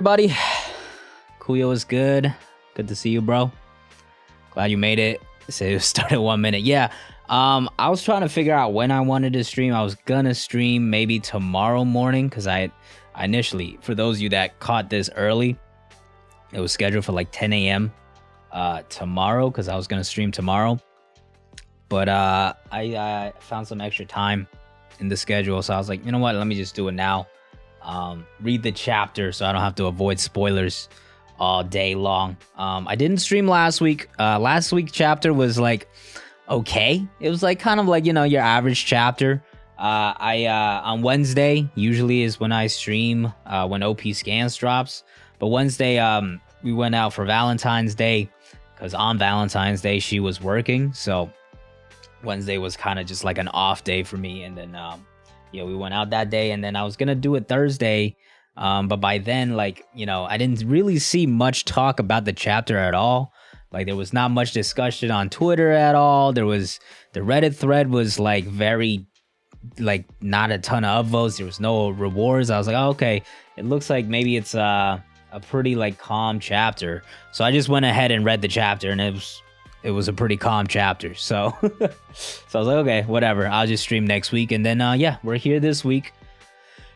Everybody, Kuyo is good. Good to see you, bro. Glad you made it. So started 1 minute. Yeah. I was trying to figure out when I wanted to stream. I was gonna stream maybe tomorrow morning because I initially, for those of you that caught this early, it was scheduled for like 10 a.m. Tomorrow because I was gonna stream tomorrow. But I found some extra time in the schedule, so I was like, you know what? Let me just do it now. Read the chapter so I don't have to avoid spoilers all day long. I didn't stream last week. Last week's chapter was like okay. It was like kind of like, you know, your average chapter. On Wednesday usually is when I stream when OP Scans drops. But Wednesday we went out for Valentine's Day because on Valentine's Day she was working, so Wednesday was kind of just like an off day for me. And then yeah, we went out that day, and then I was gonna do it Thursday, but by then, like, you know, I didn't really see much talk about the chapter at all. Like, there was not much discussion on Twitter at all. There was, the Reddit thread was like very, like, not a ton of upvotes. There was no rewards. I was like, oh, okay, it looks like maybe it's a pretty like calm chapter. So I just went ahead and read the chapter, and it was a pretty calm chapter. So so I was like, okay, whatever, I'll just stream next week. And then yeah, we're here this week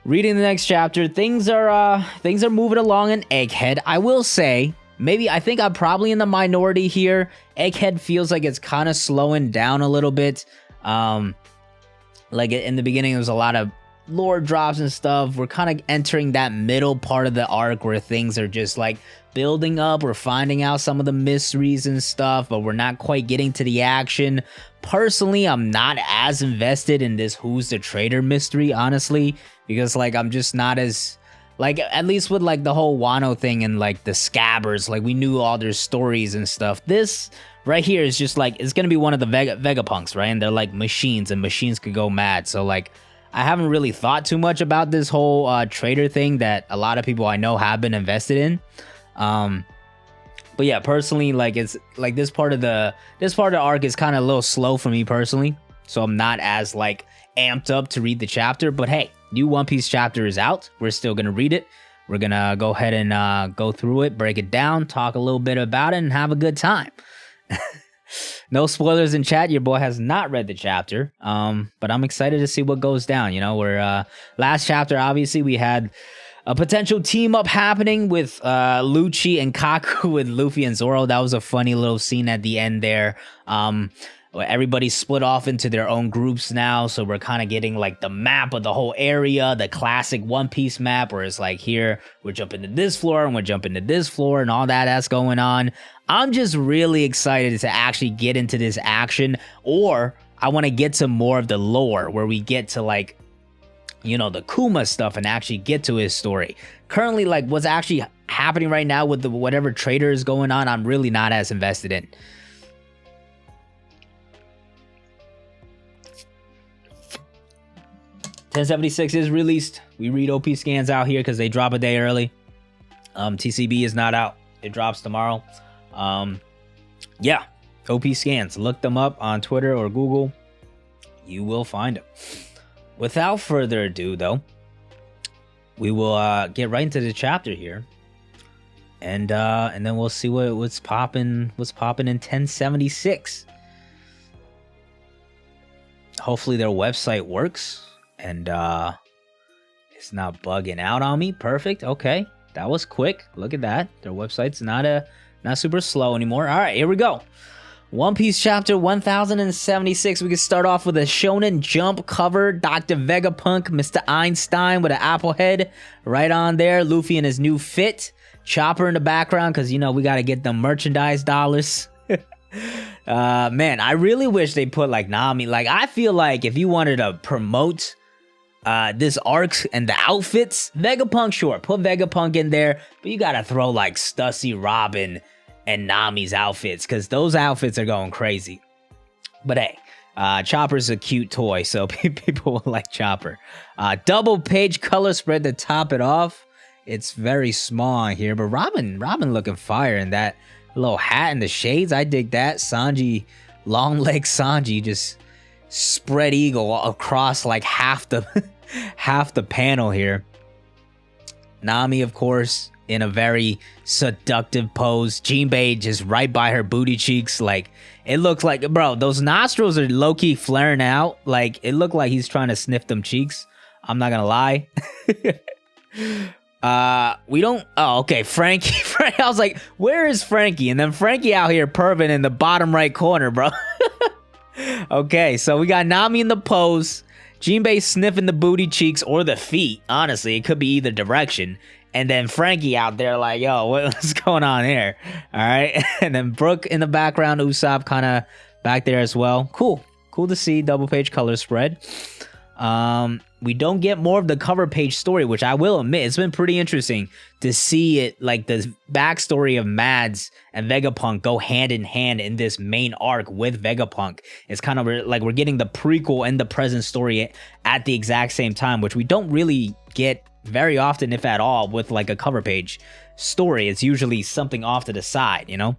reading the next chapter. Things are moving along in Egghead. I will say, maybe I think I'm probably in the minority here. Egghead feels like it's kind of slowing down a little bit. Like in the beginning there was a lot of lore drops and stuff. We're kind of entering that middle part of the arc where things are just like building up. We're finding out some of the mysteries and stuff, but we're not quite getting to the action. Personally, I'm not as invested in this who's the traitor mystery, honestly, because like I'm just not as, like, at least with like the whole Wano thing and like the Scabbers, like we knew all their stories and stuff. This right here is just like, it's gonna be one of the Vegapunks, right? And they're like machines, and machines could go mad. So like, I haven't really thought too much about this whole traitor thing that a lot of people I know have been invested in. But yeah, personally, like, it's like this part of the arc is kind of a little slow for me personally, so I'm not as like amped up to read the chapter. But hey, new One Piece chapter is out. We're still gonna read it. We're gonna go ahead and go through it, break it down, talk a little bit about it, and have a good time. No spoilers in chat. Your boy has not read the chapter, but I'm excited to see what goes down. You know, we're last chapter, obviously we had a potential team up happening with Lucci and Kaku with Luffy and Zoro. That was a funny little scene at the end there. Everybody's split off into their own groups now, so we're kind of getting like the map of the whole area, the classic One Piece map, where it's like, here we're jumping to this floor and we're jumping to this floor and all that's going on. I'm just really excited to actually get into this action, or I want to get to more of the lore where we get to like, you know, the Kuma stuff and actually get to his story. Currently, like, what's actually happening right now with the whatever traitor is going on, I'm really not as invested in. $10.76 is released. We read OP Scans out here because they drop a day early. TCB is not out. It drops tomorrow. Yeah, OP Scans. Look them up on Twitter or Google. You will find them. Without further ado, though, we will get right into the chapter here, and then we'll see what's popping. What's popping in 1076. Hopefully, their website works and it's not bugging out on me. Perfect. Okay, that was quick. Look at that. Their website's not super slow anymore. All right, here we go. One Piece chapter 1076. We can start off with a Shonen Jump cover. Dr. Vegapunk, Mr. Einstein with an apple head right on there. Luffy in his new fit. Chopper in the background because, you know, we got to get them merchandise dollars. Man, I really wish they put like Nami. Like, I feel like if you wanted to promote this arc and the outfits, Vegapunk, sure, put Vegapunk in there, but you got to throw like Stussy, Robin, and Nami's outfits, because those outfits are going crazy. But hey, Chopper's a cute toy, so people will like Chopper. Double page color spread to top it off. It's very small here, but Robin looking fire in that little hat and the shades. I dig that. Sanji, long leg Sanji, just spread eagle across like half the panel here. Nami, of course, in a very seductive pose. Jinbei just right by her booty cheeks. Like, it looks like, bro, those nostrils are low-key flaring out. Like, it looked like he's trying to sniff them cheeks. I'm not gonna lie. We don't, oh, okay, Frankie. I was like, where is Frankie? And then Frankie out here perving in the bottom right corner, bro. Okay, so we got Nami in the pose. Jinbei sniffing the booty cheeks or the feet. Honestly, it could be either direction. And then Frankie out there like, yo, what's going on here? All right. And then Brooke in the background. Usopp kind of back there as well. Cool. Cool to see double page color spread. We don't get more of the cover page story, which I will admit, it's been pretty interesting to see it, like the backstory of Mads and Vegapunk go hand in hand in this main arc with Vegapunk. It's kind of like we're getting the prequel and the present story at the exact same time, which we don't really get very often, if at all, with like a cover page story. It's usually something off to the side, you know?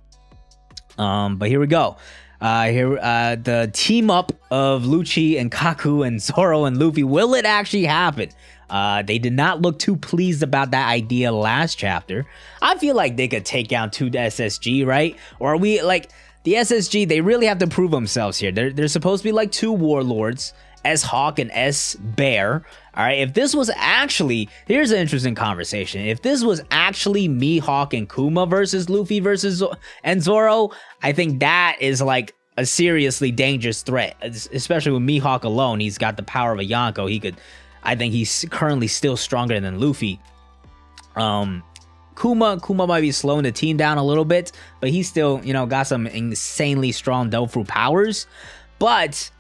But here we go. The team up of Lucci and Kaku and Zoro and Luffy. Will it actually happen? They did not look too pleased about that idea last chapter. I feel like they could take down 2 SSG, right? Or are we like the SSG? They really have to prove themselves here. They're supposed to be like 2 warlords, S Hawk and S Bear. All right, if this was actually, here's an interesting conversation. If this was actually Mihawk and Kuma versus Luffy versus and Zoro, I think that is like a seriously dangerous threat, especially with Mihawk alone. He's got the power of a Yonko. He could, I think he's currently still stronger than Luffy. Kuma might be slowing the team down a little bit, but he's still, you know, got some insanely strong Dofru powers. But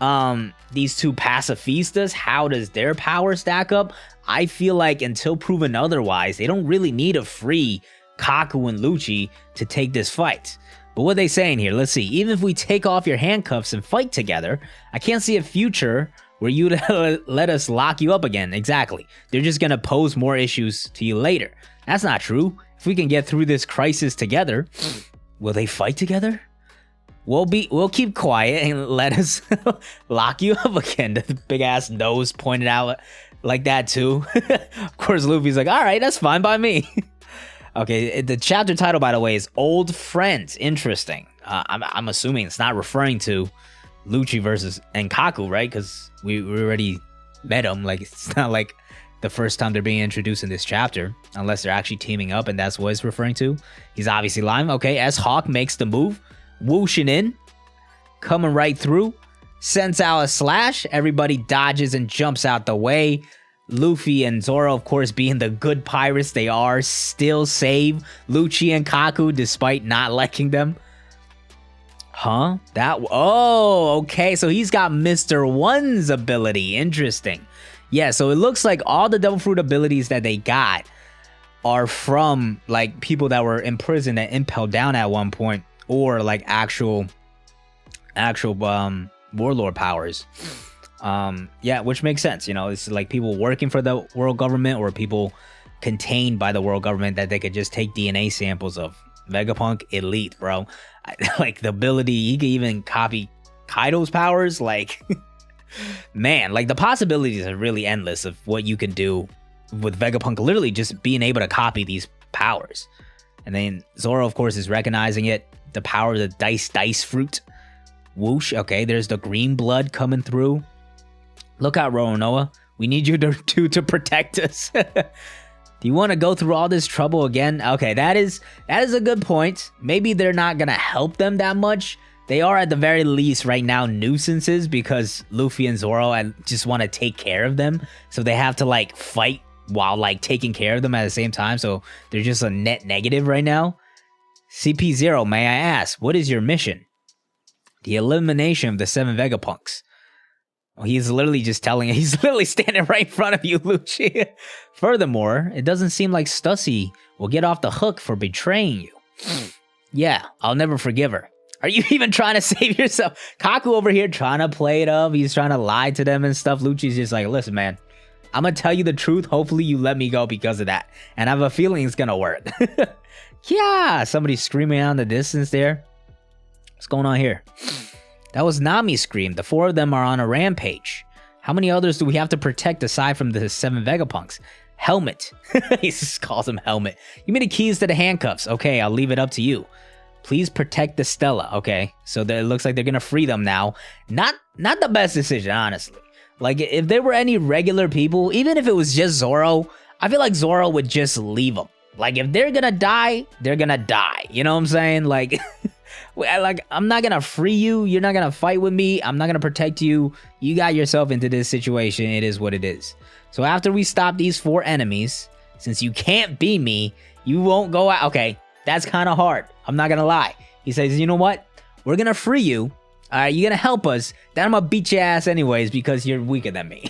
these 2 pacifistas, how does their power stack up? I feel like until proven otherwise, they don't really need to free Kaku and Lucci to take this fight. But what are they saying here? Let's see. Even if we take off your handcuffs and fight together, I can't see a future where you let us lock you up again. Exactly. They're just going to pose more issues to you later. That's not true. If we can get through this crisis together, will they fight together? We'll keep quiet and let us lock you up again. The big ass nose pointed out like that too. Of course, Luffy's like, all right, that's fine by me. Okay, the chapter title, by the way, is Old Friends. Interesting. I'm assuming it's not referring to Lucci versus and Kaku, right? Because we already met them. Like, it's not like the first time they're being introduced in this chapter, unless they're actually teaming up, and that's what it's referring to. He's obviously lying. Okay, S Hawk makes the move. Whooshing in, coming right through, sends out a slash. Everybody dodges and jumps out the way. Luffy and Zoro, of course, being the good pirates they are, still save Lucci and Kaku despite not liking them. Huh? Oh, okay. So he's got Mr. One's ability. Interesting. Yeah, so it looks like all the Devil Fruit abilities that they got are from like people that were imprisoned and impelled down at one point. Or like actual warlord powers. Yeah, which makes sense. You know, it's like people working for the world government or people contained by the world government that they could just take DNA samples of. Vegapunk, elite, bro. Like the ability, he could even copy Kaido's powers. Like, man, like the possibilities are really endless of what you can do with Vegapunk literally just being able to copy these powers. And then Zoro, of course, is recognizing it. The power of the dice fruit. Whoosh. Okay, there's the green blood coming through. Look out, Roronoa. We need you to protect us. Do you want to go through all this trouble again? Okay, that is a good point. Maybe they're not going to help them that much. They are at the very least right now nuisances because Luffy and Zoro just want to take care of them. So they have to like fight while like taking care of them at the same time. So they're just a net negative right now. CP0, may I ask, what is your mission? The elimination of the 7 Vegapunks. Well, he's literally just telling it. He's literally standing right in front of you, Lucci. Furthermore, it doesn't seem like Stussy will get off the hook for betraying you. Yeah, I'll never forgive her. Are you even trying to save yourself? Kaku over here trying to play it up. He's trying to lie to them and stuff. Lucci's just like, listen, man, I'm going to tell you the truth. Hopefully you let me go because of that. And I have a feeling it's going to work. Yeah, somebody screaming out in the distance there. What's going on here? That was Nami's scream. The 4 of them are on a rampage. How many others do we have to protect aside from the 7 Vegapunks? Helmet. He just calls him Helmet. Give me the keys to the handcuffs. Okay, I'll leave it up to you. Please protect the Stella. Okay, so it looks like they're gonna free them now. Not the best decision, honestly. Like, if there were any regular people, even if it was just Zoro, I feel like Zoro would just leave them. Like, if they're gonna die, they're gonna die. You know what I'm saying? Like, I'm not gonna free you. You're not gonna fight with me. I'm not gonna protect you. You got yourself into this situation. It is what it is. So after we stop these 4 enemies, since you can't beat me, you won't go out. Okay, that's kind of hard. I'm not gonna lie. He says, you know what? We're gonna free you. You're gonna help us. Then I'm gonna beat your ass anyways because you're weaker than me.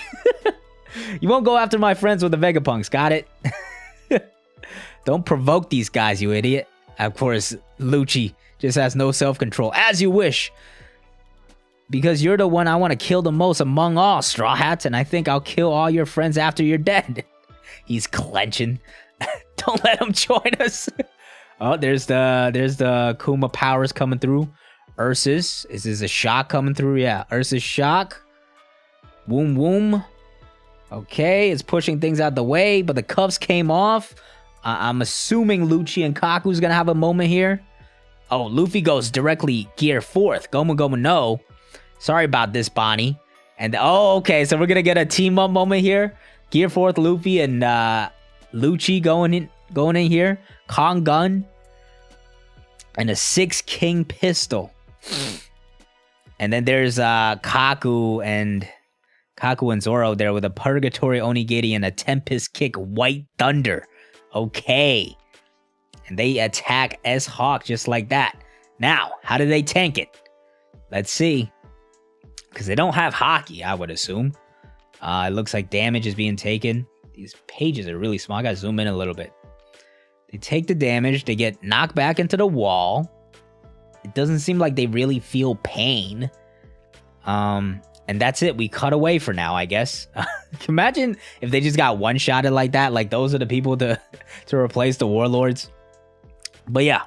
You won't go after my friends with the Vegapunks. Got it? Don't provoke these guys, you idiot. Of course, Lucci just has no self-control. As you wish. Because you're the one I want to kill the most among all, Straw Hats, and I think I'll kill all your friends after you're dead. He's clenching. Don't let him join us. Oh, there's the Kuma powers coming through. Ursus. Is this a shock coming through? Yeah, Ursus shock. Woom woom. Okay, it's pushing things out the way, but the cuffs came off. I'm assuming Lucci and Kaku's gonna have a moment here. Oh, Luffy goes directly Gear 4th. Gomu Gomu no. Sorry about this, Bonnie. And oh, okay, so we're gonna get a team up moment here. Gear 4th Luffy and Lucci going in here. Kong gun. And a 6 King pistol. And then there's Kaku and Zoro there with a Purgatory Onigiri and a Tempest Kick White Thunder. Okay. And they attack S-Hawk just like that. Now, how do they tank it? Let's see. Because they don't have hockey, I would assume. It looks like damage is being taken. These pages are really small. I gotta zoom in a little bit. They take the damage. They get knocked back into the wall. It doesn't seem like they really feel pain. And that's it. We cut away for now, I guess. Imagine if they just got one-shotted like that. Like, those are the people to replace the warlords. But yeah,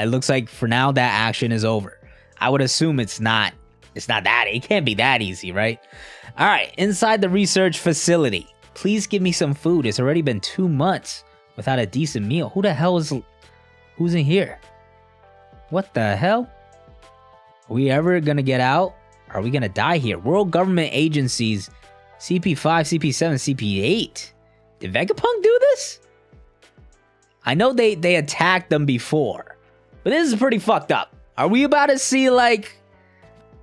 it looks like for now that action is over. I would assume it's not that. It can't be that easy, right? All right, inside the research facility. Please give me some food. It's already been 2 months without a decent meal. Who's in here? What the hell? Are we ever gonna get out? Are we gonna die here? World government agencies, CP5, CP7, CP8. Did Vegapunk do this? I know they attacked them before, but this is pretty fucked up. Are we about to see like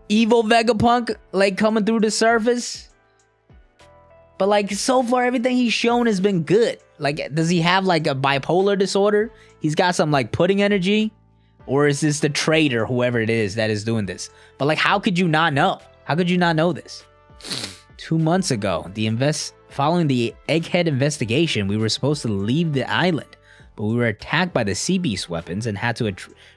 evil Vegapunk like coming through the surface? But like so far everything he's shown has been good. Like, does he have like a bipolar disorder? He's got some like pudding energy? Or is this the traitor, whoever it is that is doing this? But like, how could you not know? How could you not know this? 2 months ago, following the Egghead investigation, we were supposed to leave the island, but we were attacked by the sea beast weapons and had to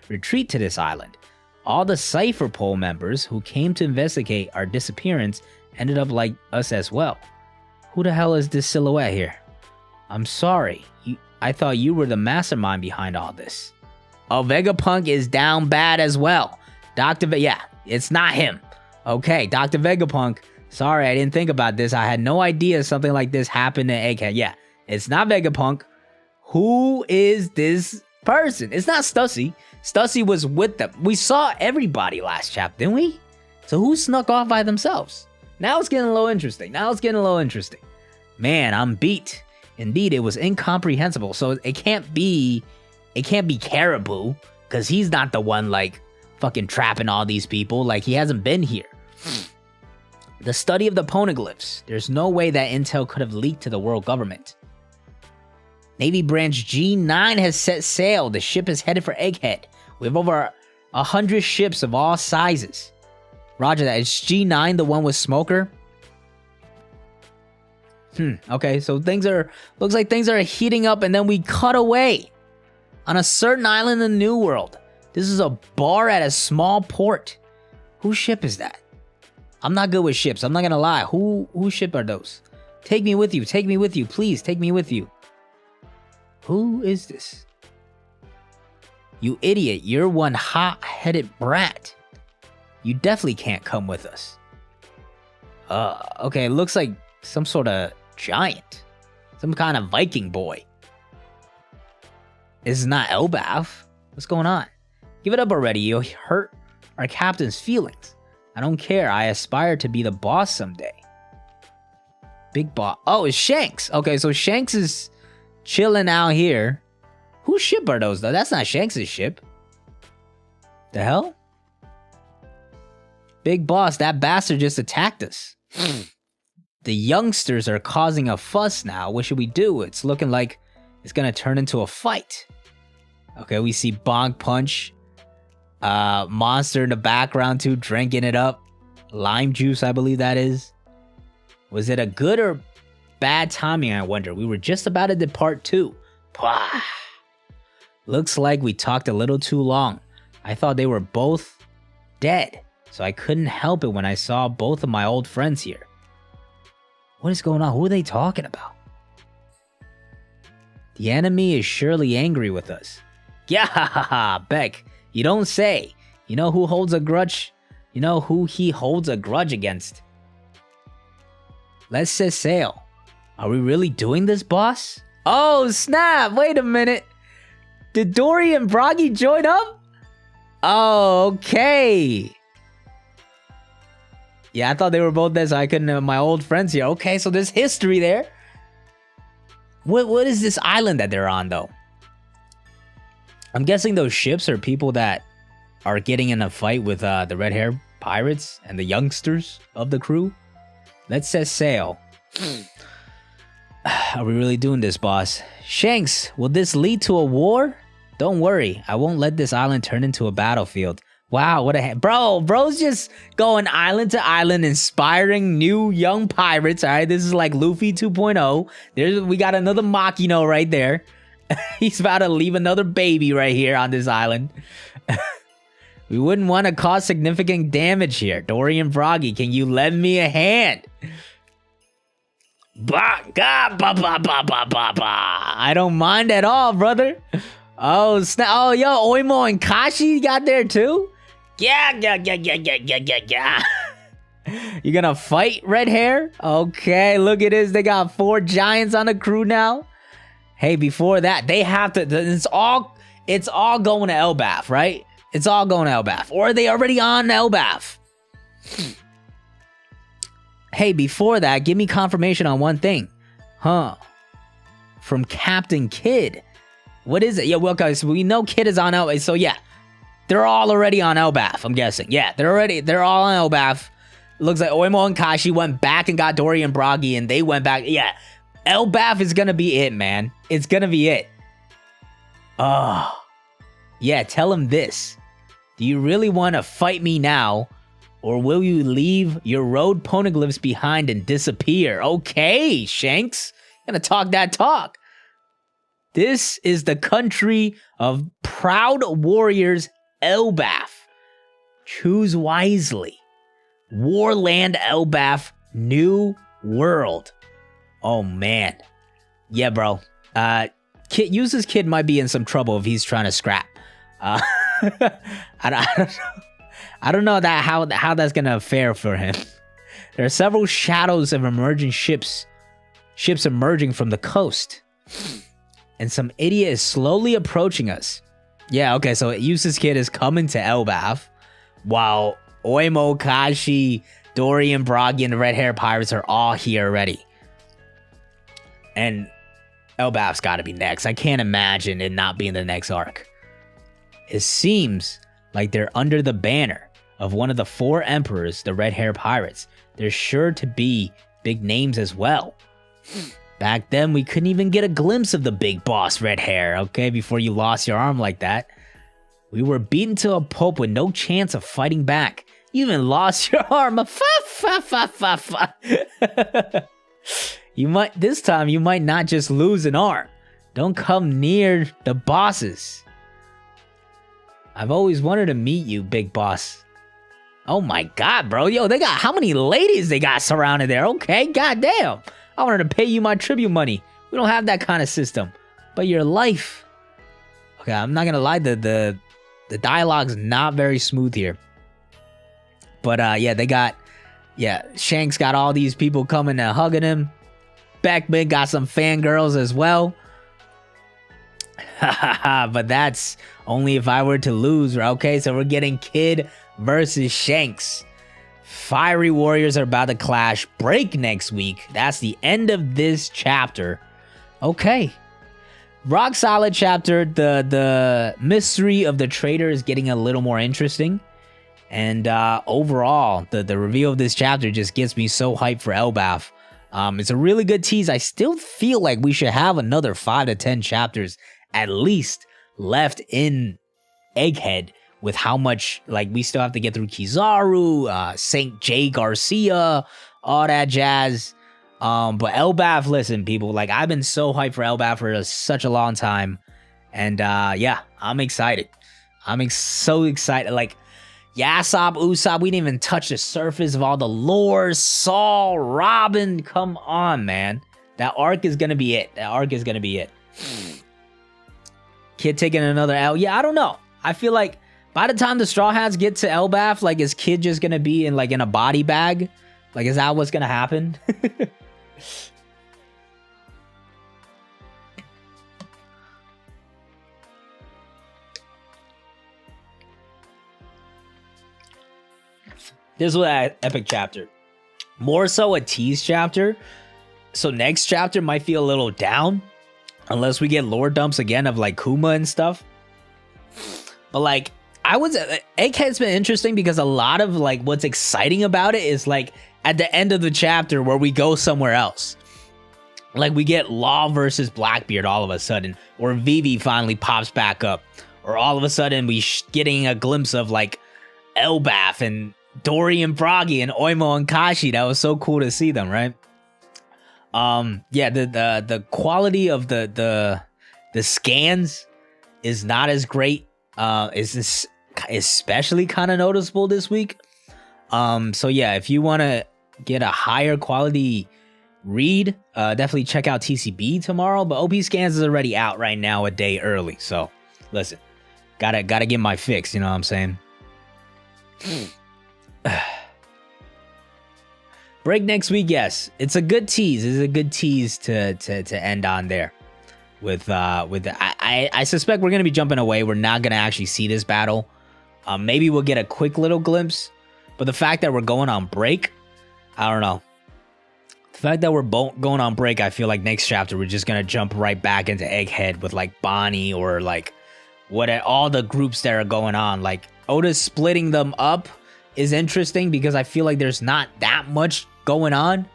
retreat to this island. All the Cypher Pole members who came to investigate our disappearance ended up like us as well. Who the hell is this silhouette here? I'm sorry. I thought you were the mastermind behind all this. Oh, Vegapunk is down bad as well. Yeah, it's not him. Okay, Dr. Vegapunk. Sorry, I didn't think about this. I had no idea something like this happened to Egghead. Yeah, it's not Vegapunk. Who is this person? It's not Stussy. Stussy was with them. We saw everybody last chapter, didn't we? So who snuck off by themselves? Now it's getting a little interesting. Man, I'm beat. Indeed, it was incomprehensible. So it can't be Caribou, because he's not the one like fucking trapping all these people. Like, he hasn't been here. The study of the poneglyphs. There's no way that intel could have leaked to the world government. Navy branch G9 has set sail. The ship is headed for Egghead. We have over 100 ships of all sizes. Roger that. Is G9 the one with Smoker? Okay, so looks like things are heating up, and then we cut away. On a certain island in the New World. This is a bar at a small port. Whose ship is that? I'm not good with ships. I'm not gonna lie. Whose ship are those? Take me with you. Take me with you. Please, take me with you. Who is this? You idiot. You're one hot-headed brat. You definitely can't come with us. Okay, it looks like some sort of giant. Some kind of Viking boy. This is not Elbaf. What's going on? Give it up already. You'll hurt our captain's feelings. I don't care. I aspire to be the boss someday. Big boss. Oh, it's Shanks. Okay, so Shanks is chilling out here. Whose ship are those, though? That's not Shanks' ship. The hell? Big boss, that bastard just attacked us. The youngsters are causing a fuss now. What should we do? It's looking like it's gonna turn into a fight. Okay, we see Bonk Punch. Monster in the background too, drinking it up. Lime juice, I believe that is. Was it a good or bad timing, I wonder? We were just about to depart too. Pwah. Looks like we talked a little too long. I thought they were both dead, so I couldn't help it when I saw both of my old friends here. What is going on? Who are they talking about? The enemy is surely angry with us. Yeah, Beck, you don't say. You know who holds a grudge? You know who he holds a grudge against? Let's set sail. Are we really doing this, boss? Oh, snap! Wait a minute. Did Dory and Broggy join up? Oh, okay. Yeah, I thought they were both there, so I couldn't have my old friends here. Okay, so there's history there. What is this island that they're on, though? I'm guessing those ships are people that are getting in a fight with the red hair pirates and the youngsters of the crew. Let's set sail. Are we really doing this, boss? Shanks, will this lead to a war? Don't worry, I won't let this island turn into a battlefield. Wow, what a bro's just going island to island, inspiring new young pirates. All right, this is like Luffy 2.0. We got another Makino right there. He's about to leave another baby right here on this island. We wouldn't want to cause significant damage here. Dory and Froggy, can you lend me a hand? I don't mind at all, brother. Oh, snap. Oh, yo, Oimo and Kashi got there too? Yeah. You gonna fight, red hair? Okay, look at this. They got 4 giants on the crew now. Hey, before that, they have to. It's all going to Elbaf, right? It's all going to Elbaf. Or are they already on Elbaf? Hey, before that, give me confirmation on one thing. Huh. From Captain Kid. What is it? Yeah, well, guys, we know Kid is on Elbaf. So, yeah. They're all already on Elbaf, I'm guessing. Yeah, they're all on Elbaf. Looks like Oimo and Kashi went back and got Dory and Broggy, and they went back. Yeah, Elbaf is gonna be it, man. It's gonna be it. Oh. Yeah, tell him this. Do you really want to fight me now? Or will you leave your road poneglyphs behind and disappear? Okay, Shanks. Gonna talk that talk. This is the country of proud warriors, Elbaf. Choose wisely. Warland Elbaf, New World. Oh, man. Yeah, bro. Use's kid might be in some trouble if he's trying to scrap. I don't know how that's gonna fare for him. There are several shadows of emerging ships emerging from the coast, and some idiot is slowly approaching us. Yeah, okay, so Use's kid is coming to Elbaf, while Oimo, Kashi, Dory, and Broggy and the red hair pirates are all here already. And Elbaf's got to be next. I can't imagine it not being the next arc. It seems like they're under the banner of one of the 4 emperors, the red hair pirates. There's sure to be big names as well. Back then, we couldn't even get a glimpse of the big boss, red hair, okay, before you lost your arm like that. We were beaten to a pulp with no chance of fighting back. You even lost your arm. This time, you might not just lose an arm. Don't come near the bosses. I've always wanted to meet you, big boss. Oh my god, bro. Yo, they got how many ladies they got surrounded there? Okay, goddamn. I wanted to pay you my tribute money. We don't have that kind of system. But your life. Okay, I'm not gonna lie, the dialogue's not very smooth here. But yeah, Shanks got all these people coming and hugging him. Beckman got some fangirls as well. But that's only if I were to lose. Okay, so we're getting Kid versus Shanks. Fiery Warriors are about to clash. Break next week. That's the end of this chapter. Okay. Rock solid chapter. The mystery of the traitor is getting a little more interesting. And overall, the reveal of this chapter just gets me so hyped for Elbaf. It's a really good tease. I still feel like we should have another 5 to 10 chapters at least left in Egghead, with how much, like, we still have to get through Kizaru, St. J. Garcia, all that jazz. But Elbaf, listen, people, like, I've been so hyped for Elbaf for such a long time. And yeah, I'm excited. So excited. Like, Yasop, Usopp, we didn't even touch the surface of all the lore. Saul, Robin, come on, man. That arc is gonna be it. Kid taking another L. Yeah, I don't know. I feel like by the time the Straw Hats get to Elbaf, like, is Kid just gonna be in a body bag? Like, is that what's gonna happen? This was an epic chapter. More so a tease chapter. So next chapter might feel a little down. Unless we get lore dumps again of, like, Kuma and stuff. But, like, Egghead's been interesting because a lot of, like, what's exciting about it is, like, at the end of the chapter where we go somewhere else. Like, we get Law versus Blackbeard all of a sudden. Or Vivi finally pops back up. Or all of a sudden we getting a glimpse of, like, Elbaf and Dory and Froggy and Oimo and Kashi. That was so cool to see them, right? Yeah, the quality of the scans is not as great. Is especially kind of noticeable this week. So yeah, if you want to get a higher quality read, definitely check out TCB tomorrow. But OP Scans is already out right now, a day early. So listen, gotta get my fix. You know what I'm saying? Break next week, yes. It's a good tease. It's a good tease to end on there. I suspect we're gonna be jumping away. We're not gonna actually see this battle. Maybe we'll get a quick little glimpse. But the fact that we're going on break, I don't know. The fact that we're going on break, I feel like next chapter we're just gonna jump right back into Egghead with, like, Bonnie or, like, all the groups that are going on. Like, Oda's splitting them up is interesting because I feel like there's not that much going on,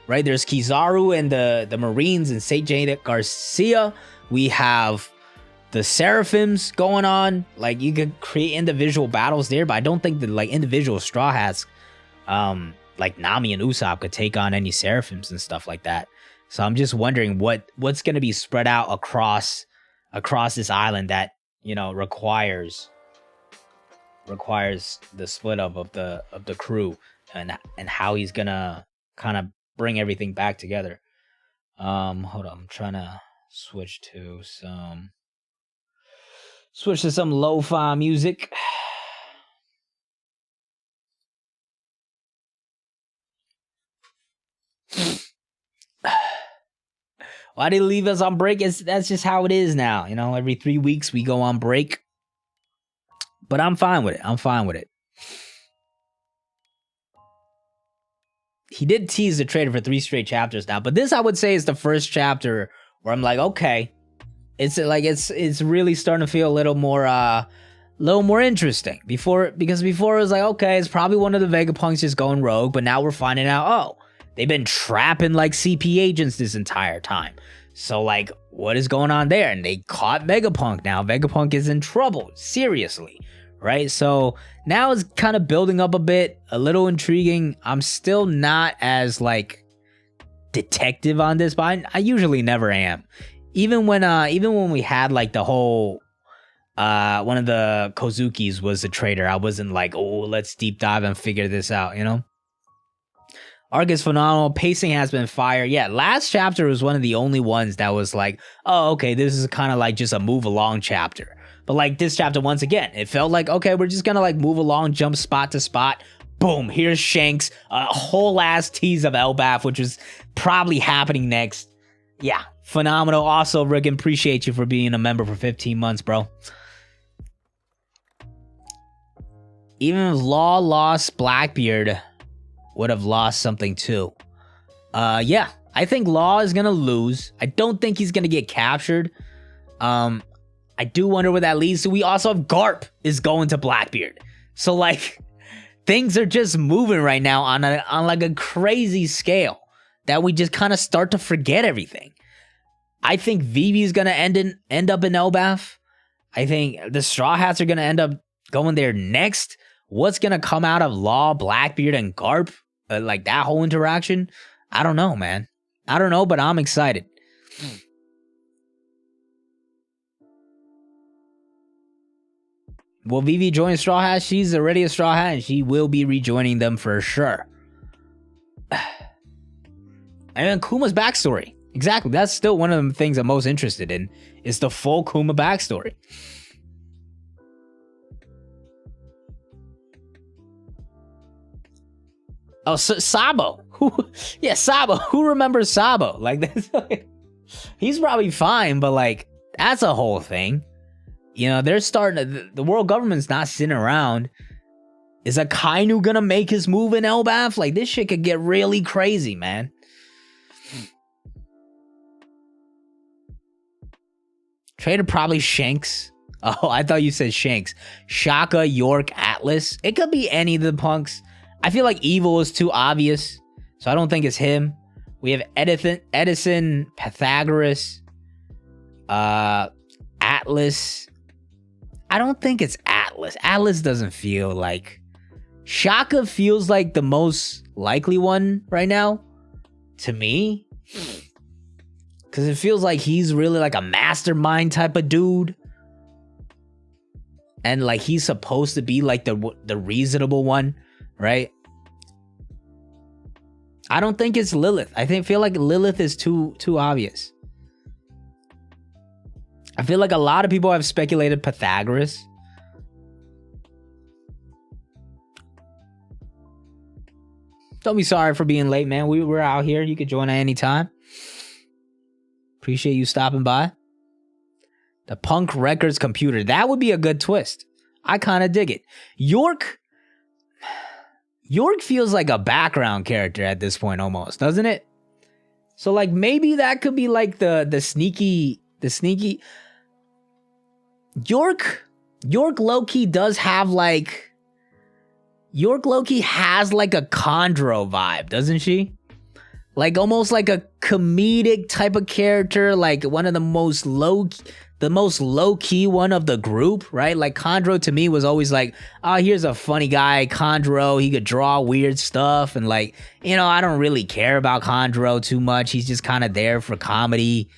right? There's Kizaru and the Marines and St. J. Garcia. We have the Seraphims going on. Like, you could create individual battles there, but I don't think that, like, individual Straw Hats, like Nami and Usopp, could take on any Seraphims and stuff like that. So I'm just wondering what's going to be spread out across this island that, you know, requires the split up of the crew, and how he's gonna kind of bring everything back together. Hold on, I'm trying to switch to some lo-fi music. Why did he leave us on break? That's just how it is now. You know, every 3 weeks we go on break. But I'm fine with it. He did tease the traitor for 3 straight chapters now, but this, I would say, is the first chapter where I'm like, okay, it's really starting to feel a little more interesting. Because before it was like, okay, it's probably one of the Vegapunks just going rogue, but now we're finding out, oh, they've been trapping, like, CP agents this entire time. So, like, what is going on there? And they caught Vegapunk now. Vegapunk is in trouble, seriously, right? So now it's kind of building up a bit, a little intriguing. I'm still not as, like, detective on this, but I usually never am. Even when we had, like, the whole one of the Kozukis was a traitor, I wasn't like, oh, let's deep dive and figure this out, you know? Arc is phenomenal. Pacing has been fire. Yeah, last chapter was one of the only ones that was like, oh, okay, this is kind of like just a move along chapter. But, like, this chapter, once again, it felt like, okay, we're just gonna, like, move along, jump spot to spot, boom, here's Shanks, a whole ass tease of Elbaf, which is probably happening next. Yeah, phenomenal. Also, Riggin, appreciate you for being a member for 15 months, bro. Even if Law lost, Blackbeard would have lost something too. Yeah, I think Law is gonna lose. I don't think he's gonna get captured. I do wonder where that leads to. We also have Garp is going to Blackbeard. So like things are just moving right now on like a crazy scale that we just kind of start to forget everything. I think Vivi's gonna end up in Elbaf. I think the Straw Hats are gonna end up going there next. What's gonna come out of Law, Blackbeard, and Garp? Like that whole interaction? I don't know, man. I don't know, but I'm excited. Will Vivi join Straw Hat? She's already a Straw Hat, and she will be rejoining them for sure. And then Kuma's backstory. Exactly. That's still one of the things I'm most interested in, is the full Kuma backstory. Oh, Sabo. Yeah, Sabo. Who remembers Sabo? Like, that's, he's probably fine, but like, that's a whole thing. You know, they're starting, the world government's not sitting around. Is Akainu gonna make his move in Elbaf? Like, this shit could get really crazy, man. Trader probably Shanks. Oh, I thought you said Shanks. Shaka, York, Atlas. It could be any of the punks. I feel like Evil is too obvious, so I don't think it's him. We have Edison, Pythagoras, Atlas. I don't think it's Atlas. Atlas doesn't feel like... Shaka feels like the most likely one right now, to me. Because it feels like he's really like a mastermind type of dude. And like he's supposed to be like the reasonable one, right? I don't think it's Lilith. Feel like Lilith is too obvious. I feel like a lot of people have speculated Pythagoras. Don't be sorry for being late, man. We're out here. You can join at any time. Appreciate you stopping by. The Punk Records computer. That would be a good twist. I kind of dig it. York feels like a background character at this point almost, doesn't it? So like maybe that could be like the sneaky York low-key does have like... York low-key has like a Chondro vibe, doesn't she? Like almost like a comedic type of character, like one of the most low-key one of the group, right? Like Chondro to me was always like, oh, here's a funny guy, Chondro, he could draw weird stuff, and like, you know, I don't really care about Chondro too much, he's just kind of there for comedy.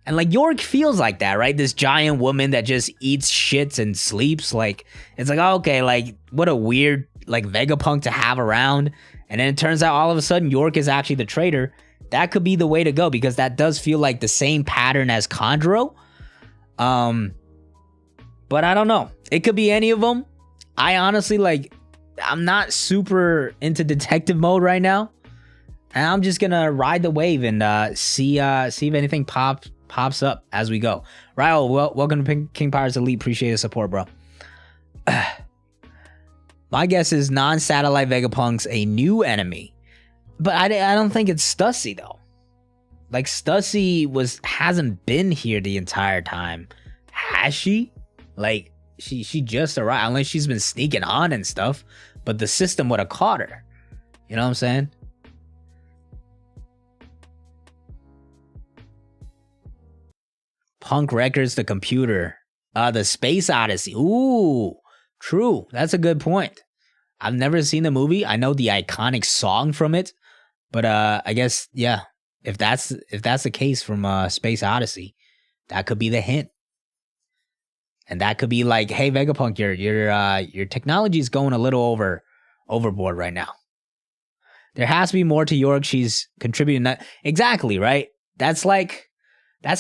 And like York feels like that, right? This giant woman that just eats shits and sleeps. Like, it's like, oh, okay, like what a weird like Vegapunk to have around. And then it turns out all of a sudden York is actually the traitor. That could be the way to go, because that does feel like the same pattern as Chondro. But I don't know. It could be any of them. I honestly, like, I'm not super into detective mode right now. And I'm just gonna ride the wave and see if anything pops up as we go. Ryle, welcome to King Pirates Elite. Appreciate the support, bro. My guess is non-satellite Vegapunk's a new enemy. But I don't think it's Stussy, though. Like, Stussy hasn't been here the entire time. Has she? Like, she just arrived. Unless she's been sneaking on and stuff. But the system would have caught her. You know what I'm saying? Punk Records, the computer. The Space Odyssey. Ooh, true. That's a good point. I've never seen the movie. I know the iconic song from it. But I guess, yeah, if that's the case from Space Odyssey, that could be the hint. And that could be like, hey, Vegapunk, your technology is going a little overboard right now. There has to be more to York. She's contributing that. Exactly, right? That's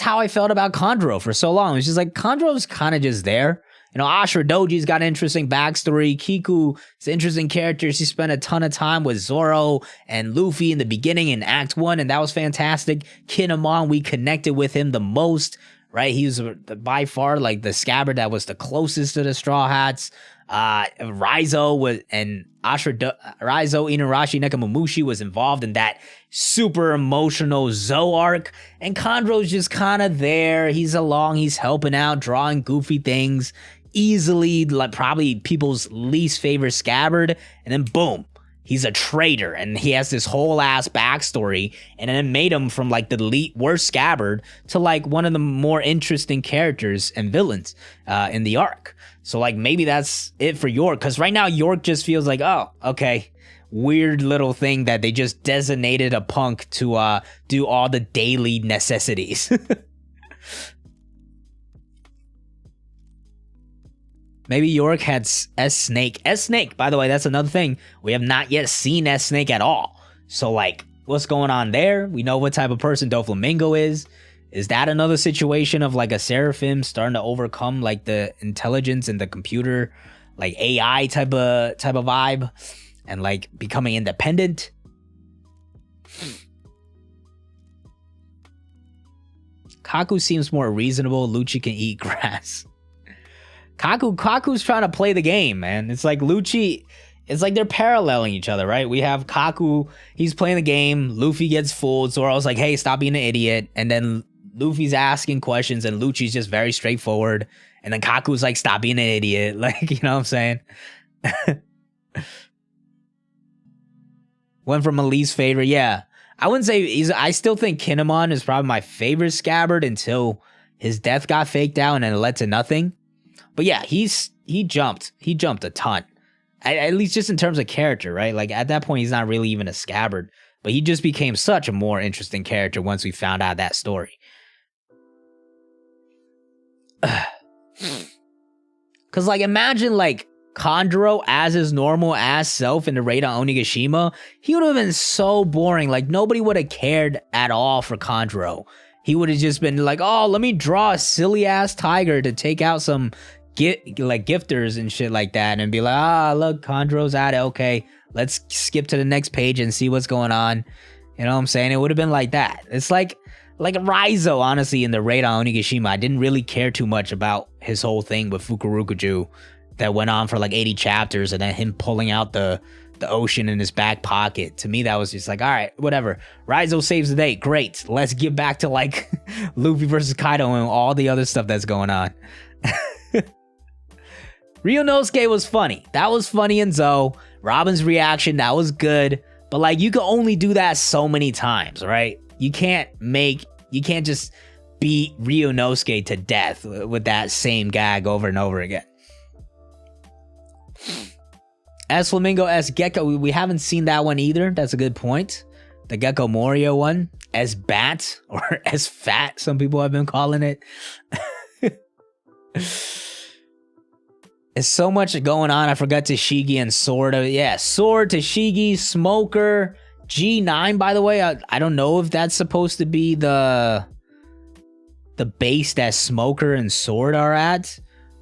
how I felt about Chondro for so long. It's just like, Chondro's kind of just there. You know, Ashura Doji's got an interesting backstory. Kiku is an interesting character. She spent a ton of time with Zoro and Luffy in the beginning in Act 1, and that was fantastic. Kinemon, we connected with him the most, right? He was by far like the scabbard that was the closest to the Straw Hats. Raizo was, and Raizo, Inarashi, Nekomamushi was involved in that super emotional Zo arc, and Kandro's just kind of there. He's along, he's helping out, drawing goofy things, easily like probably people's least favorite scabbard, and then boom, he's a traitor, and he has this whole ass backstory, and then it made him from like the worst scabbard to like one of the more interesting characters and villains in the arc. So like maybe that's it for York, because right now York just feels like, oh, okay, weird little thing that they just designated a punk to do all the daily necessities. Maybe York had S-Snake. S-Snake, by the way, that's another thing. We have not yet seen S-Snake at all. So, like, what's going on there? We know what type of person Doflamingo is. Is that another situation of, like, a Seraphim starting to overcome, like, the intelligence and the computer, like, AI type of vibe? And, like, becoming independent? Kaku seems more reasonable. Lucci can eat grass. Kaku's trying to play the game, man. It's like Lucci, it's like they're paralleling each other, right? We have Kaku, he's playing the game, Luffy gets fooled, Zoro's like, hey, stop being an idiot, and then Luffy's asking questions, and Lucci's just very straightforward, and then Kaku's like, stop being an idiot, like, you know what I'm saying? Went from a least favorite, yeah. I wouldn't say, I still think Kinemon is probably my favorite scabbard until his death got faked out and it led to nothing. But yeah, he jumped a ton, at least just in terms of character, right? Like at that point, he's not really even a scabbard, but he just became such a more interesting character once we found out that story. Cause like imagine like Kandro as his normal ass self in the raid on Onigashima, he would have been so boring. Like nobody would have cared at all for Kandro. He would have just been like, oh, let me draw a silly ass tiger to take out some gifters and shit like that, and be like, look, Kandro's at it, okay, let's skip to the next page and see what's going on. You know what I'm saying? It would have been like that. It's like Raizo, honestly, in the raid on Onigashima, I didn't really care too much about his whole thing with Fukurokuju that went on for like 80 chapters, and then him pulling out the ocean in his back pocket. To me, that was just like, all right, whatever. Raizo saves the day, great. Let's get back to like Luffy versus Kaido and all the other stuff that's going on. Ryunosuke was funny. That was funny in Zou. Robin's reaction, that was good. But like, you can only do that so many times, right? You can't just beat Ryunosuke to death with that same gag over and over again. S Flamingo, S Gecko, we haven't seen that one either. That's a good point. The Gecko Morio one. S Bat, or S Fat, some people have been calling it. There's so much going on. I forgot Tashigi and Sword. Yeah, Sword, Tashigi, Smoker, G9, by the way. I don't know if that's supposed to be the base that Smoker and Sword are at.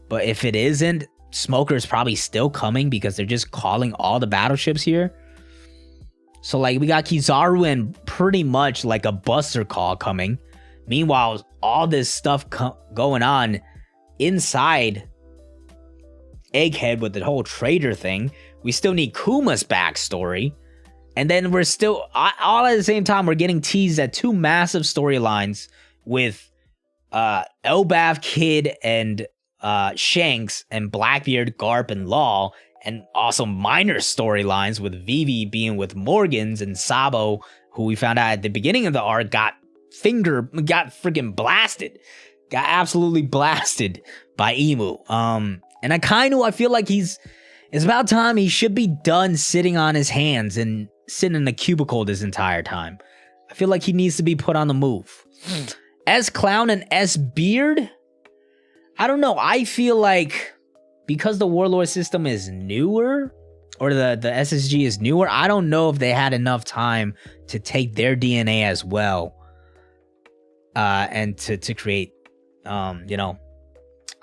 But if it isn't, Smoker is probably still coming because they're just calling all the battleships here. So like we got Kizaru and pretty much like a buster call coming. Meanwhile, all this stuff going on inside Egghead with the whole trader thing. We still need Kuma's backstory. And then we're still, all at the same time, we're getting teased at two massive storylines with Elbaf Kid and Shanks and Blackbeard, Garp, and Law, and also minor storylines with Vivi being with Morgans and Sabo, who we found out at the beginning of the arc got freaking blasted. Got absolutely blasted by Emu. And I feel like it's about time he should be done sitting on his hands and sitting in a cubicle this entire time. I feel like he needs to be put on the move. S Clown and S Beard? I don't know. I feel like because the Warlord system is newer, or the SSG is newer, I don't know if they had enough time to take their DNA as well. And to create,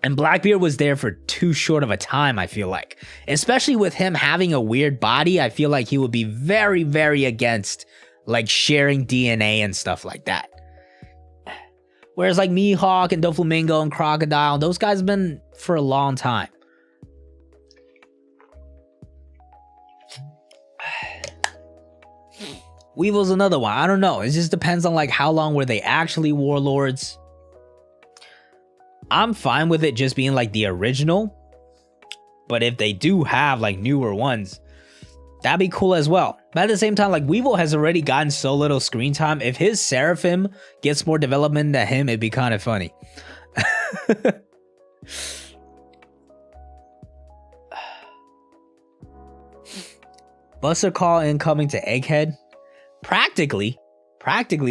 And Blackbeard was there for too short of a time, I feel like. Especially with him having a weird body, I feel like he would be very, very against, like, sharing DNA and stuff like that. Whereas, like, Mihawk and Doflamingo and Crocodile, those guys have been for a long time. Weevil's another one. I don't know. It just depends on, like, how long were they actually warlords. I'm fine with it just being like the original, but if they do have like newer ones, that'd be cool as well. But at the same time, like Weevil has already gotten so little screen time. If his Seraphim gets more development than him, it'd be kind of funny. Buster Call incoming to Egghead. Practically,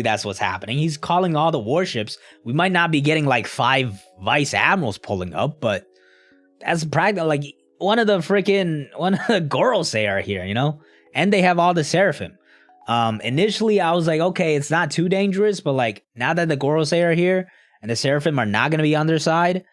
that's what's happening. He's calling all the warships. We might not be getting like 5 vice admirals pulling up, but that's practical. Like one of the Gorosei are here, you know, and they have all the Seraphim. Initially, I was like, okay, it's not too dangerous, but like now that the Gorosei are here and the Seraphim are not gonna be on their side,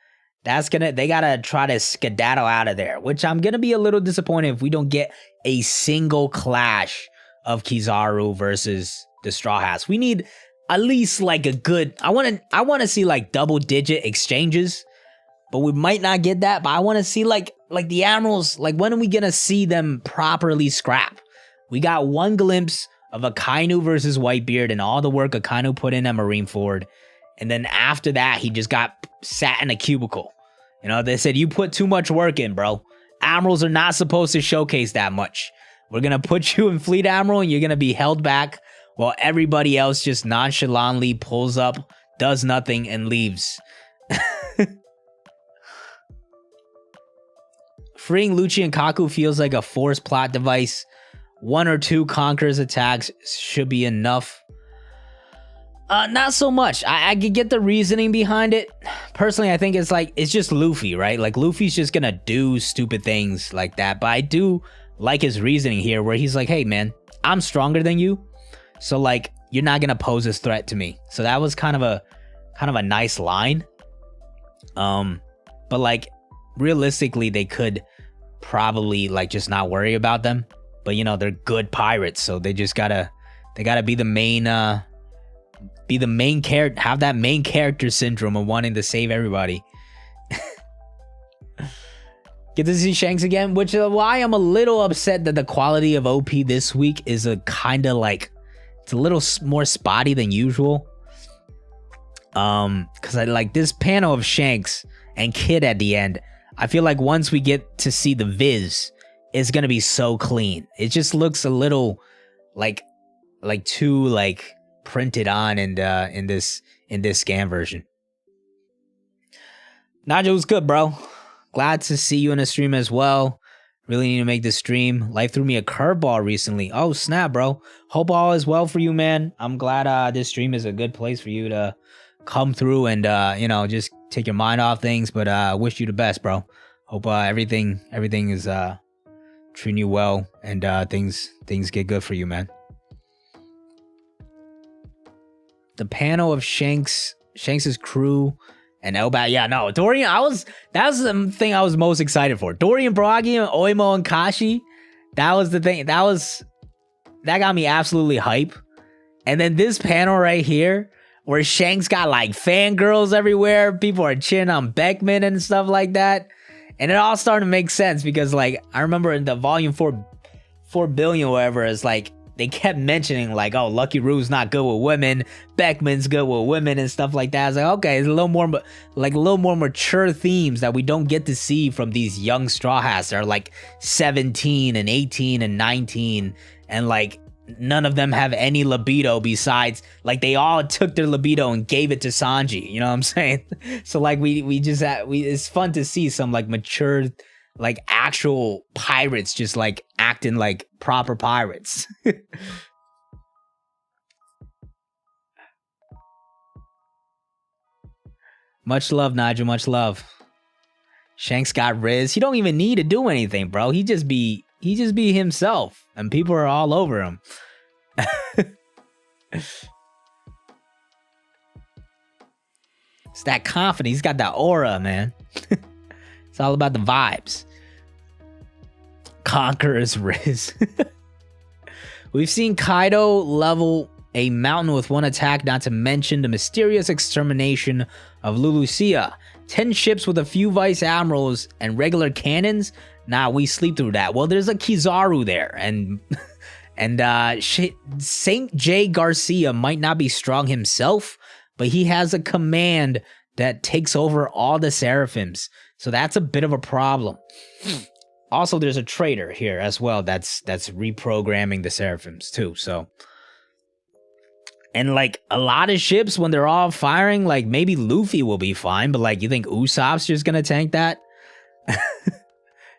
they gotta try to skedaddle out of there. Which I'm gonna be a little disappointed if we don't get a single clash of Kizaru versus the Straw Hats. We need at least like a good, I want to see like double-digit exchanges, but we might not get that. But I want to see like the admirals, like when are we gonna see them properly scrap? We got one glimpse of Akainu versus Whitebeard and all the work Akainu put in at Marineford, and then after that he just got sat in a cubicle. You know, they said you put too much work in, bro. Admirals are not supposed to showcase that much. We're gonna put you in Fleet Admiral and you're gonna be held back while everybody else just nonchalantly pulls up, does nothing, and leaves. Freeing Lucci and Kaku feels like a forced plot device. 1 or 2 Conqueror's attacks should be enough. Not so much. I could get the reasoning behind it. Personally, I think it's just Luffy, right? Like, Luffy's just gonna do stupid things like that. But I do like his reasoning here, where he's like, hey, man, I'm stronger than you. So, like, you're not gonna pose this threat to me. So that was kind of a nice line. But, like, realistically, they could probably, like, just not worry about them. But, you know, they're good pirates, so they just gotta be the main character, have that main character syndrome of wanting to save everybody. Get to see Shanks again, which is why I'm a little upset that the quality of OP this week is a kind of like, it's a little more spotty than usual. Because I like this panel of Shanks and Kid at the end. I feel like once we get to see the Viz, it's gonna be so clean. It just looks a little like too like printed on and in this scan version. Nigel was good, bro. Glad to see you in a stream as well. Really need to make this stream. Life threw me a curveball recently. Oh snap, bro. Hope all is well for you, man. I'm glad this stream is a good place for you to come through and you know, just take your mind off things. But I wish you the best, bro. Hope everything is treating you well and things get good for you, man. The panel of Shanks's crew and Elbat. Yeah, no, Dorian, that was the thing I was most excited for. Dorian Bragi and Oimo and Kashi. That was the thing. That got me absolutely hype. And then this panel right here, where Shanks got like fangirls everywhere. People are cheering on Beckman and stuff like that. And it all started to make sense because, like, I remember in the volume 4 billion or whatever, it's like they kept mentioning like, oh, Lucky Roo's not good with women, Beckman's good with women and stuff like that. I was like, okay, it's a little more mature themes that we don't get to see from these young Straw Hats that are like 17 and 18 and 19, and like none of them have any libido besides, like, they all took their libido and gave it to Sanji, you know what I'm saying? So like it's fun to see some like mature, like actual pirates just like acting like proper pirates. Much love, Nigel, much love. Shanks got Riz. He don't even need to do anything, bro. He just be himself and people are all over him. It's that confidence. He's got that aura, man. It's all about the vibes. Conqueror's Riz. We've seen Kaido level a mountain with one attack, not to mention the mysterious extermination of Lulusia. 10 ships with a few vice admirals and regular cannons. Nah, we sleep through that. Well, there's a Kizaru there, and Saint J Garcia might not be strong himself, but he has a command that takes over all the Seraphims, so that's a bit of a problem. Also, there's a traitor here as well that's reprogramming the Seraphims too. So, and like a lot of ships when they're all firing, like maybe Luffy will be fine, but like you think Usopp's just gonna tank that?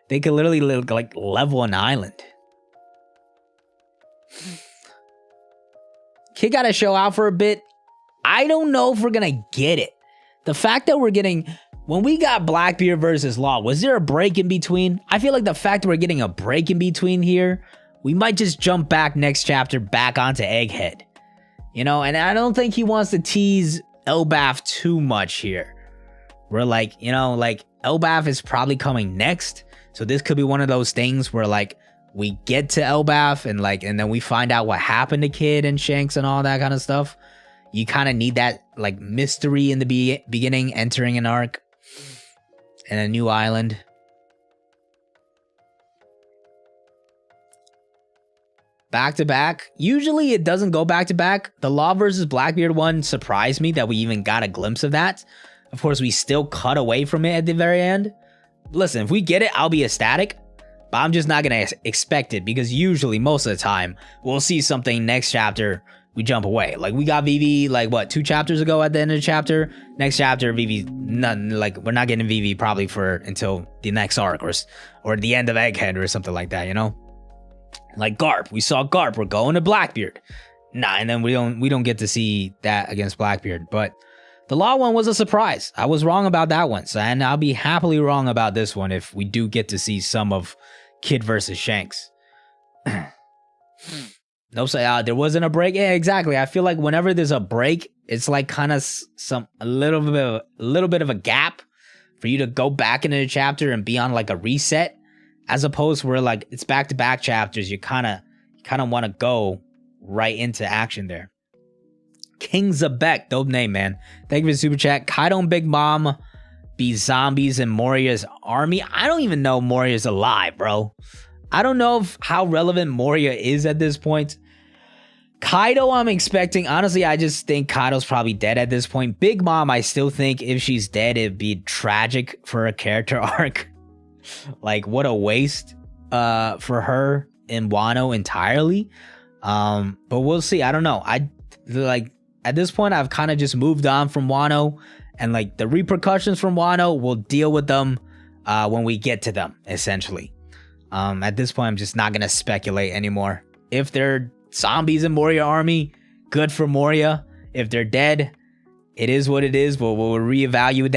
They could literally like level an island. Kid gotta show out for a bit. I don't know if we're gonna get it. The fact that we're getting, when we got Blackbeard versus Law, was there a break in between? I feel like the fact that we're getting a break in between here, we might just jump back next chapter back onto Egghead. You know, and I don't think he wants to tease Elbaf too much here. We're like, you know, like Elbaf is probably coming next. So this could be one of those things where like we get to Elbaf and then we find out what happened to Kid and Shanks and all that kind of stuff. You kind of need that like mystery in the beginning, entering an arc and a new island. Back to back. Usually it doesn't go back to back. The Law versus Blackbeard one surprised me that we even got a glimpse of that. Of course, we still cut away from it at the very end. Listen, if we get it, I'll be ecstatic. But I'm just not going to expect it because usually, most of the time, we'll see something next chapter, we jump away. Like, we got Vivi, like, what, 2 chapters ago at the end of the chapter? Next chapter, Vivi, none, like, we're not getting Vivi probably until the next arc or the end of Egghead or something like that, you know? Like Garp, we saw Garp, we're going to Blackbeard. Nah, and then we don't get to see that against Blackbeard, but the Law one was a surprise. I was wrong about that one, so, and I'll be happily wrong about this one if we do get to see some of Kid versus Shanks. No, say there wasn't a break. Yeah, exactly. I feel like whenever there's a break, it's like kind of a little bit of a gap for you to go back into the chapter and be on like a reset, as opposed to where like it's back to back chapters. You kind of want to go right into action there. King Zabek, dope name, man. Thank you for the super chat. Kaido and Big Mom be zombies in Moria's army. I don't even know Moria's alive, bro. I don't know how relevant Moria is at this point. Kaido, I'm expecting. Honestly, I just think Kaido's probably dead at this point. Big Mom, I still think if she's dead, it'd be tragic for a character arc. Like, what a waste for her in Wano entirely. But we'll see. I don't know. At this point, I've kind of just moved on from Wano, and like the repercussions from Wano, we'll deal with them when we get to them, essentially. At this point, I'm just not going to speculate anymore. If they're zombies in Moria army, good for Moria. If they're dead, it is what it is. We'll reevaluate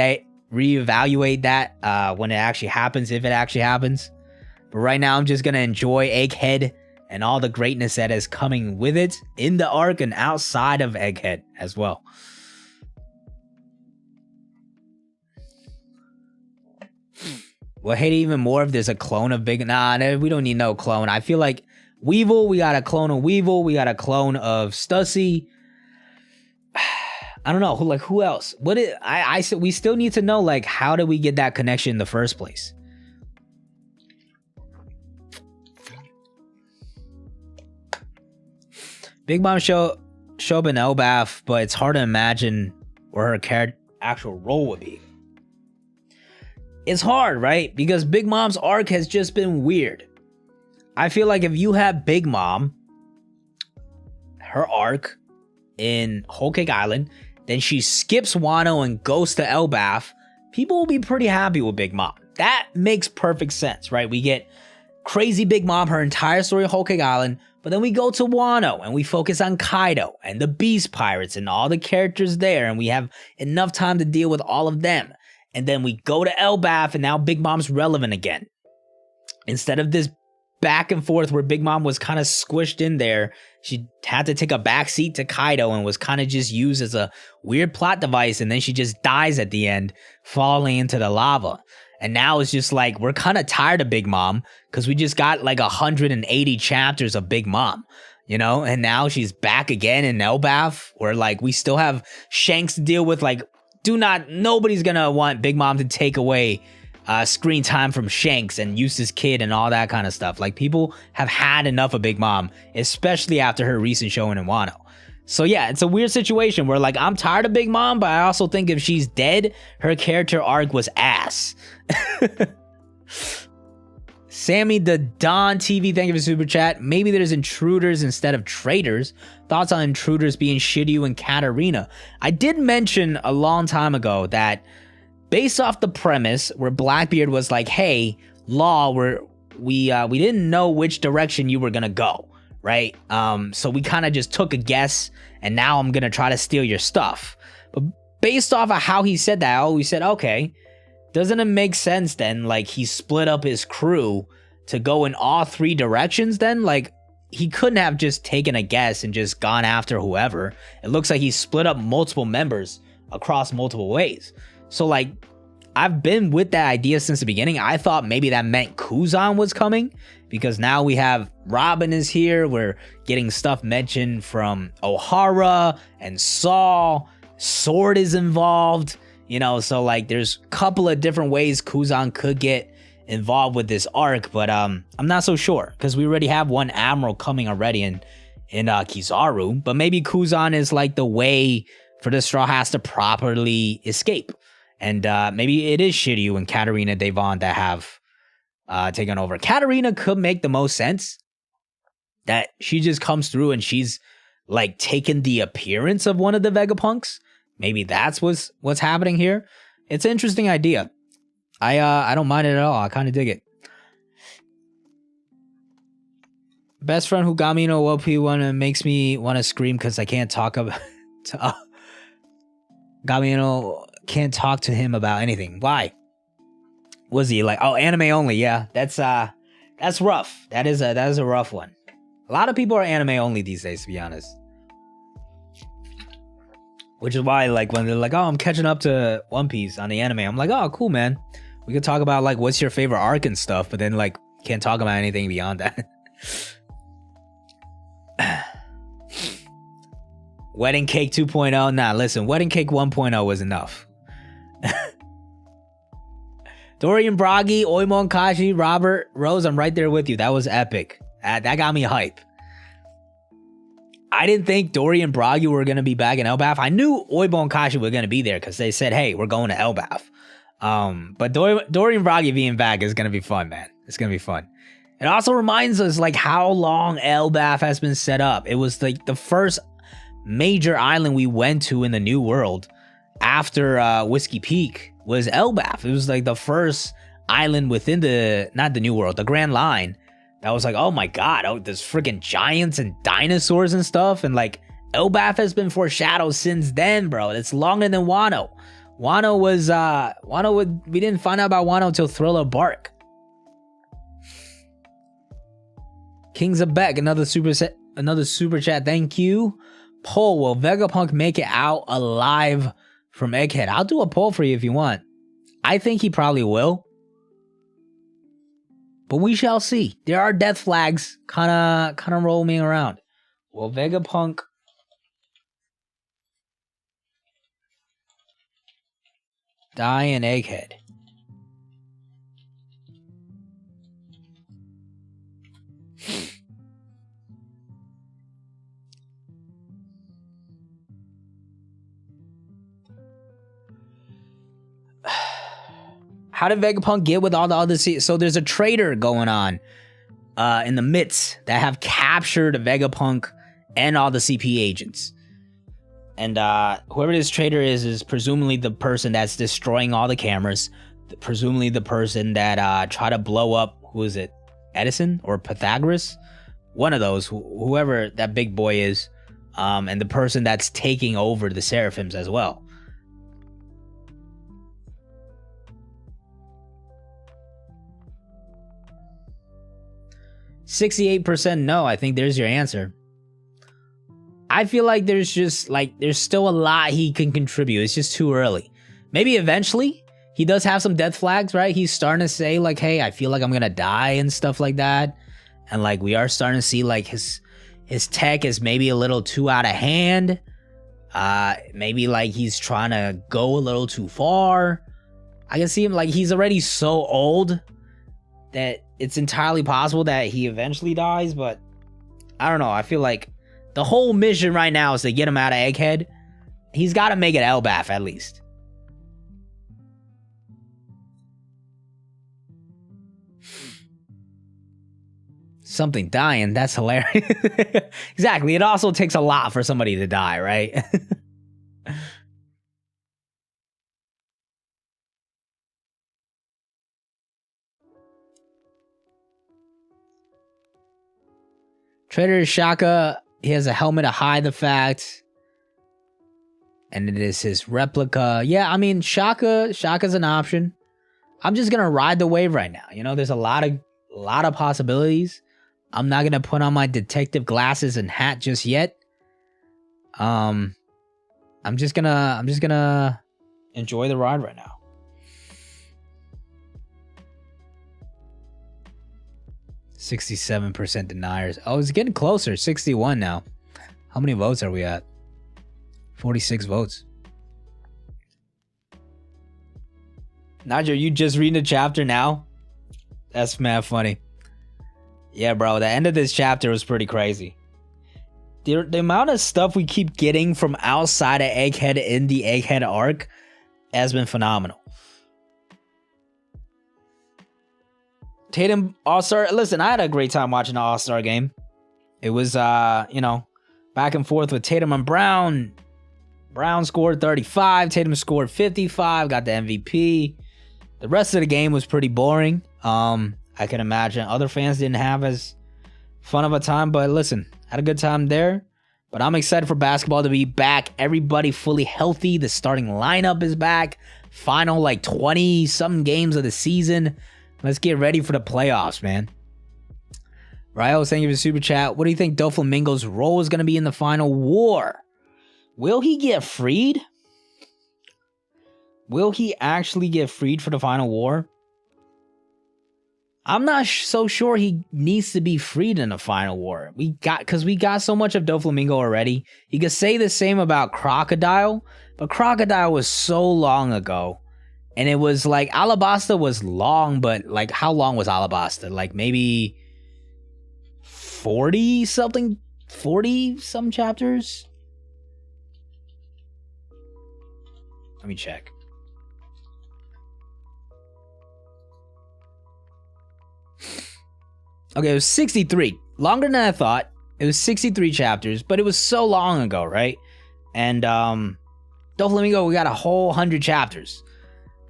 that when it actually happens, if it actually happens. But right now, I'm just going to enjoy Egghead and all the greatness that is coming with it in the arc and outside of Egghead as well. We'll hate it even more if there's a clone of Big... Nah, we don't need no clone. I feel like Weevil, we got a clone of Weevil. We got a clone of Stussy. I don't know. Who else? I said we still need to know, like, how did we get that connection in the first place? Big Mom show up in Elbaf, but it's hard to imagine where her actual role would be. It's hard, right? Because Big Mom's arc has just been weird. I feel like if you have Big Mom, her arc in Whole Cake Island, then she skips Wano and goes to Elbaf, people will be pretty happy with Big Mom. That makes perfect sense, right? We get crazy Big Mom, her entire story of Whole Cake Island, but then we go to Wano and we focus on Kaido and the Beast Pirates and all the characters there, and we have enough time to deal with all of them. And then we go to Elbaf and now Big Mom's relevant again. Instead of this back and forth where Big Mom was kind of squished in there. She had to take a backseat to Kaido and was kind of just used as a weird plot device. And then she just dies at the end, falling into the lava. And now it's just like, we're kind of tired of Big Mom because we just got like 180 chapters of Big Mom, you know? And now she's back again in Elbaf, where like we still have Shanks to deal with. Like, nobody's gonna want Big Mom to take away screen time from Shanks and Eustace Kid and all that kind of stuff. Like, people have had enough of Big Mom, especially after her recent showing in Wano. So yeah, it's a weird situation where like I'm tired of Big Mom, but I also think if she's dead, her character arc was ass. Sammy the Don TV, thank you for super chat. Maybe there's intruders instead of traitors. Thoughts on intruders being Shiryu and Katarina? I did mention a long time ago that based off the premise where Blackbeard was like, hey, Law, we didn't know which direction you were gonna go, right? So we kind of just took a guess, and now I'm gonna try to steal your stuff. But based off of how he said that, I always said, okay, doesn't it make sense then? Like, he split up his crew to go in all three directions then? Like, he couldn't have just taken a guess and just gone after whoever. It looks like he split up multiple members across multiple ways. So, like, I've been with that idea since the beginning. I thought maybe that meant Kuzan was coming, because now we have Robin is here. We're getting stuff mentioned from O'Hara and Saul. Sword is involved, you know, so like there's a couple of different ways Kuzan could get involved with this arc, but I'm not so sure, because we already have one admiral coming already in Kizaru. But maybe Kuzan is like the way for the Straw Hats to properly escape. And maybe it is Shiryu and Katarina Devon that have taken over. Katarina could make the most sense, that she just comes through and she's like taken the appearance of one of the Vegapunks. Maybe that's what's happening here. It's an interesting idea. I don't mind it at all. I kind of dig it. Best friend who got me into OP one makes me want to scream because I can't talk about. Can't talk to him about anything. Why? Was he like, oh, anime only? Yeah, that's rough. That is a rough one. A lot of people are anime only these days, to be honest. Which is why, like, when they're like, oh, I'm catching up to One Piece on the anime, I'm like, oh, cool, man. We could talk about, like, what's your favorite arc and stuff, but then, like, can't talk about anything beyond that. Wedding Cake 2.0? Nah, listen, Wedding Cake 1.0 was enough. Dorian Bragi, Oimon Kashi, Robert, Rose, I'm right there with you. That was epic. That got me hype. I didn't think Dorian Bragi were going to be back in Elbaf. I knew Oimon Kashi were going to be there because they said, hey, we're going to Elbaf. But Dorian Bragi being back is going to be fun, man. It's going to be fun. It also reminds us, like, how long Elbaf has been set up. It was, like, the first major island we went to in the New World after Whiskey Peak was Elbaf. It was, like, the first island within not the New World, the Grand Line. That was like, oh my god, oh, there's freaking giants and dinosaurs and stuff. And like, Elbaf has been foreshadowed since then, bro. It's longer than Wano. We didn't find out about Wano until Thriller Bark. Kings of Beck, another super chat. Thank you. Poll, will Vegapunk make it out alive from Egghead? I'll do a poll for you if you want. I think he probably will. But we shall see. There are death flags kind of roaming around. Will Vegapunk die in Egghead? How did Vegapunk get with all the other... So there's a traitor going on in the midst that have captured Vegapunk and all the CP agents. And whoever this traitor is presumably the person that's destroying all the cameras. Presumably the person that tried to blow up, who is it? Edison or Pythagoras? One of those, whoever that big boy is. And the person that's taking over the Seraphims as well. 68% no. I think there's your answer. I feel like there's still a lot he can contribute. It's just too early. Maybe eventually he does have some death flags, right? He's starting to say like, hey, I feel like I'm gonna die and stuff like that. And like we are starting to see like his tech is maybe a little too out of hand. Maybe like he's trying to go a little too far. I can see him like he's already so old that it's entirely possible that he eventually dies, but I don't know. I feel like the whole mission right now is to get him out of Egghead. He's got to make it Elbaf at least. Something dying, that's hilarious. Exactly. It also takes a lot for somebody to die, right? Trader Shaka, he has a helmet to hide the fact. And it is his replica. Yeah, I mean, Shaka's an option. I'm just gonna ride the wave right now. You know, there's a lot of possibilities. I'm not gonna put on my detective glasses and hat just yet. I'm just gonna enjoy the ride right now. %67% deniers. Oh, it's getting closer. 61 now. How many votes are we at? 46 votes. Nigel, you just reading the chapter now? That's mad funny. Yeah, bro, the end of this chapter was pretty crazy. The amount of stuff we keep getting from outside of Egghead in the Egghead arc has been phenomenal. Tatum All-Star. Listen, I had a great time watching the All-Star game. It was, you know, back and forth with Tatum and Brown. Brown scored 35. Tatum scored 55. Got the MVP. The rest of the game was pretty boring. I can imagine other fans didn't have as fun of a time. But listen, had a good time there. But I'm excited for basketball to be back. Everybody fully healthy. The starting lineup is back. Final, like, 20-something games of the season. Let's get ready for the playoffs, man. Ryo, thank you for the super chat. What do you think Doflamingo's role is going to be in the final war? Will he get freed? Will he actually get freed for the final war? I'm not so sure he needs to be freed in the final war. Because we got so much of Doflamingo already. You could say the same about Crocodile, but Crocodile was so long ago. And it was like, Alabasta was long, but like, how long was Alabasta? Like maybe 40-some chapters? Let me check. Okay, it was 63. Longer than I thought. It was 63 chapters, but it was so long ago, right? And Doflamingo, we got a whole 100 chapters.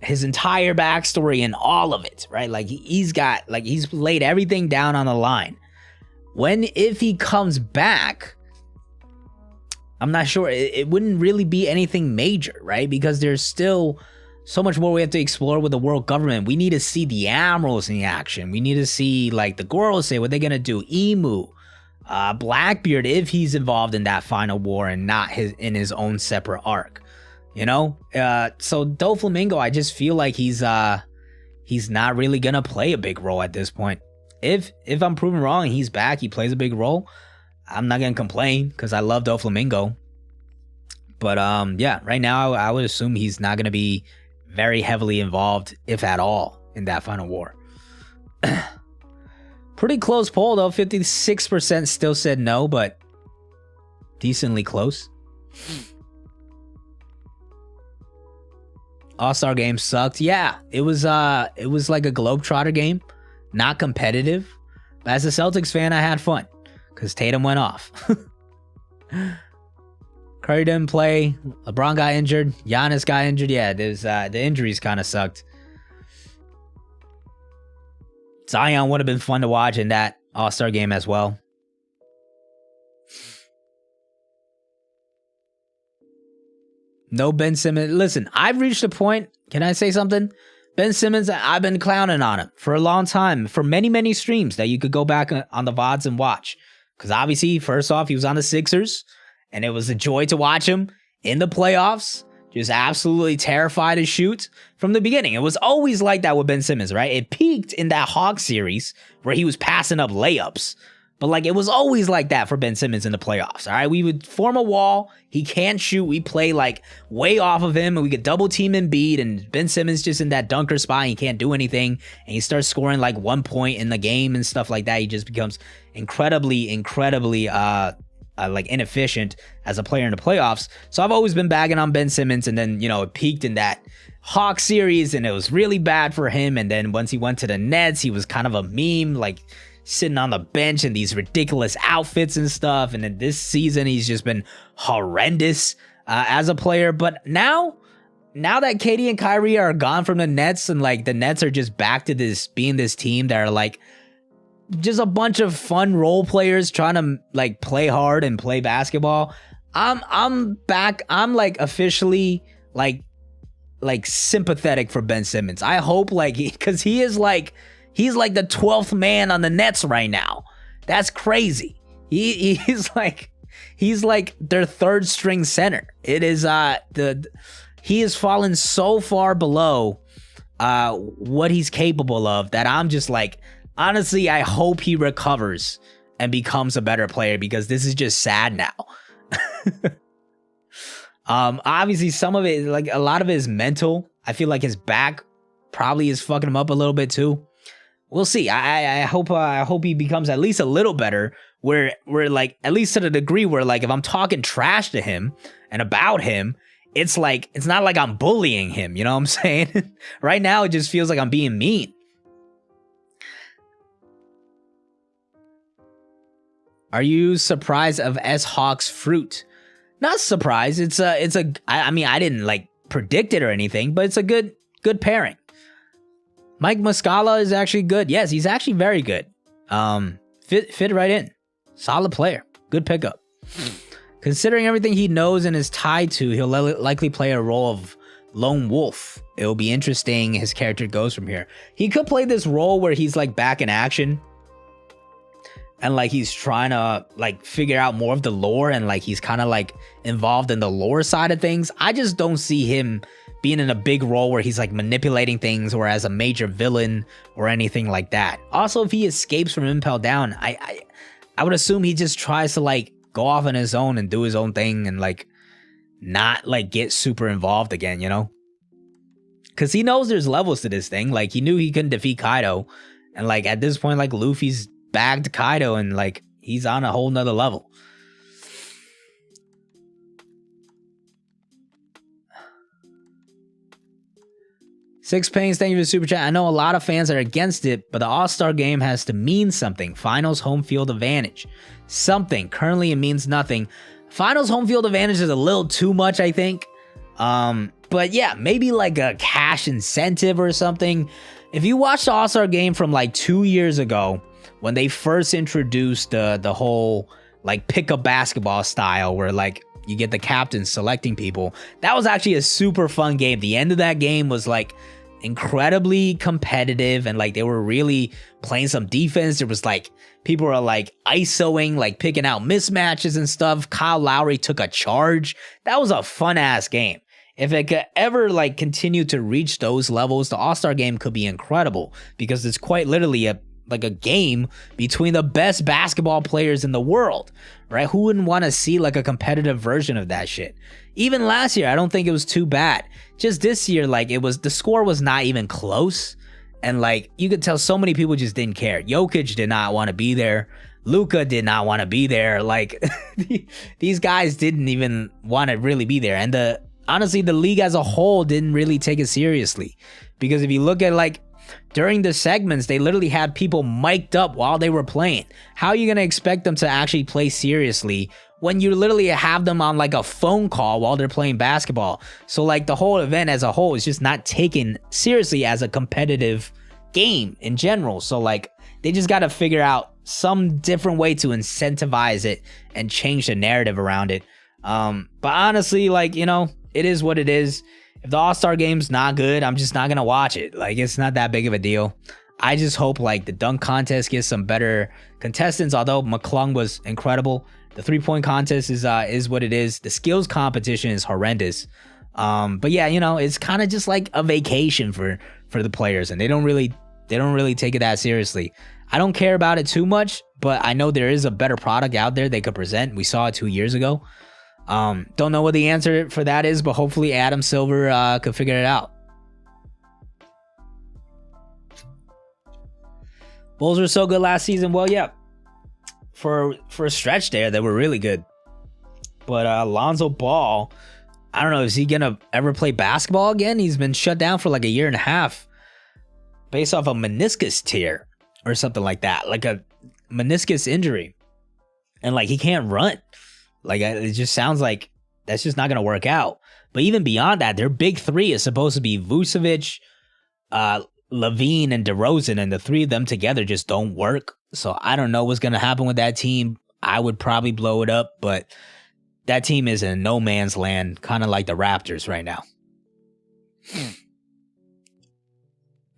His entire backstory and all of it, right? Like he's laid everything down on the line. If he comes back, I'm not sure. It wouldn't really be anything major, right? Because there's still so much more we have to explore with the world government. We need to see the Admirals in action. We need to see like the Gorosei, what they're gonna do. Emu, Blackbeard, if he's involved in that final war and not in his own separate arc. You know, so Doflamingo, I just feel like he's not really gonna play a big role at this point. If I'm proven wrong and he's back, he plays a big role, I'm not gonna complain because I love Doflamingo. But yeah, right now I would assume he's not gonna be very heavily involved, if at all, in that final war. Pretty close poll though. 56% still said no, but decently close. All-Star game sucked. Yeah, it was like a Globetrotter game, not competitive. But as a Celtics fan, I had fun because Tatum went off. Curry didn't play. LeBron got injured. Giannis got injured. Yeah, the injuries kind of sucked. Zion would have been fun to watch in that All-Star game as well. No Ben Simmons. Listen, I've reached a point. Can I say something? Ben Simmons, I've been clowning on him for a long time, for many, many streams that you could go back on the VODs and watch. Because obviously, first off, he was on the Sixers, and it was a joy to watch him in the playoffs, just absolutely terrified to shoot from the beginning. It was always like that with Ben Simmons, right? It peaked in that Hawks series where he was passing up layups. But like, it was always like that for Ben Simmons in the playoffs, all right? We would form a wall. He can't shoot. We play like way off of him, and we could double team Embiid, and Ben Simmons just in that dunker spot. He can't do anything, and he starts scoring like 1 point in the game and stuff like that. He just becomes incredibly like inefficient as a player in the playoffs. So I've always been bagging on Ben Simmons, and then, you know, it peaked in that Hawks series, and it was really bad for him. And then once he went to the Nets, he was kind of a meme, like sitting on the bench in these ridiculous outfits and stuff. And then this season, he's just been horrendous as a player. But now that KD and Kyrie are gone from the Nets, and like the Nets are just back to this being this team that are like just a bunch of fun role players trying to like play hard and play basketball, I'm back. I'm like officially like sympathetic for Ben Simmons. I hope like because he's like the 12th man on the Nets right now. That's crazy. He's like their third string center. It is he has fallen so far below what he's capable of that I'm just like, honestly, I hope he recovers and becomes a better player, because this is just sad now. Obviously some of it, like a lot of it is mental. I feel like his back probably is fucking him up a little bit too. We'll see. I hope he becomes at least a little better, where like at least to the degree where like if I'm talking trash to him and about him, it's like it's not like I'm bullying him, you know what I'm saying? Right now it just feels like I'm being mean. Are you surprised of S-Hawk's fruit? Not surprised. I mean, I didn't like predict it or anything, but it's a good pairing. Mike Muscala is actually good. Yes, he's actually very good. Fit right in. Solid player. Good pickup. Considering everything he knows and is tied to, he'll likely play a role of lone wolf. It'll be interesting his character goes from here. He could play this role where he's like back in action, and like he's trying to like figure out more of the lore, and like he's kind of like involved in the lore side of things. I just don't see him being in a big role where he's like manipulating things or as a major villain or anything like that. Also, if he escapes from Impel Down, I would assume he just tries to like go off on his own and do his own thing and like not like get super involved again, you know? Because he knows there's levels to this thing. Like he knew he couldn't defeat Kaido, and like at this point, like Luffy's bagged Kaido and like he's on a whole nother level. Six Pains, thank you for the super chat. I know a lot of fans are against it, but the All-Star game has to mean something. Finals home field advantage. Something. Currently it means nothing. Finals home field advantage is a little too much, I think. But yeah, maybe like a cash incentive or something. If you watch the All-Star game from like 2 years ago, when they first introduced the whole like pickup basketball style where like you get the captains selecting people, that was actually a super fun game. The end of that game was like incredibly competitive, and like they were really playing some defense. There was like people were like ISOing, like picking out mismatches and stuff. Kyle Lowry took a charge. That was a fun ass game. If it could ever like continue to reach those levels, the All-Star game could be incredible, because it's quite literally a game between the best basketball players in the world, right? Who wouldn't want to see like a competitive version of that shit? Even last year, I don't think it was too bad. Just this year, like the score was not even close. And like, you could tell so many people just didn't care. Jokic did not want to be there. Luka did not want to be there. Like these guys didn't even want to really be there. And honestly, the league as a whole didn't really take it seriously, because if you look at like during the segments, they literally had people mic'd up while they were playing. How are you going to expect them to actually play seriously when you literally have them on like a phone call while they're playing basketball? So like the whole event as a whole is just not taken seriously as a competitive game in general. So like they just got to figure out some different way to incentivize it and change the narrative around it. But honestly, like, you know, it is what it is. If the All-Star game's not good, I'm just not gonna watch it. Like, it's not that big of a deal. I just hope like the dunk contest gets some better contestants. Although McClung was incredible, the 3-point contest is what it is. The skills competition is horrendous. But yeah, you know, it's kind of just like a vacation for the players, and they don't really take it that seriously. I don't care about it too much, but I know there is a better product out there they could present. We saw it 2 years ago. Don't know what the answer for that is, but hopefully Adam Silver could figure it out. Bulls were so good last season. Well, yeah, for a stretch there, they were really good. But Lonzo Ball, I don't know, is he gonna ever play basketball again? He's been shut down for like a year and a half based off a meniscus tear or something like that, like a meniscus injury, and like he can't run. Like, it just sounds like that's just not gonna work out. But even beyond that, their big three is supposed to be Vucevic, Levine, and DeRozan, and the three of them together just don't work. So I don't know what's gonna happen with that team. I would probably blow it up, but that team is in no man's land, kind of like the Raptors right now.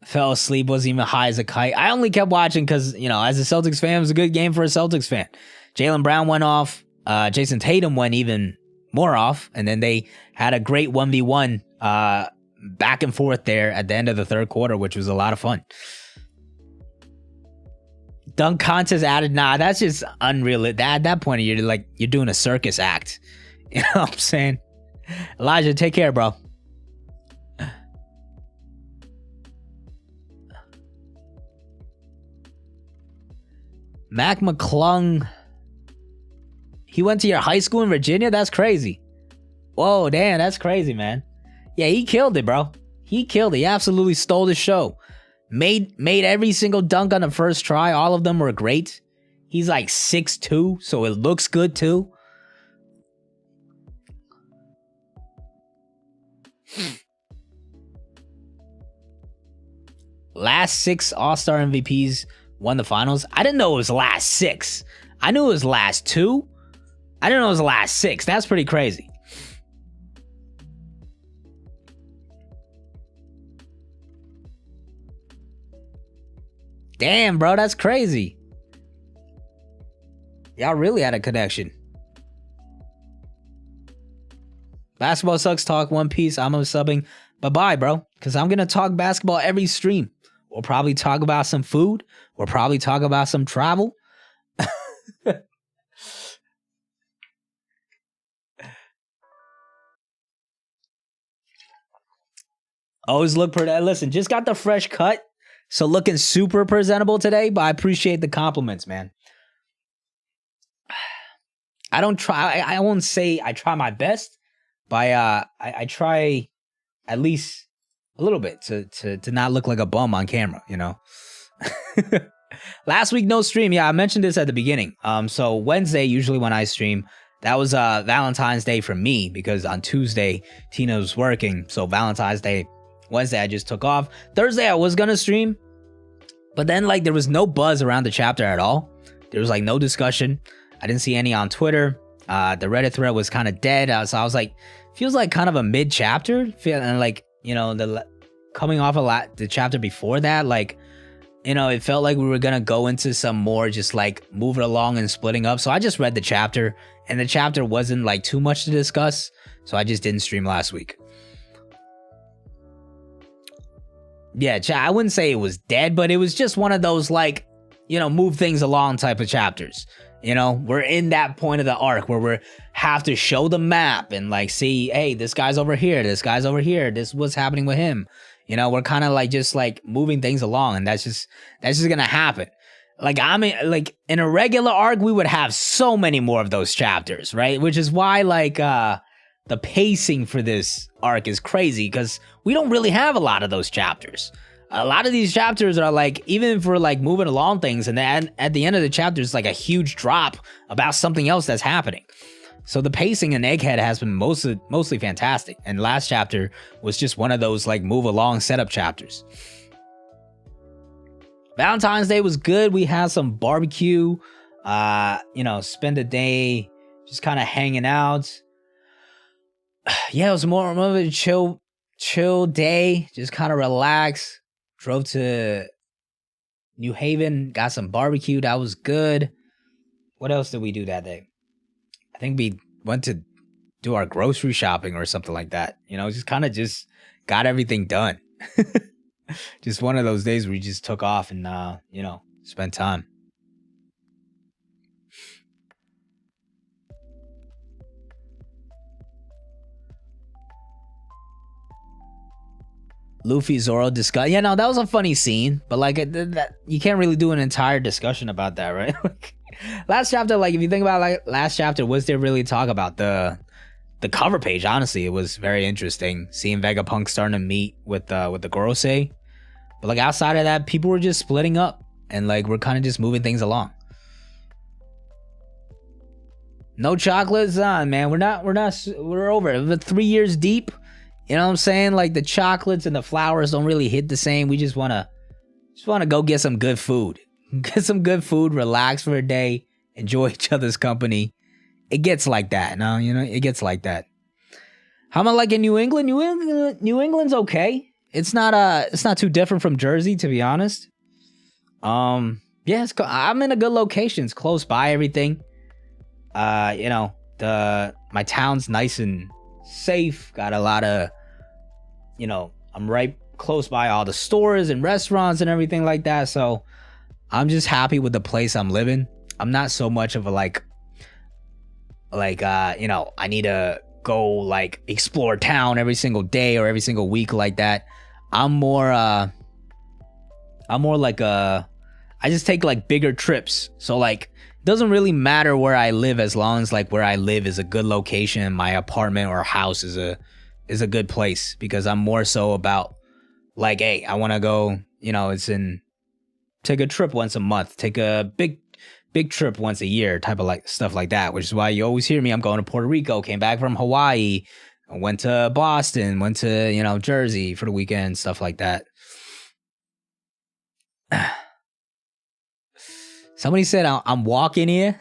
Fell asleep, wasn't even high as a kite. I only kept watching because, you know, as a Celtics fan, it was a good game for a Celtics fan. Jaylen Brown went off. Jason Tatum went even more off. And then they had a great 1v1 back and forth there at the end of the third quarter, which was a lot of fun. Dunk contest added. Nah, that's just unreal. At that point, you're doing a circus act. You know what I'm saying? Elijah, take care, bro. Mac McClung. He went to your high school in Virginia? That's crazy. Whoa, damn, that's crazy, man. Yeah, he killed it, bro. He killed it. He absolutely stole the show. Made every single dunk on the first try. All of them were great. He's like 6'2", so it looks good too. Last 6 All-Star MVPs won the finals. I didn't know it was last 6. I knew it was last 2. I didn't know it was last 6. That's pretty crazy. Damn, bro, that's crazy. Y'all really had a connection. Basketball Sucks Talk, One Piece. I'm subbing. Bye-bye, bro. Because I'm going to talk basketball every stream. We'll probably talk about some food. We'll probably talk about some travel. Always look pretty. Listen, just got the fresh cut. So looking super presentable today, but I appreciate the compliments, man. I don't try. I won't say I try my best, but I try at least a little bit to not look like a bum on camera, you know. Last week no stream. Yeah, I mentioned this at the beginning. So Wednesday usually when I stream, that was Valentine's Day for me because on Tuesday Tina was working. So Valentine's Day, Wednesday I just took off. Thursday I was gonna stream, but then like there was no buzz around the chapter at all. There was like no discussion. I didn't see any on Twitter. The Reddit thread was kind of dead. So I was like, feels like kind of a mid chapter. And like, you know, coming off the chapter before that, like, you know, it felt like we were gonna go into some more just like moving along and splitting up. So I just read the chapter, and the chapter wasn't like too much to discuss. So I just didn't stream last week. Yeah, I wouldn't say it was dead, but it was just one of those like, you know, move things along type of chapters. You know, we're in that point of the arc where we have to show the map and like see, hey, this guy's over here, this guy's over here, this is what's happening with him. You know, we're kind of like just like moving things along, and that's just gonna happen. Like in a regular arc, we would have so many more of those chapters, right? Which is why like the pacing for this arc is crazy, because we don't really have a lot of those chapters. A lot of these chapters are like, even for like moving along things, and then at the end of the chapter is like a huge drop about something else that's happening. So the pacing in Egghead has been mostly fantastic. And last chapter was just one of those like move along setup chapters. Valentine's Day was good. We had some barbecue, you know, spend a day just kind of hanging out. Yeah, it was more of a chill chill day, just kind of relax. Drove to New Haven, got some barbecue. That was good. What else did we do that day? I think we went to do our grocery shopping or something like that. You know, just kind of just got everything done. Just one of those days where we just took off and, you know, spent time. Luffy Zoro discuss. Yeah, no, that was a funny scene, but like that, you can't really do an entire discussion about that, right? Last chapter, like if you think about like last chapter, was there really talk about the cover page? Honestly, it was very interesting seeing Vegapunk starting to meet with the Gorosei, but like outside of that, people were just splitting up and like we're kind of just moving things along. No chocolates on, man. We're over it. We're 3 years deep. You know what I'm saying? Like the chocolates and the flowers don't really hit the same. We just wanna go get some good food. Get some good food, relax for a day, enjoy each other's company. It gets like that, no? You know, it gets like that. How am I like in New England? New England's okay. It's not too different from Jersey, to be honest. Yeah, I'm in a good location. It's close by everything. You know, my town's nice and safe, got a lot of, you know, I'm right close by all the stores and restaurants and everything like that, so I'm just happy with the place I'm living. I'm not so much of a like you know, I need to go like explore town every single day or every single week like that. I'm more like I just take like bigger trips, so like doesn't really matter where I live as long as like where I live is a good location. My apartment or house is a good place, because I'm more so about like, hey, I want to go, you know, take a trip once a month, take a big trip once a year, type of like stuff like that, which is why you always hear me. I'm going to Puerto Rico, came back from Hawaii, went to Boston, went to, you know, Jersey for the weekend, stuff like that. Somebody said I'm walking here.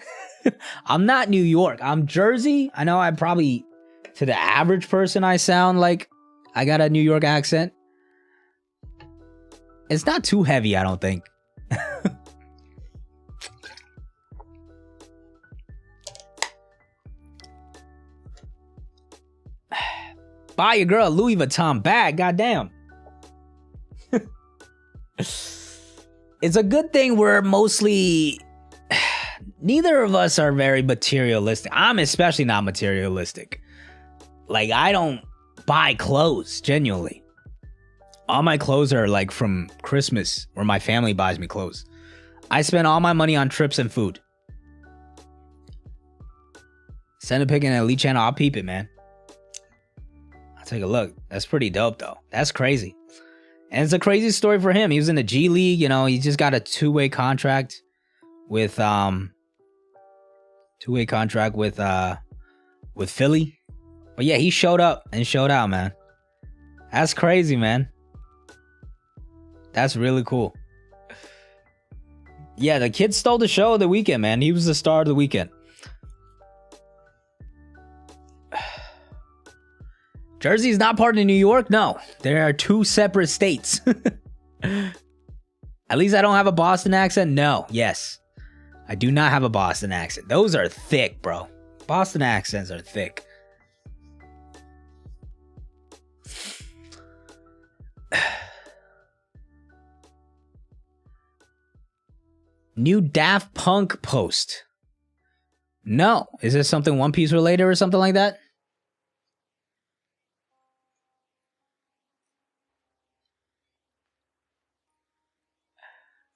I'm not New York. I'm Jersey. I know I probably, to the average person, I sound like I got a New York accent. It's not too heavy, I don't think. Buy your girl a Louis Vuitton bag, goddamn. It's a good thing we're mostly, neither of us are very materialistic. I'm especially not materialistic. Like, I don't buy clothes, genuinely. All my clothes are like from Christmas, where my family buys me clothes. I spend all my money on trips and food. Send a pic in the Elite channel, I'll peep it, man. I'll take a look. That's pretty dope, though. That's crazy. And it's a crazy story for him. He was in the G League, you know, he just got a two-way contract with Philly. But yeah, he showed up and showed out, man. That's crazy, man. That's really cool. Yeah, the kid stole the show of the weekend, man. He was the star of the weekend. Jersey's not part of New York? No. There are two separate states. At least I don't have a Boston accent? No. Yes. I do not have a Boston accent. Those are thick, bro. Boston accents are thick. New Daft Punk post. No. Is this something One Piece related or something like that?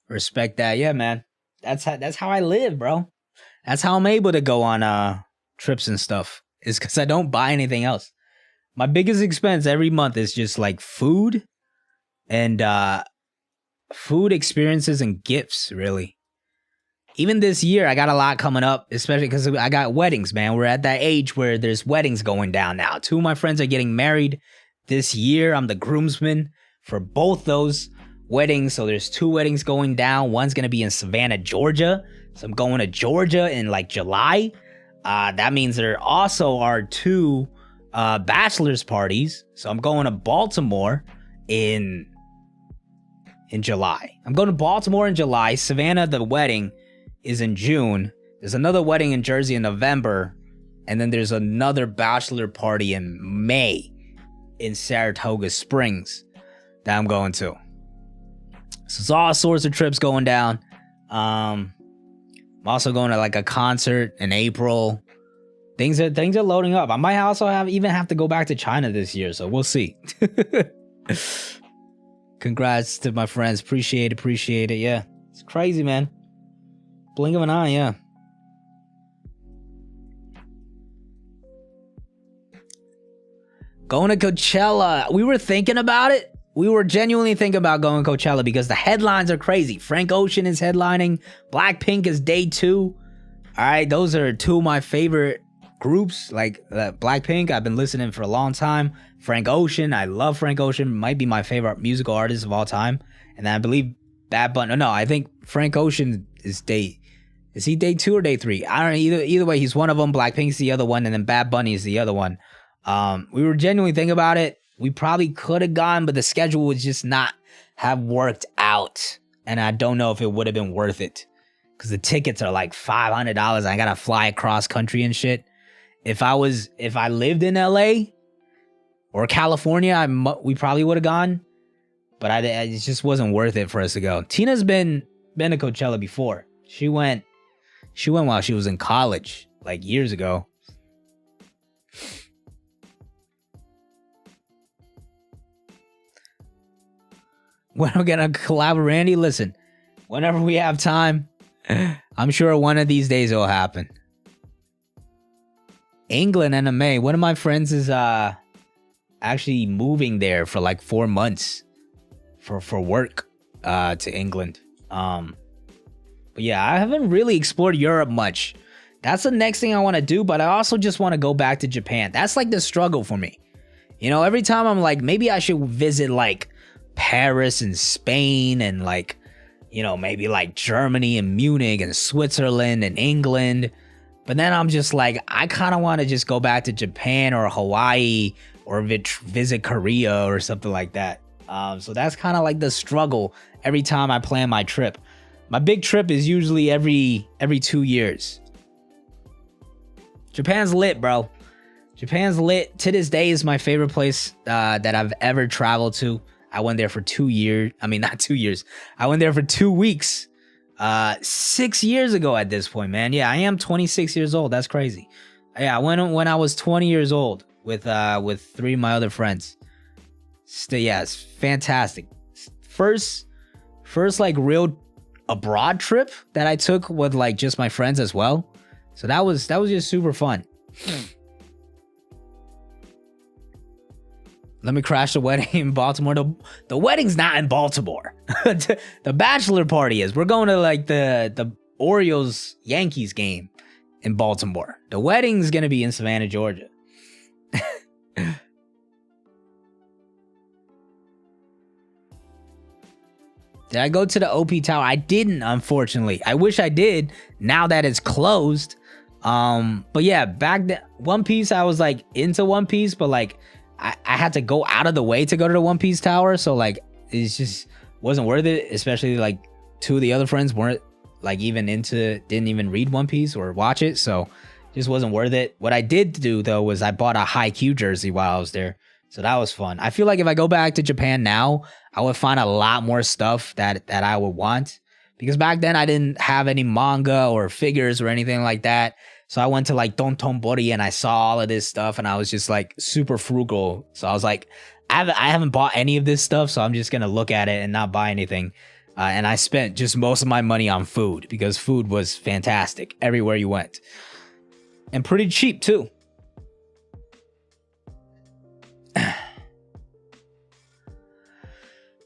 Respect that. Yeah, man. That's how I live, bro. That's how I'm able to go on trips and stuff. Is because I don't buy anything else. My biggest expense every month is just like food and food experiences and gifts, really. Even this year, I got a lot coming up, especially because I got weddings, man. We're at that age where there's weddings going down now. Two of my friends are getting married this year. I'm the groomsman for both those weddings. So there's two weddings going down. One's going to be in Savannah, Georgia. So I'm going to Georgia in like July. That means there also are two bachelor's parties. So I'm going to Baltimore in July. I'm going to Baltimore in July. Savannah, the wedding, is in June. There's another wedding in Jersey in November. And then there's another bachelor party in May in Saratoga Springs that I'm going to. So it's all sorts of trips going down. I'm also going to like a concert in April. Things are loading up. I might also even have to go back to China this year, so we'll see. Congrats to my friends. Appreciate it. Yeah, it's crazy, man. Blink of an eye, yeah. Going to Coachella. We were thinking about it. We were genuinely thinking about going to Coachella because the headlines are crazy. Frank Ocean is headlining. Blackpink is day 2. All right, those are 2 of my favorite groups. Like Blackpink, I've been listening for a long time. Frank Ocean, I love Frank Ocean. Might be my favorite musical artist of all time. And then I believe Bad Bunny. No, I think Frank Ocean is day 2 or day 3? I don't know. Either way, he's one of them. Blackpink's the other one, and then Bad Bunny is the other one. We were genuinely thinking about it. We probably could have gone, but the schedule would just not have worked out. And I don't know if it would have been worth it. Because the tickets are like $500. I gotta fly across country and shit. If I lived in LA or California, we probably would have gone. But it just wasn't worth it for us to go. Tina's been to Coachella before. She went while she was in college, like years ago. When we're gonna collab with Randy, listen, whenever we have time, I'm sure one of these days it'll happen. England MMA. One of my friends is actually moving there for like 4 months for work to England. But yeah, I haven't really explored Europe much. That's the next thing I want to do, but I also just want to go back to Japan. That's like the struggle for me. You know, every time I'm like, maybe I should visit like Paris and Spain and like, you know, maybe like Germany and Munich and Switzerland and England. But then I'm just like, I kind of want to just go back to Japan or Hawaii or visit Korea or something like that. So that's kind of like the struggle every time I plan my trip. My big trip is usually every 2 years. Japan's lit, bro. Japan's lit. To this day is my favorite place that I've ever traveled to. I went there for 2 years. I mean, not 2 years. I went there for 2 weeks. 6 years ago at this point, man. Yeah, I am 26 years old. That's crazy. Yeah, I went when I was 20 years old with 3 of my other friends. Still, yeah, it's fantastic. First like real abroad trip that I took with like just my friends as well. So that was just super fun. Let me crash the wedding in Baltimore. The wedding's not in Baltimore. The bachelor party is. We're going to like the Orioles Yankees game in Baltimore. The wedding's gonna be in Savannah, Georgia. Did I go to the OP Tower? I didn't, unfortunately. I wish I did now that it's closed. But yeah, back then, One Piece, I was like into One Piece, but like I had to go out of the way to go to the One Piece Tower. So like it just wasn't worth it, especially like 2 of the other friends weren't like didn't even read One Piece or watch it. So it just wasn't worth it. What I did do though was I bought a Haikyuu jersey while I was there. So that was fun. I feel like if I go back to Japan now, I would find a lot more stuff that I would want. Because back then I didn't have any manga or figures or anything like that. So I went to like Dontonbori and I saw all of this stuff and I was just like super frugal. So I was like, I haven't bought any of this stuff, so I'm just going to look at it and not buy anything. And I spent just most of my money on food because food was fantastic everywhere you went. And pretty cheap too.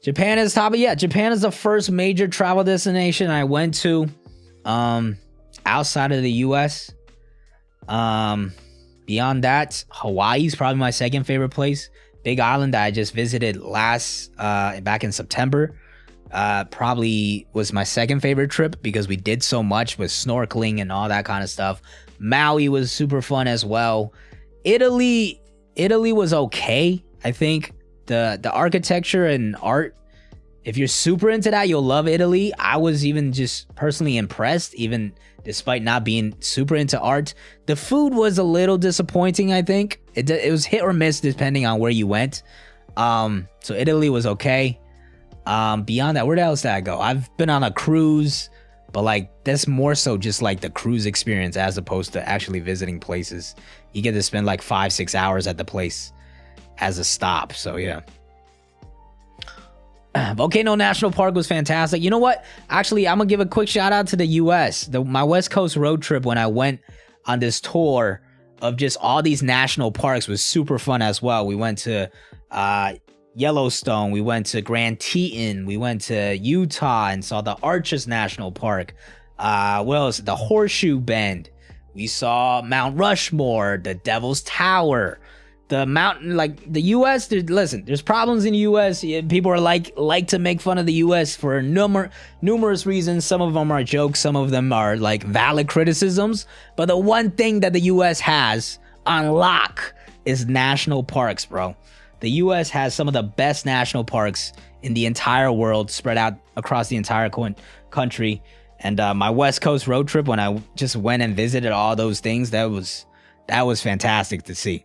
Japan is top. Yeah, Japan is the first major travel destination I went to outside of the US. Beyond that, Hawaii is probably my second favorite place. Big Island that I just visited back in September. Probably was my second favorite trip because we did so much with snorkeling and all that kind of stuff. Maui was super fun as well. Italy Italy was okay. I think the architecture and art, if you're super into that, you'll love Italy. I was even just personally impressed, even despite not being super into art. The food was a little disappointing, I think. It was hit or miss depending on where you went. So Italy was okay. Beyond that, where else did I go? I've been on a cruise, but like that's more so just like the cruise experience as opposed to actually visiting places. You get to spend like 5-6 hours at the place as a stop. So yeah. Volcano National Park was fantastic. You know what? Actually, I'm gonna give a quick shout out to the US. My West Coast road trip when I went on this tour of just all these national parks was super fun as well. We went to Yellowstone, we went to Grand Teton, we went to Utah and saw the Arches National Park. What else? The Horseshoe Bend. We saw Mount Rushmore, the Devil's Tower. The mountain, like the U.S. Listen, there's problems in the U.S. People are like to make fun of the U.S. for numerous reasons. Some of them are jokes, some of them are like valid criticisms. But the one thing that the U.S. has on lock is national parks, bro. The U.S. has some of the best national parks in the entire world, spread out across the entire country. And my West Coast road trip, when I just went and visited all those things, that was fantastic to see.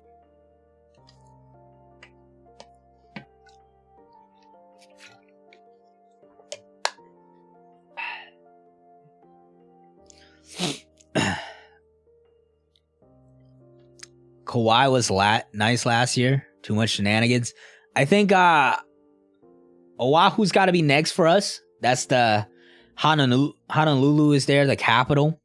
Kauai was nice last year. Too much shenanigans. I think Oahu's got to be next for us. That's the Honolulu is there, the capital.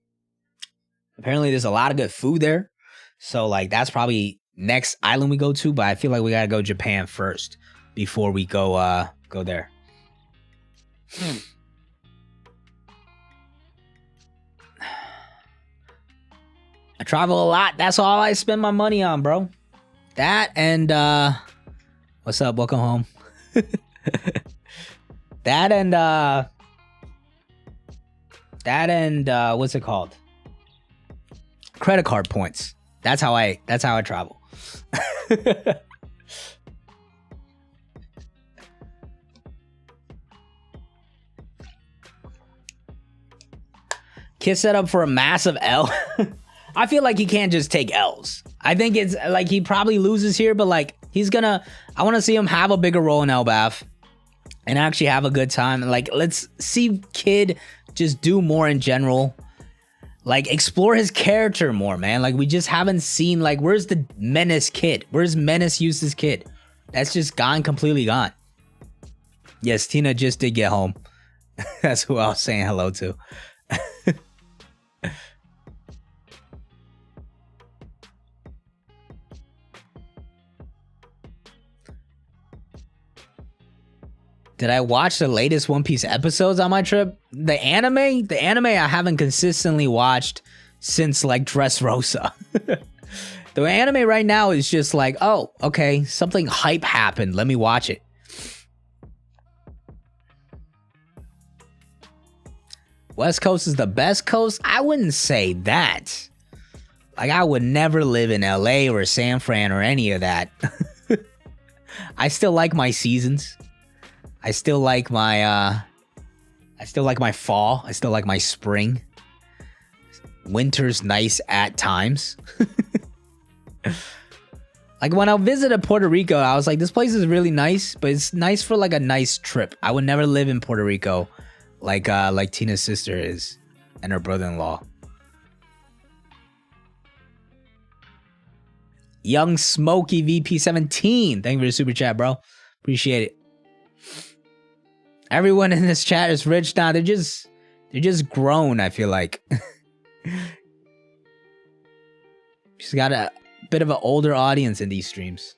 Apparently there's a lot of good food there. So like that's probably next island we go to, but I feel like we got to go Japan first before we go there. I travel a lot. That's all I spend my money on, bro. That and what's up? Welcome home. That and what's it called? Credit card points. That's how I travel. Kid set up for a massive L. I feel like he can't just take L's. I think it's like he probably loses here, but like I want to see him have a bigger role in Elbath and actually have a good time. And like, let's see Kid just do more in general. Like explore his character more, man. Like we just haven't seen like, where's the Menace Kid? Where's Menace Eustace Kid? That's just completely gone. Yes, Tina just did get home. That's who I was saying hello to. Did I watch the latest One Piece episodes on my trip? The anime I haven't consistently watched since like Dressrosa. The anime right now is just like, oh, okay, something hype happened. Let me watch it. West Coast is the best coast? I wouldn't say that. Like I would never live in LA or San Fran or any of that. I still like my seasons. I still like my fall. I still like my spring. Winter's nice at times. Like when I visited Puerto Rico, I was like, this place is really nice, but it's nice for like a nice trip. I would never live in Puerto Rico like Tina's sister is and her brother-in-law. Young Smokey VP17. Thank you for the super chat, bro. Appreciate it. Everyone in this chat is rich now. They're just grown, I feel like. She's got a bit of an older audience in these streams.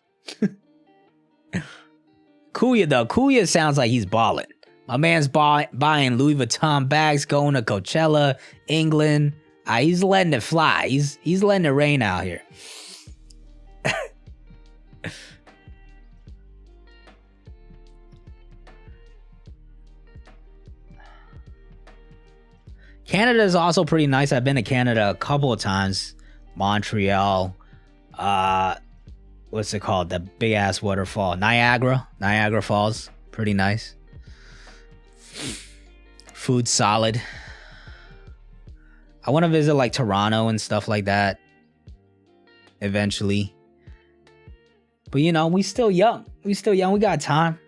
Kuya though. Kuya sounds like he's balling. My man's buying Louis Vuitton bags, going to Coachella, England. He's letting it fly. He's letting it rain out here. Canada is also pretty nice. I've been to Canada a couple of times. Montreal. What what's it called? The big ass waterfall. Niagara Falls. Pretty nice. Food solid. I want to visit like Toronto and stuff like that eventually. But you know, we still young. We got time.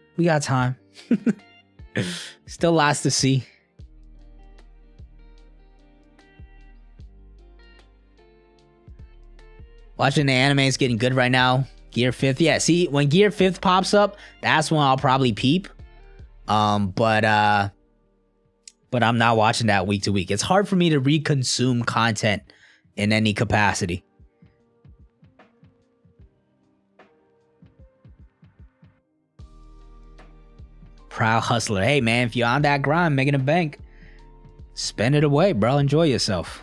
Still lots to see. Watching the anime is getting good right now. Gear 5th. Yeah, see, when Gear 5th pops up, that's when I'll probably peep. But I'm not watching that week to week. It's hard for me to reconsume content in any capacity. Proud hustler. Hey man, if you're on that grind, making a bank, spend it away, bro. Enjoy yourself.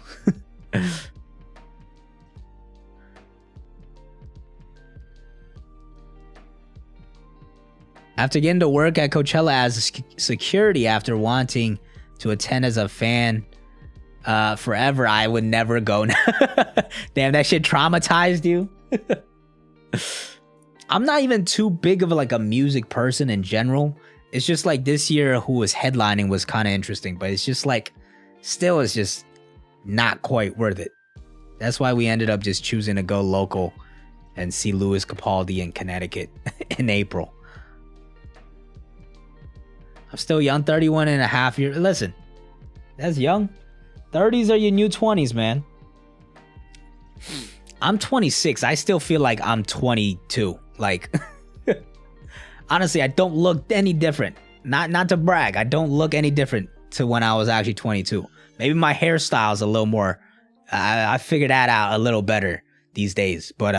After getting to work at Coachella as security after wanting to attend as a fan forever, I would never go. Damn, that shit traumatized you. I'm not even too big of a music person in general. It's just like this year who was headlining was kind of interesting, but it's just like, still it's just not quite worth it. That's why we ended up just choosing to go local and see Louis Capaldi in Connecticut in April. I'm still young, 31 and a half years. Listen, that's young. 30s are your new 20s, man. I'm 26. I still feel like I'm 22. Like, honestly, I don't look any different. Not to brag. I don't look any different to when I was actually 22. Maybe my hairstyle's a little more, I figured that out a little better these days. But,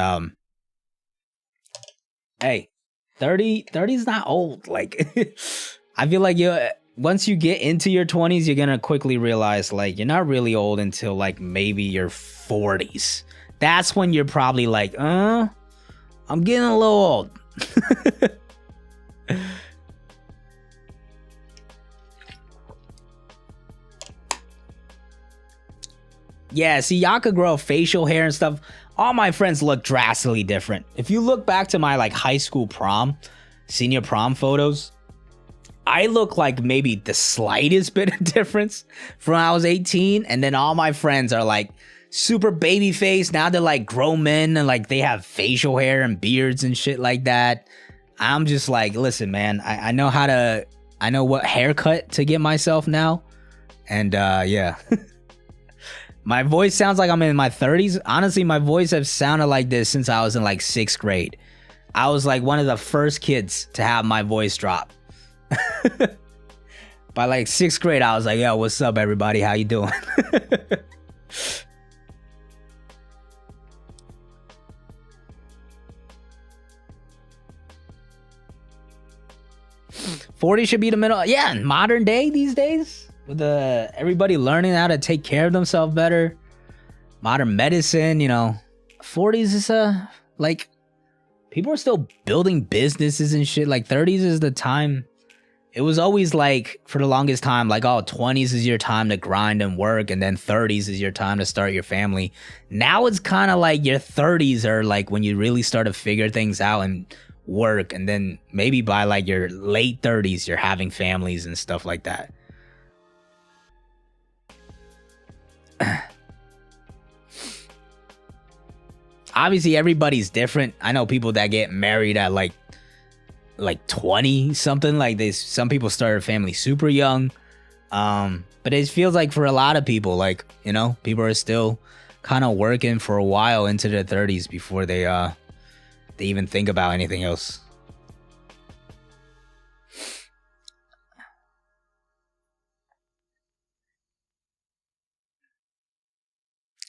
hey, 30 is not old. Like, I feel like once you get into your 20s, you're gonna quickly realize like you're not really old until like maybe your 40s. That's when you're probably like, I'm getting a little old. Yeah, see, y'all could grow facial hair and stuff. All my friends look drastically different. If you look back to my like high school prom, senior prom photos, I look like maybe the slightest bit of difference from when I was 18. And then all my friends are like super baby face. Now they're like grown men and like they have facial hair and beards and shit like that. I'm just like, listen, man, I know I know what haircut to get myself now. And yeah. My voice sounds like I'm in my 30s. Honestly, my voice has sounded like this since I was in like 6th grade. I was like one of the first kids to have my voice drop. By like 6th grade, I was like, yo, what's up, everybody? How you doing? 40 should be the middle. Yeah, in modern day these days, with everybody learning how to take care of themselves better, modern medicine, you know, 40s is like people are still building businesses and shit. Like 30s is the time. It was always like, for the longest time, like, oh, 20s is your time to grind and work, and then 30s is your time to start your family. Now it's kind of like your 30s are like when you really start to figure things out and work, and then maybe by like your late 30s, you're having families and stuff like that. Obviously, everybody's different. I know people that get married at like 20 something, like some people start a family super young, but it feels like for a lot of people, like, you know, people are still kind of working for a while into their 30s before they even think about anything else.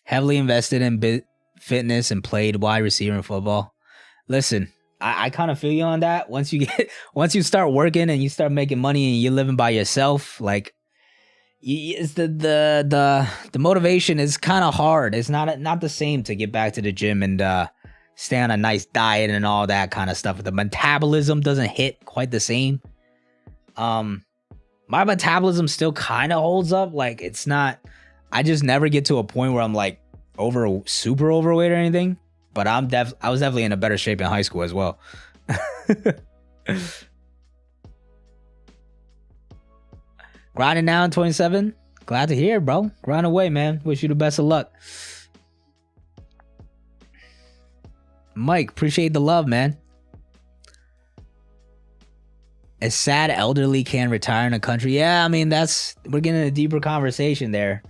Heavily invested in fitness and played wide receiver in football. Listen, I kind of feel you on that. Once you start working and you start making money and you're living by yourself, like, it's the motivation is kind of hard. It's not the same to get back to the gym and stay on a nice diet and all that kind of stuff. The metabolism doesn't hit quite the same. My metabolism still kind of holds up. Like, it's not. I just never get to a point where I'm like super overweight or anything. but I was definitely in a better shape in high school as well. Grinding now in 27. Glad to hear, bro. Grind away, man. Wish you the best of luck. Mike, appreciate the love, man. A sad elderly can retire in a country. Yeah, I mean, we're getting a deeper conversation there.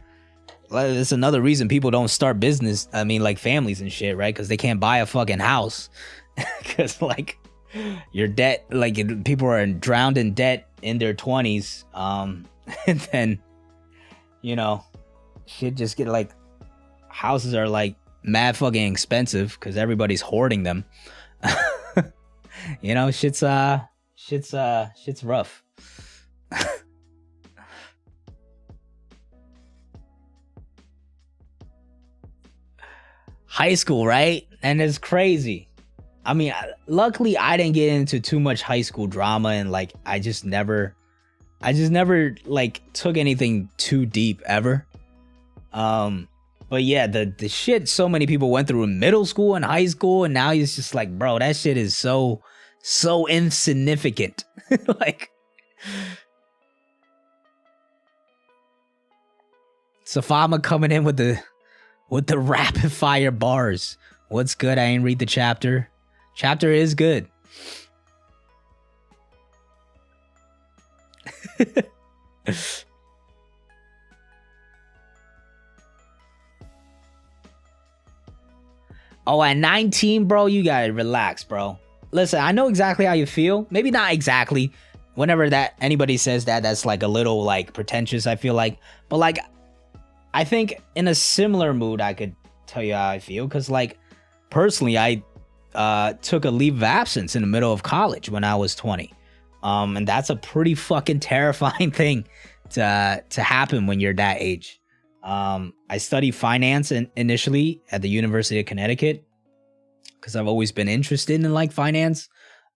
That's another reason people don't start business. I mean, like families and shit, right? Because they can't buy a fucking house. Because like your debt, like people are drowned in debt in their 20s. And then, you know, shit just get like, houses are like mad fucking expensive because everybody's hoarding them. You know, shit's rough. High school, right? And it's crazy. I mean, luckily I didn't get into too much high school drama, and like I just never like took anything too deep ever. But yeah, the shit so many people went through in middle school and high school, and now it's just like, bro, that shit is so insignificant. Like, Safama coming in with the rapid fire bars. What's good? I ain't read the chapter. Chapter is good. Oh, at 19, bro, you gotta relax, bro. Listen, I know exactly how you feel. Maybe not exactly. Whenever that anybody says that, that's like a little like pretentious, I feel like. But like, I think in a similar mood, I could tell you how I feel. Because like, personally, I took a leave of absence in the middle of college when I was 20. And that's a pretty fucking terrifying thing to happen when you're that age. I studied finance initially at the University of Connecticut because I've always been interested in like finance.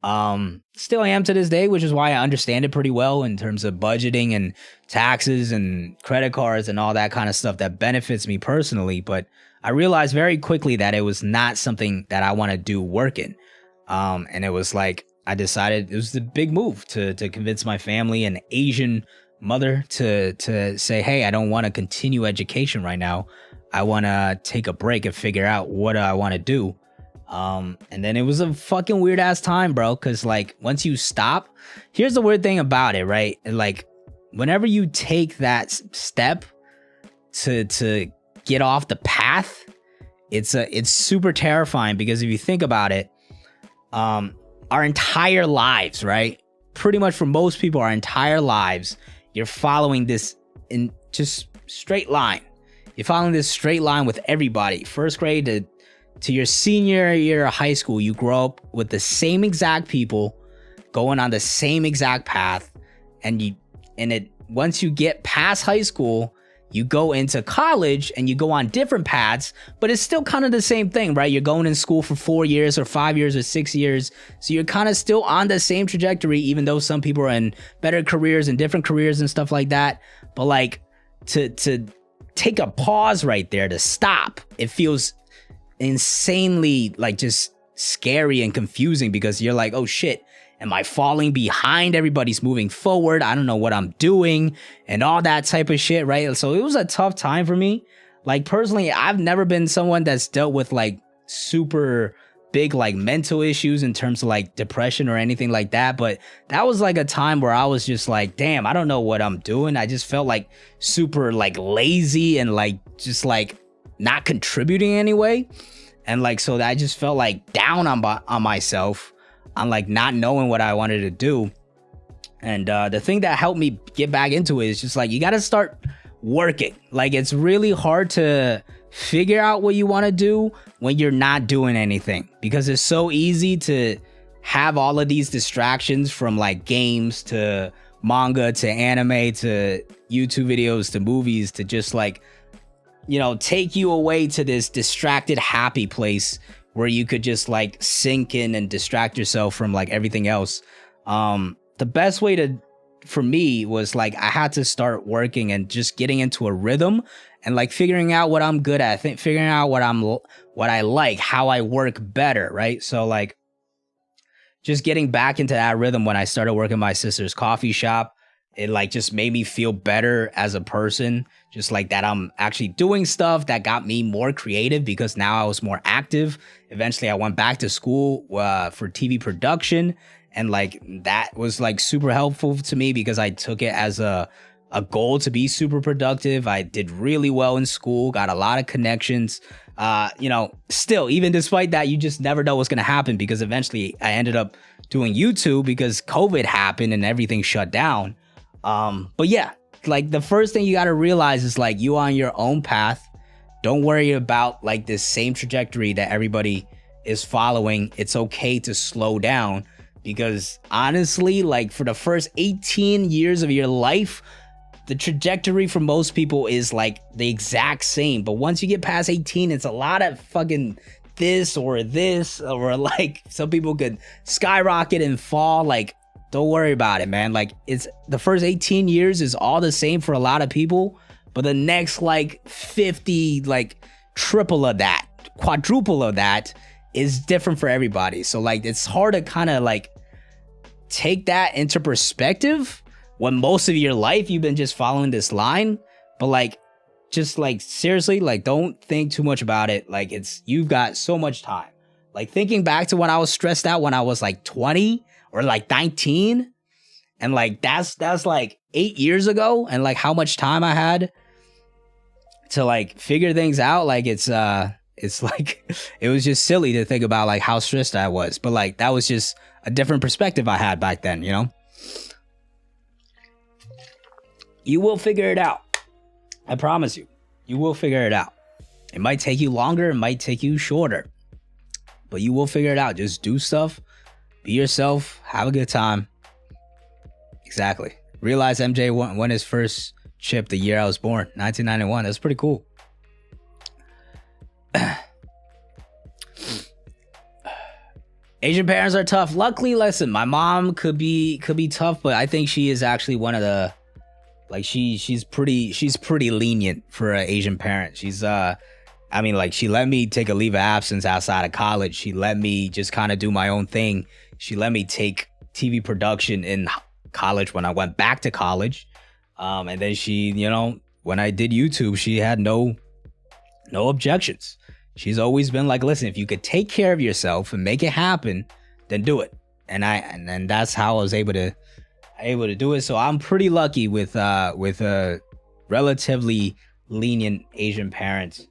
Still am to this day, which is why I understand it pretty well in terms of budgeting and taxes and credit cards and all that kind of stuff that benefits me personally. But I realized very quickly that it was not something that I want to do work in. And it was like, I decided it was the big move to convince my family and Asian mother to say, hey, I don't want to continue education right now. I want to take a break and figure out what I want to do. And then it was a fucking weird ass time, bro. Cause like once you stop, here's the weird thing about it, right? Like whenever you take that step to get off the path, it's super terrifying because if you think about it, our entire lives, right? Pretty much for most people, our entire lives, you're following this in just straight line. You're following this straight line with everybody. First grade to your senior year of high school, you grow up with the same exact people going on the same exact path. And once you get past high school, you go into college and you go on different paths, but it's still kind of the same thing, right? You're going in school for 4 years or 5 years or 6 years. So you're kind of still on the same trajectory, even though some people are in better careers and different careers and stuff like that. But like to take a pause right there, to stop, it feels insanely like just scary and confusing because you're like, oh shit, am I falling behind? Everybody's moving forward. I don't know what I'm doing and all that type of shit, right? So it was a tough time for me. Like personally, I've never been someone that's dealt with like super big like mental issues in terms of like depression or anything like that. But that was like a time where I was just like, damn, I don't know what I'm doing. I just felt like super like lazy and like just like not contributing anyway. And like, so I just felt like down on myself. On like not knowing what I wanted to do. And the thing that helped me get back into it is just like, you got to start working. Like it's really hard to figure out what you want to do when you're not doing anything, because it's so easy to have all of these distractions from like games to manga to anime to YouTube videos to movies to just like, you know, take you away to this distracted happy place where you could just like sink in and distract yourself from like everything else. The best way to for me was like I had to start working and just getting into a rhythm and like figuring out what I'm good at. I think figuring out what I like, how I work better, right? So like just getting back into that rhythm when I started working my sister's coffee shop, it like just made me feel better as a person. Just like that I'm actually doing stuff that got me more creative because now I was more active. Eventually I went back to school for TV production, and like that was like super helpful to me because I took it as a goal to be super productive. I did really well in school, got a lot of connections. Still, even despite that, you just never know what's going to happen because eventually I ended up doing YouTube because COVID happened and everything shut down. But yeah, like the first thing you got to realize is like you on your own path. Don't worry about like this same trajectory that everybody is following. It's okay to slow down because honestly, like for the first 18 years of your life, the trajectory for most people is like the exact same. But once you get past 18, it's a lot of fucking this, or like some people could skyrocket and fall. Like, don't worry about it, man. Like it's the first 18 years is all the same for a lot of people, but the next like 50, like triple of that, quadruple of that is different for everybody. So like it's hard to kind of like take that into perspective when most of your life you've been just following this line. But like just like seriously, like don't think too much about it. Like you've got so much time. Like thinking back to when I was stressed out when I was like 20 or like 19, and like that's like 8 years ago, and like how much time I had to like figure things out. Like it's like it was just silly to think about like how stressed I was, but like that was just a different perspective I had back then, you know. You will figure it out. I promise you. You will figure it out. It might take you longer, it might take you shorter, but you will figure it out. Just do stuff, be yourself, have a good time. Exactly. Realize MJ won his first chip the year I was born, 1991. That's pretty cool. Asian parents are tough. Luckily, listen, my mom could be tough, but I think she is actually one of the, like she's pretty lenient for an Asian parent. She's I mean, like she let me take a leave of absence outside of college. She let me just kind of do my own thing. She let me take TV production in college when I went back to college. And then she, you know, when I did YouTube, she had no objections. She's always been like, listen, if you could take care of yourself and make it happen, then do it. And then that's how I was able to do it. So I'm pretty lucky with a relatively lenient Asian parent.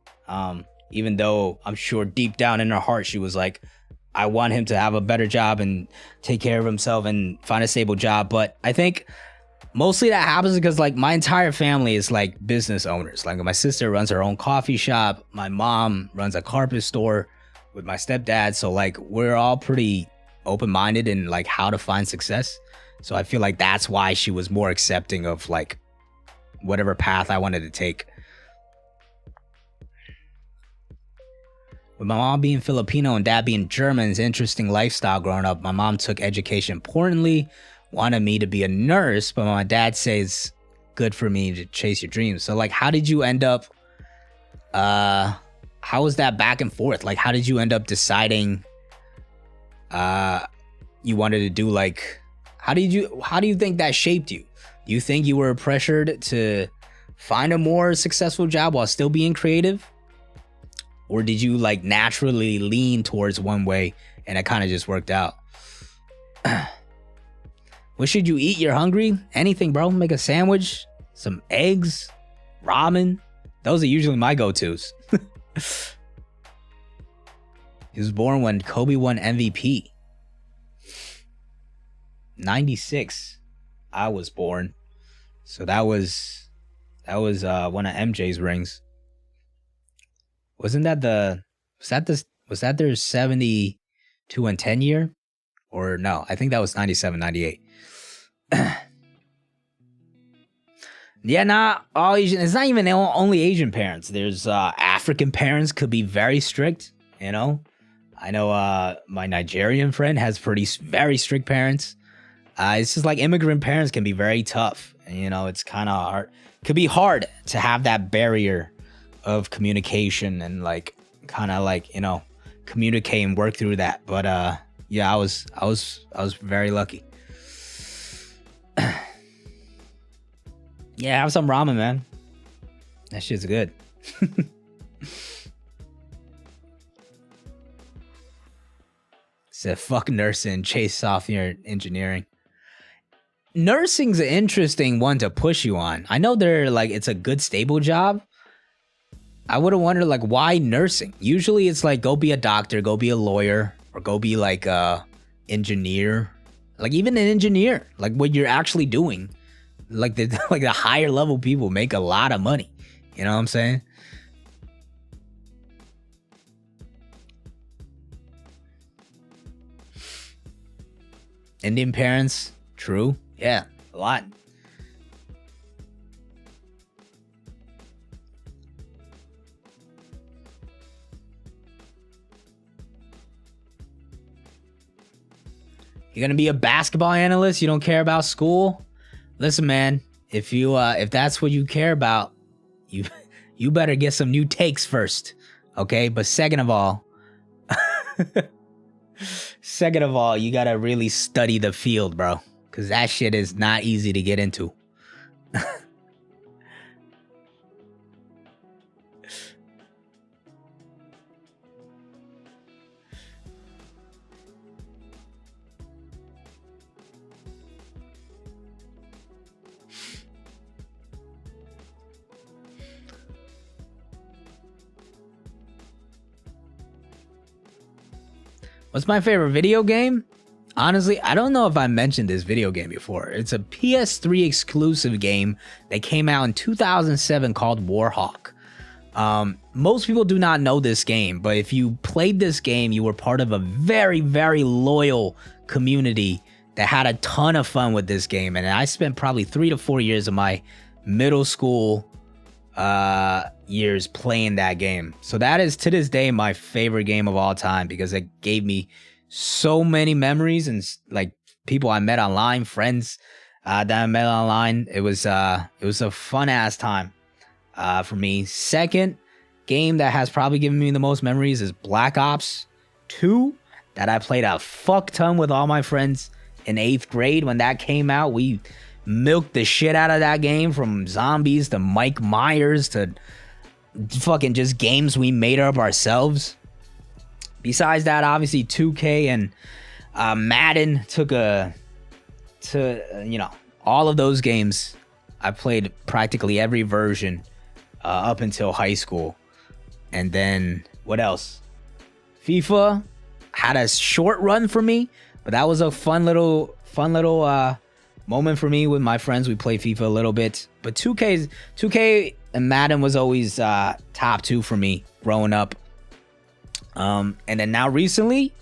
Even though I'm sure deep down in her heart, she was like, I want him to have a better job and take care of himself and find a stable job. But I think mostly that happens because like my entire family is like business owners. Like my sister runs her own coffee shop. My mom runs a carpet store with my stepdad. So like we're all pretty open-minded in like how to find success. So I feel like that's why she was more accepting of like whatever path I wanted to take. With my mom being Filipino and dad being German, it's an interesting lifestyle growing up. My mom took education importantly, wanted me to be a nurse, but my dad says good for me to chase your dreams. So like, how did you end up, how was that back and forth? Like, how did you end up deciding you wanted to do like, how do you think that shaped you? Do you think you were pressured to find a more successful job while still being creative? Or did you like naturally lean towards one way and it kind of just worked out? What should you eat? You're hungry? Anything, bro. Make a sandwich, some eggs, ramen. Those are usually my go-tos. He was born when Kobe won MVP. 96. I was born. So that was one of MJ's rings. Wasn't that was that their 72 and 10 year? Or no, I think that was 97, 98. Yeah, not all Asian. It's not even only Asian parents. There's African parents could be very strict, you know. I know my Nigerian friend has very strict parents. It's just like immigrant parents can be very tough. And, you know, it's kind of hard. Could be hard to have that barrier of communication and like kind of like, you know, communicate and work through that. But yeah, I was very lucky. Yeah, have some ramen, man. That shit's good. Said fuck nursing, chase software engineering. Nursing's an interesting one to push you on. I know they're like it's a good stable job. I would have wondered like why nursing? Usually it's like go be a doctor, go be a lawyer, or go be like a engineer. Like even an engineer, like what you're actually doing. Like the higher level people make a lot of money. You know what I'm saying? Indian parents, true. Yeah, a lot. You're gonna be a basketball analyst? You don't care about school? Listen, man. If that's what you care about, you better get some new takes first, okay? But second of all, you gotta really study the field, bro, because that shit is not easy to get into. What's my favorite video game? Honestly, I don't know if I mentioned this video game before. It's a PS3 exclusive game that came out in 2007 called Warhawk. Most people do not know this game, but if you played this game, you were part of a very, very loyal community that had a ton of fun with this game. And I spent probably 3 to 4 years of my middle school years playing that game. So that is to this day my favorite game of all time because it gave me so many memories and like people I met online, friends that I met online. It was a fun ass time for me. Second game that has probably given me the most memories is Black Ops 2 that I played a fuck ton with all my friends in 8th grade. When that came out, we milked the shit out of that game, from zombies to Mike Myers to fucking just games we made up ourselves. Besides that, obviously 2K and Madden took you know, all of those games. I played practically every version up until high school. And then what else? FIFA had a short run for me, but that was a fun little moment for me with my friends. We played FIFA a little bit, but 2K and Madden was always top 2 for me growing up. And then now recently,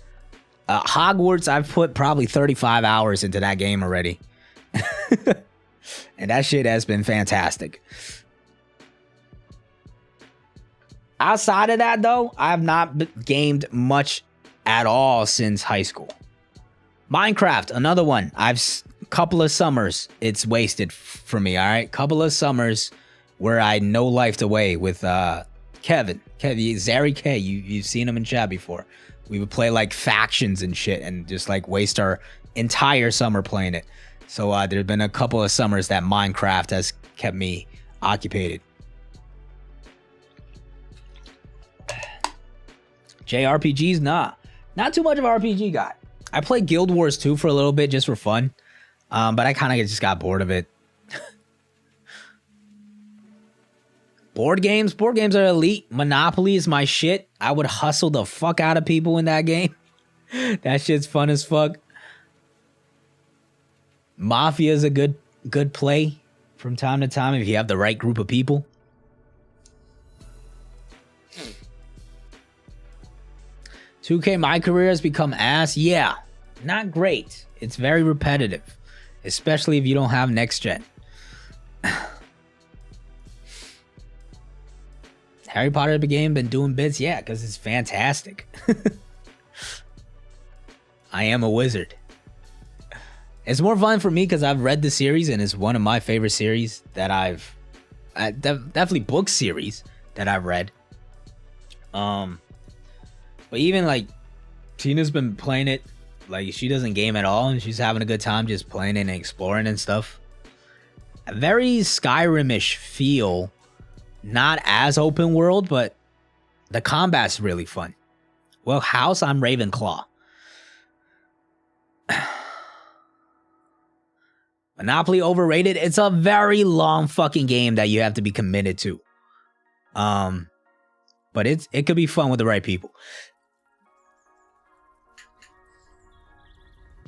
Hogwarts, I've put probably 35 hours into that game already. And that shit has been fantastic. Outside of that, though, I have not gamed much at all since high school. Minecraft, another one. Couple of summers it's wasted for me. All right, couple of summers where I no lifed away with Kevin Zary K. You've seen him in chat before. We would play like factions and shit and just like waste our entire summer playing it. So there's been a couple of summers that Minecraft has kept me occupied. JRPGs, not too much of an RPG guy. I played Guild Wars 2 for a little bit just for fun. But I kind of just got bored of it. Board games are elite. Monopoly is my shit. I would hustle the fuck out of people in that game. That shit's fun as fuck. Mafia is a good play from time to time if you have the right group of people. Hmm. 2K, my career has become ass. Yeah, not great. It's very repetitive, especially if you don't have next gen. Harry Potter the game been doing bits, yeah, because it's fantastic. I am a wizard. It's more fun for me because I've read the series and it's one of my favorite series that definitely book series that I've read. But even like Tina's been playing it, like she doesn't game at all and she's having a good time just playing it and exploring and stuff. A very Skyrim-ish feel, not as open world, but the combat's really fun. Well, house, I'm Ravenclaw. Monopoly overrated. It's a very long fucking game that you have to be committed to. But it could be fun with the right people.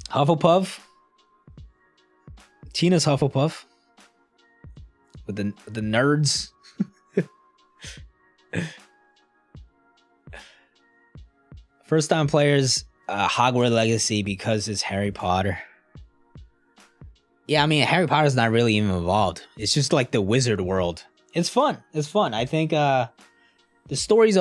Hufflepuff. Tina's Hufflepuff. With the nerds. First time players, Hogwarts Legacy because it's Harry Potter. Yeah, I mean, Harry Potter's not really even involved. It's just like the wizard world. It's fun. It's fun. I think the story's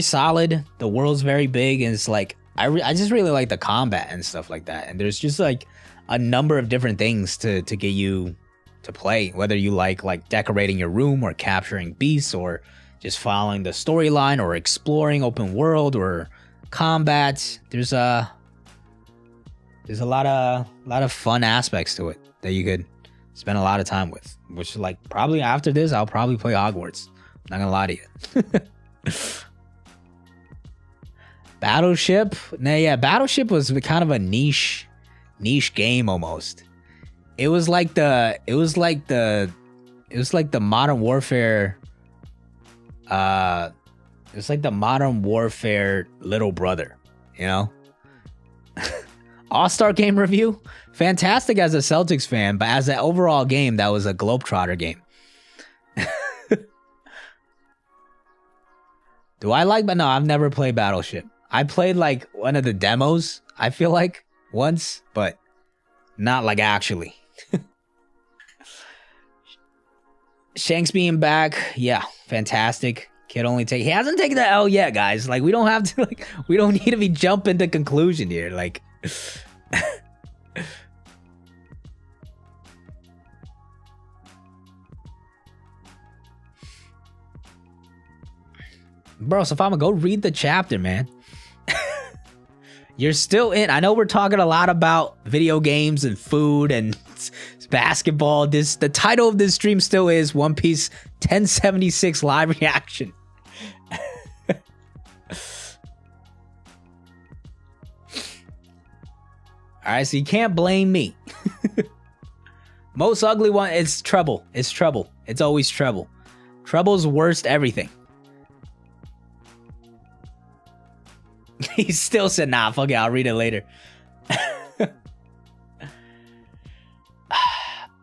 solid. The world's very big, and it's like I just really like the combat and stuff like that. And there's just like a number of different things to get you to play. Whether you like decorating your room or capturing beasts or just following the storyline or exploring open world or combat. There's a lot of fun aspects to it that you could spend a lot of time with. Which, like, probably after this, I'll probably play Hogwarts. I'm not gonna lie to you. Battleship. Nah, yeah, Battleship was kind of a niche game almost. It was like the Modern Warfare. It was like the Modern Warfare little brother, you know. All-Star game review. Fantastic as a Celtics fan, but as an overall game, that was a Globetrotter game. Do I like? But no, I've never played Battleship. I played like one of the demos, I feel like, once, but not like actually. Shanks being back, yeah, fantastic. He hasn't taken the L yet, guys. Like, we don't have to, like, we don't need to be jumping to conclusion here. Like, bro, so if I'm gonna go read the chapter, man. You're still in. I know we're talking a lot about video games and food and basketball. The title of this stream still is One Piece 1076 live reaction. All right, so you can't blame me. Most ugly one, it's Trouble. It's Trouble. It's always Trouble. Trouble's worst everything. He still said, nah, fuck it, I'll read it later.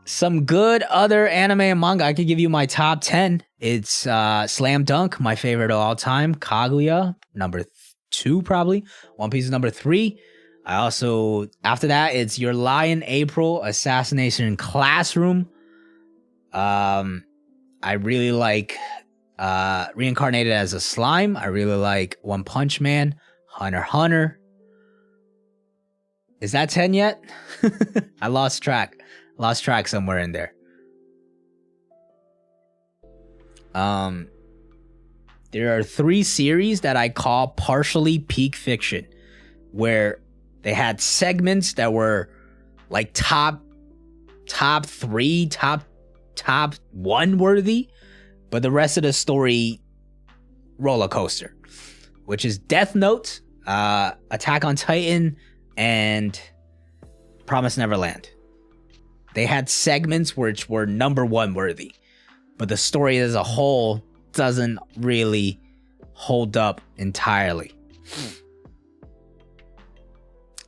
Some good other anime and manga. I could give you my top 10. It's Slam Dunk, my favorite of all time. Kaguya, number 2 probably. One Piece is number 3. I also, after that, it's Your Lie in April, Assassination Classroom. I really like Reincarnated as a Slime. I really like One Punch Man, Hunter x Hunter. Is that 10 yet? I lost track. Lost track somewhere in there. There are 3 series that I call partially peak fiction, where they had segments that were like top 3, top 1 worthy, but the rest of the story roller coaster, which is Death Note, Attack on Titan, and Promised Neverland. They had segments which were number 1 worthy, but the story as a whole doesn't really hold up entirely.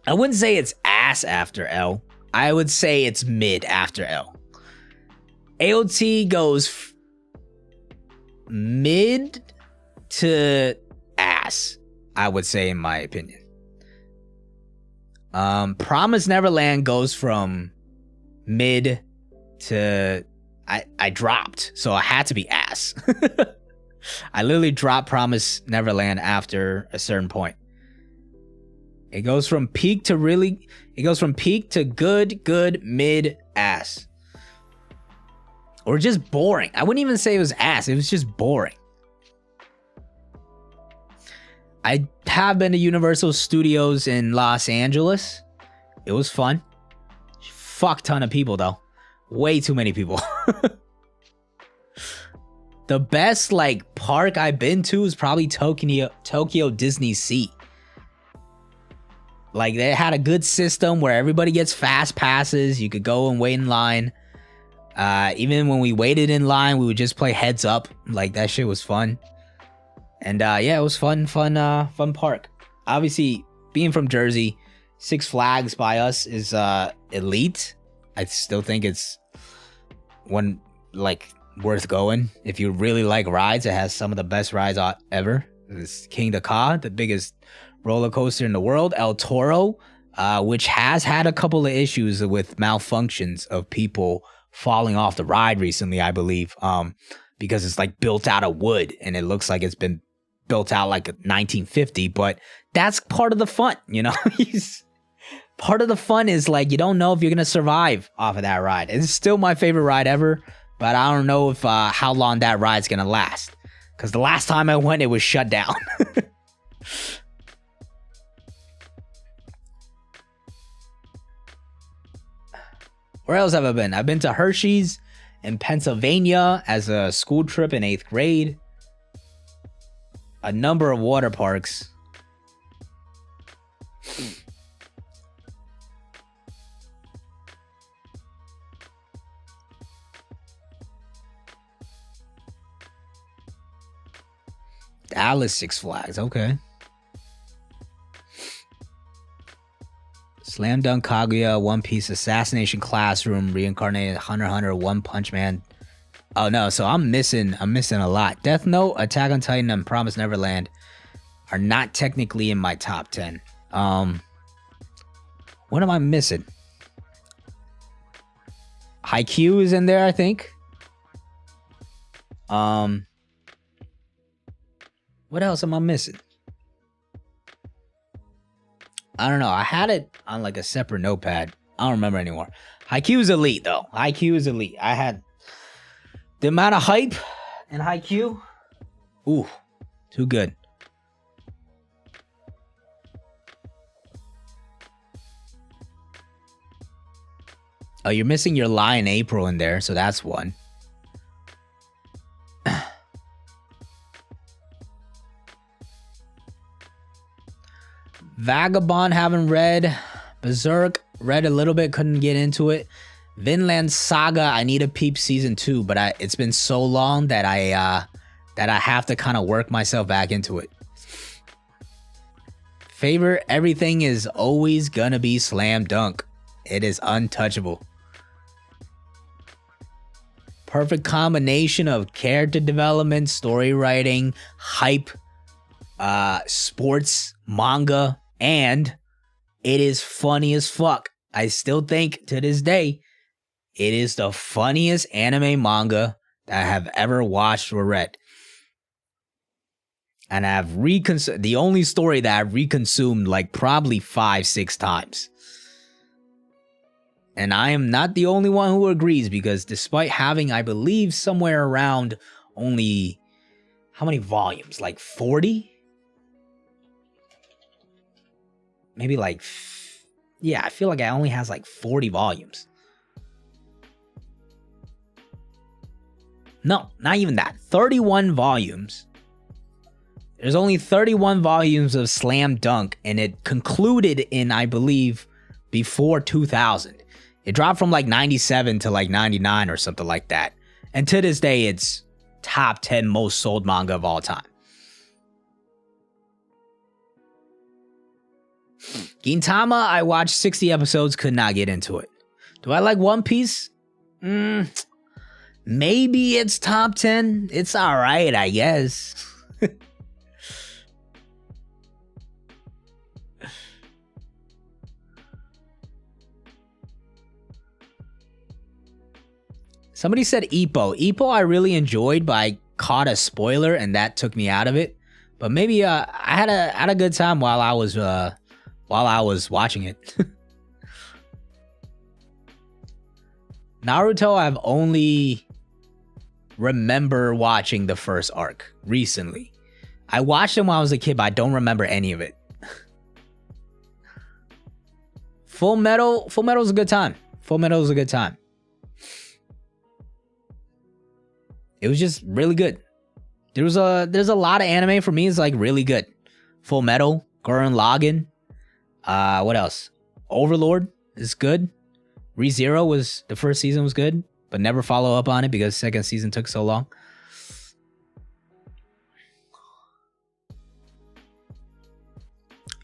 I wouldn't say it's ass after L. I would say it's mid after L. AOT goes mid to ass, I would say, in my opinion. Promised Neverland goes from mid to I dropped, so I had to be ass. I literally dropped Promised Neverland after a certain point. It goes from peak to really, it goes from peak to good, mid, ass. Or just boring. I wouldn't even say it was ass. It was just boring. I have been to Universal Studios in Los Angeles. It was fun. Fuck ton of people though. Way too many people. The best like park I've been to is probably Tokyo Disney Sea. Like they had a good system where everybody gets fast passes. You could go and wait in line. Even when we waited in line, we would just play heads up. Like that shit was fun. And yeah, it was fun park. Obviously, being from Jersey, Six Flags by us is elite. I still think it's one like worth going. If you really like rides, it has some of the best rides ever. It's King Ka, the biggest roller coaster in the world. El Toro, which has had a couple of issues with malfunctions of people falling off the ride recently, I believe, because it's like built out of wood and it looks like it's been built out like 1950, but that's part of the fun, you know? Part of the fun is like, you don't know if you're going to survive off of that ride. It's still my favorite ride ever, but I don't know if how long that ride's going to last. Because the last time I went, it was shut down. Where else have I been? I've been to Hershey's in Pennsylvania as a school trip in 8th grade. A number of water parks. Dallas Six Flags, okay. Slam Dunk Kaguya, One Piece, Assassination Classroom, Reincarnated, Hunter x Hunter, One Punch Man. Oh no, so I'm missing a lot. Death Note, Attack on Titan, and Promised Neverland are not technically in my top 10. What am I missing? Haikyuu is in there, I think. What else am I missing? I don't know. I had it on like a separate notepad. I don't remember anymore. Haikyuu is elite though. Haikyuu is elite. I had the amount of hype in Haikyuu. Ooh, too good. Oh, you're missing your Lie in April in there, so that's one. Vagabond haven't read. Berserk read a little bit, couldn't get into it. Vinland Saga, I need to peep season 2, but it's been so long that I have to kind of work myself back into it. Favorite everything is always gonna be Slam Dunk. It is untouchable. Perfect combination of character development, story writing, hype, sports, manga, and it is funny as fuck. I still think to this day, it is the funniest anime manga that I have ever watched or read. And I've the only story that I've reconsumed like probably 5-6 times. And I am not the only one who agrees, because despite having, I believe, somewhere around only, how many volumes? Like 40? Maybe like, yeah, I feel like it only has like 40 volumes. No, not even that. 31 volumes. There's only 31 volumes of Slam Dunk, and it concluded in, I believe, before 2000. It dropped from like 97 to like 99 or something like that. And to this day, it's top 10 most sold manga of all time. Gintama, I watched 60 episodes, could not get into it. Do I like One Piece? Maybe it's top 10. It's alright, I guess. Somebody said Ippo. Ippo I really enjoyed, but I caught a spoiler and that took me out of it. But maybe I had a good time while I was while I was watching it. Naruto, I've only remember watching the first arc recently. I watched it when I was a kid, but I don't remember any of it. Full Metal was a good time. Full Metal was a good time. It was just really good. There's a lot of anime for me is like really good. Full Metal, Gurren Lagann. What else? Overlord is good. ReZero was the first season was good, but never follow up on it because second season took so long.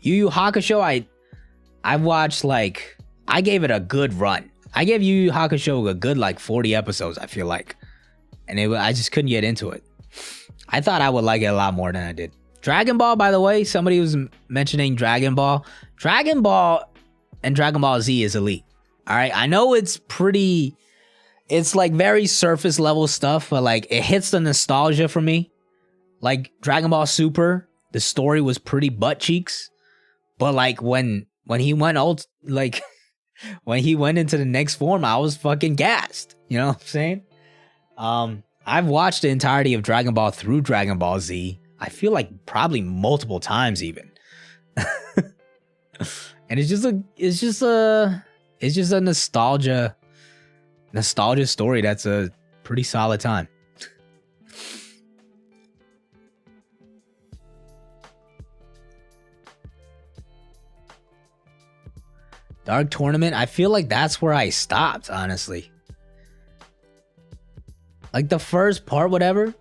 Yu Yu Hakusho, I watched like, I gave it a good run. I gave Yu Yu Hakusho a good like 40 episodes, I feel like. And I just couldn't get into it. I thought I would like it a lot more than I did. Dragon Ball, by the way, somebody was mentioning Dragon Ball. Dragon Ball and Dragon Ball Z is elite. All right, I know it's like very surface level stuff, but like it hits the nostalgia for me. Like Dragon Ball Super, the story was pretty butt cheeks, but like when he went old, like when he went into the next form, I was fucking gassed. You know what I'm saying? I've watched the entirety of Dragon Ball through Dragon Ball Z. I feel like probably multiple times even, and it's just a nostalgia story that's a pretty solid time. Dark Tournament, I feel like that's where I stopped, honestly. Like the first part, whatever,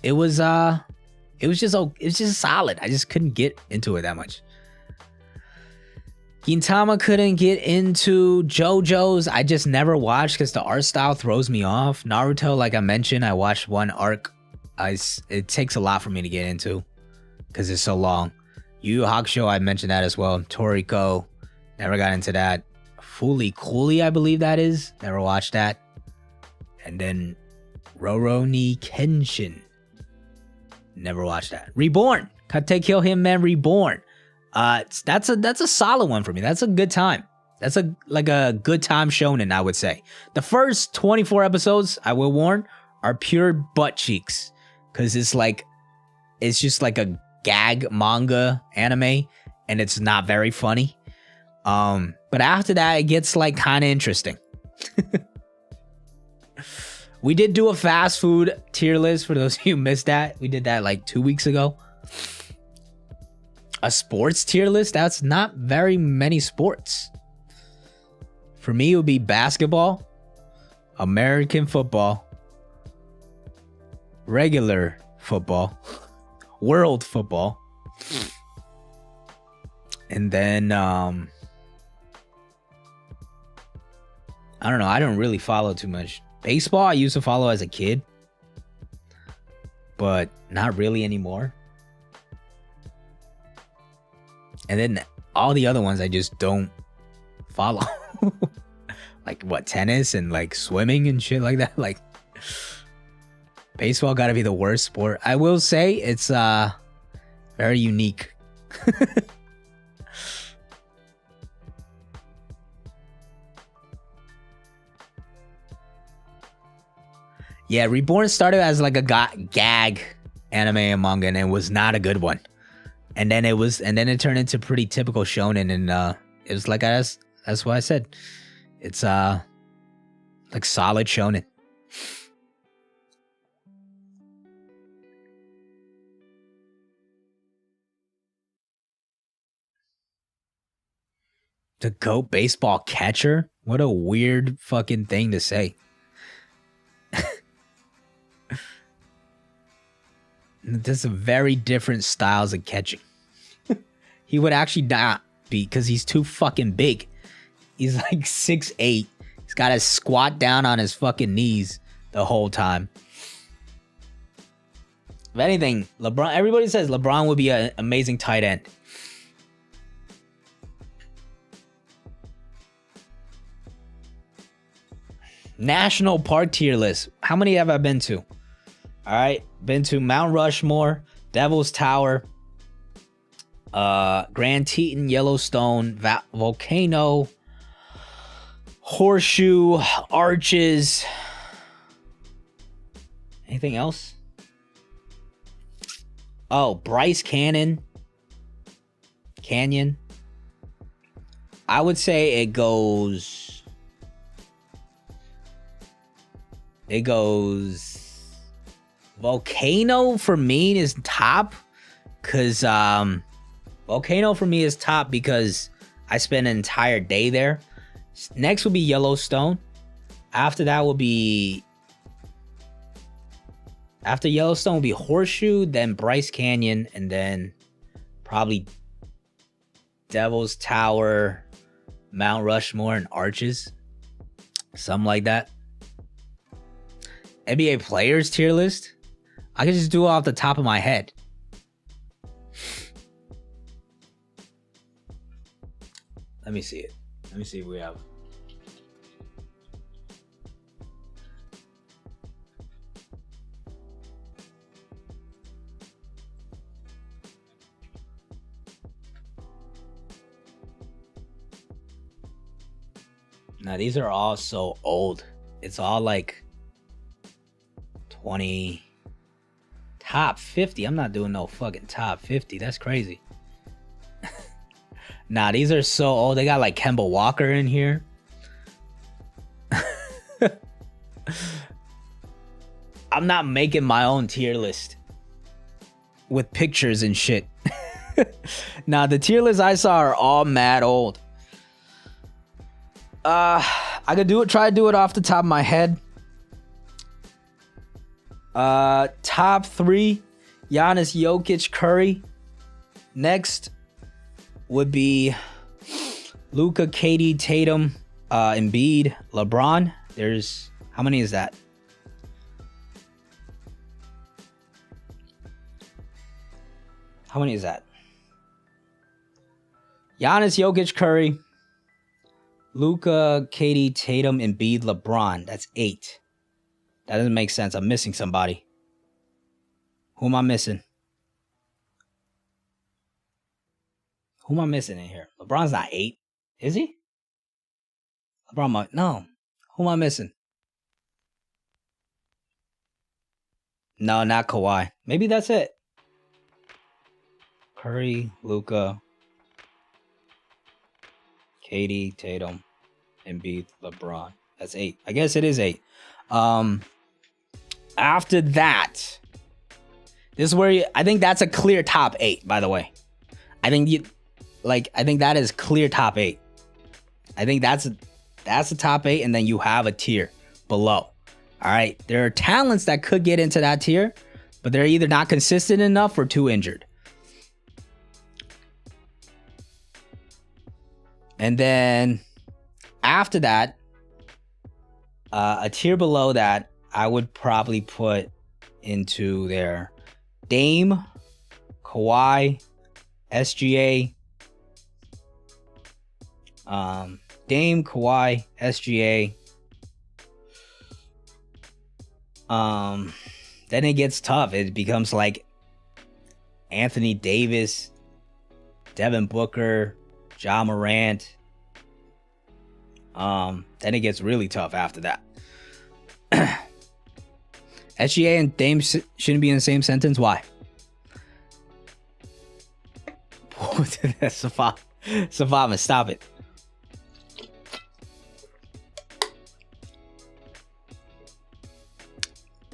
it was just solid. I just couldn't get into it that much. Gintama couldn't get into. JoJo's I just never watched because the art style throws me off. Naruto, like I mentioned, I watched one arc. It takes a lot for me to get into because it's so long. Yu Yu Hakusho, I mentioned that as well. Toriko, never got into that. Fooly Cooly, I believe that is. Never watched that. And then Rurouni Kenshin. Never watched that. Reborn. Kate Kill Him Man Reborn. That's a solid one for me. That's a good time. That's a good time shonen, I would say. The first 24 episodes, I will warn, are pure butt cheeks. Cause it's just like a gag manga anime, and it's not very funny. But after that, it gets like kind of interesting. We did do a fast food tier list for those of you who missed that. We did that like 2 weeks ago. A sports tier list? That's not very many sports. For me, it would be basketball, American football, regular football, world football, and then I don't know. I don't really follow too much. Baseball, I used to follow as a kid, but not really anymore. And then all the other ones I just don't follow. Like what, tennis and like swimming and shit like that. Like baseball gotta be the worst sport. I will say it's very unique. Yeah, Reborn started as like a gag anime and manga, and it was not a good one. And then it turned into pretty typical shonen, and it was like that's what I said. It's like solid shonen. The GOAT baseball catcher? What a weird fucking thing to say. There's very different styles of catching. He would actually not be because he's too fucking big. He's like 6'8". He's got to squat down on his fucking knees the whole time. If anything, LeBron, everybody says LeBron would be an amazing tight end. National park tier list. How many have I been to? All right. Been to Mount Rushmore, Devil's Tower, Grand Teton, Yellowstone, Volcano, Horseshoe, Arches. Anything else? Oh, Bryce Canyon. I would say it goes Volcano for me is top, because Volcano for me is top because I spent an entire day there. Next would be Yellowstone. After Yellowstone will be Horseshoe, then Bryce Canyon, and then probably Devil's Tower, Mount Rushmore, and Arches. Something like that. NBA players tier list? I can just do it off the top of my head. Let me see it. Let me see if we have. Now these are all so old. It's all like 20 top 50. I'm not doing no fucking top 50. That's crazy. Nah, these are so old. They got like Kemba Walker in here. I'm not making my own tier list with pictures and shit. Nah, the tier lists I saw are all mad old. I could try to do it off the top of my head. Top 3, Giannis, Jokic, Curry. Next would be Luka, KD, Tatum, Embiid, LeBron. There's, how many is that? How many is that? Giannis, Jokic, Curry, Luka, KD, Tatum, Embiid, LeBron. That's 8. That doesn't make sense. I'm missing somebody. Who am I missing? Who am I missing in here? LeBron's not 8. Is he? LeBron, no. Who am I missing? No, not Kawhi. Maybe that's it. Curry, Luka, KD, Tatum, Embiid, LeBron. That's 8. I guess it is 8. After that, this is where I think that's a clear top 8, by the way. I think that is clear top 8. I think that's the top 8, and then you have a tier below. All right. There are talents that could get into that tier, but they're either not consistent enough or too injured. And then after that, a tier below that, I would probably put into there Dame, Kawhi, SGA, Dame, Kawhi, SGA. Then it gets tough. It becomes like Anthony Davis, Devin Booker, Ja Morant. Then it gets really tough after that. SGA and Dame shouldn't be in the same sentence. Why? Savama, stop it.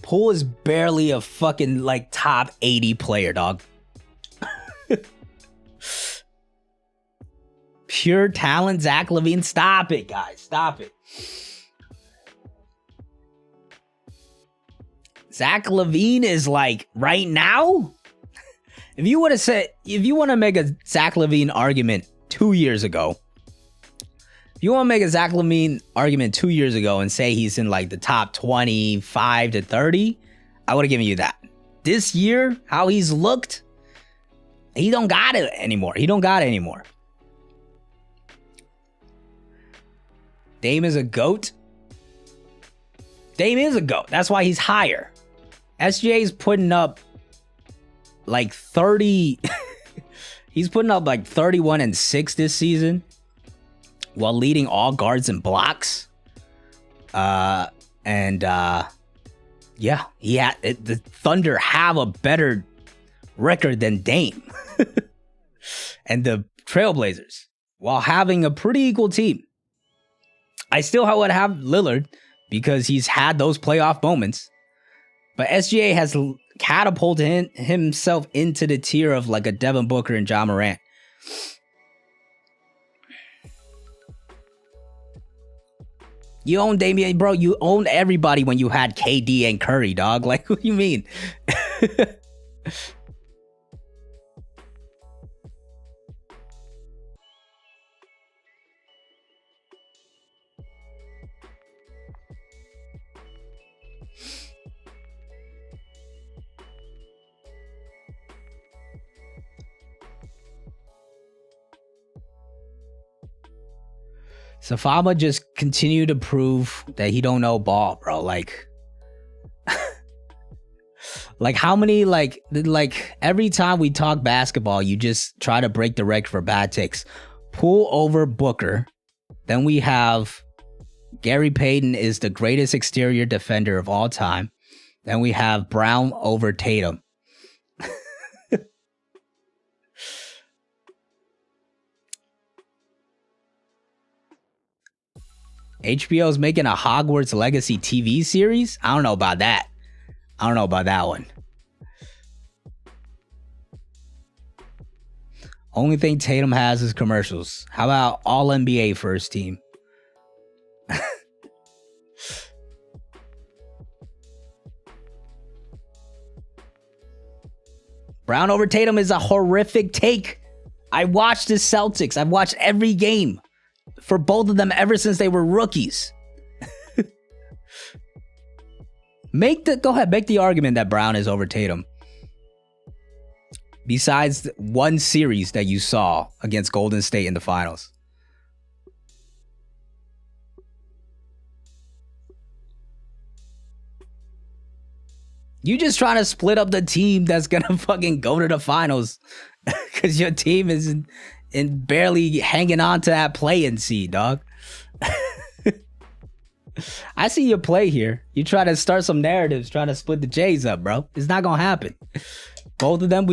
Poole is barely a fucking like top 80 player, dog. Pure talent, Zach LaVine. Stop it, guys. Stop it. Zach LaVine is like right now. If you want to make a Zach LaVine argument 2 years ago, if you want to make a Zach LaVine argument 2 years ago and say he's in like the top 25 to 30, I would have given you that. This year, how he's looked, he don't got it anymore. Dame is a GOAT. That's why he's higher. SGA is putting up like 30. He's putting up like 31 and 6 this season while leading all guards in blocks. Yeah, the Thunder have a better record than Dame and the Trailblazers while having a pretty equal team. I still would have Lillard because he's had those playoff moments, but SGA has catapulted himself into the tier of like a Devin Booker and Ja Morant. You own Damian, bro. You owned everybody when you had KD and Curry, dog. Like, what do you mean? Safama just continue to prove that he don't know ball, bro. Like how many, like every time we talk basketball, you just try to break the record for bad takes. Pull over Booker. Then we have Gary Payton is the greatest exterior defender of all time. Then we have Brown over Tatum. HBO's making a Hogwarts Legacy TV series? I don't know about that. I don't know about that one. Only thing Tatum has is commercials. How about all NBA first team? Brown over Tatum is a horrific take. I watched the Celtics. I've watched every game for both of them ever since they were rookies. Go ahead, make the argument that Brown is over Tatum. Besides one series that you saw against Golden State in the finals. You just trying to split up the team that's gonna fucking go to the finals because your team is in barely hanging on to that play-in seed, dog. I see your play here. You try to start some narratives trying to split the Jays up, bro. It's not gonna happen. Both of them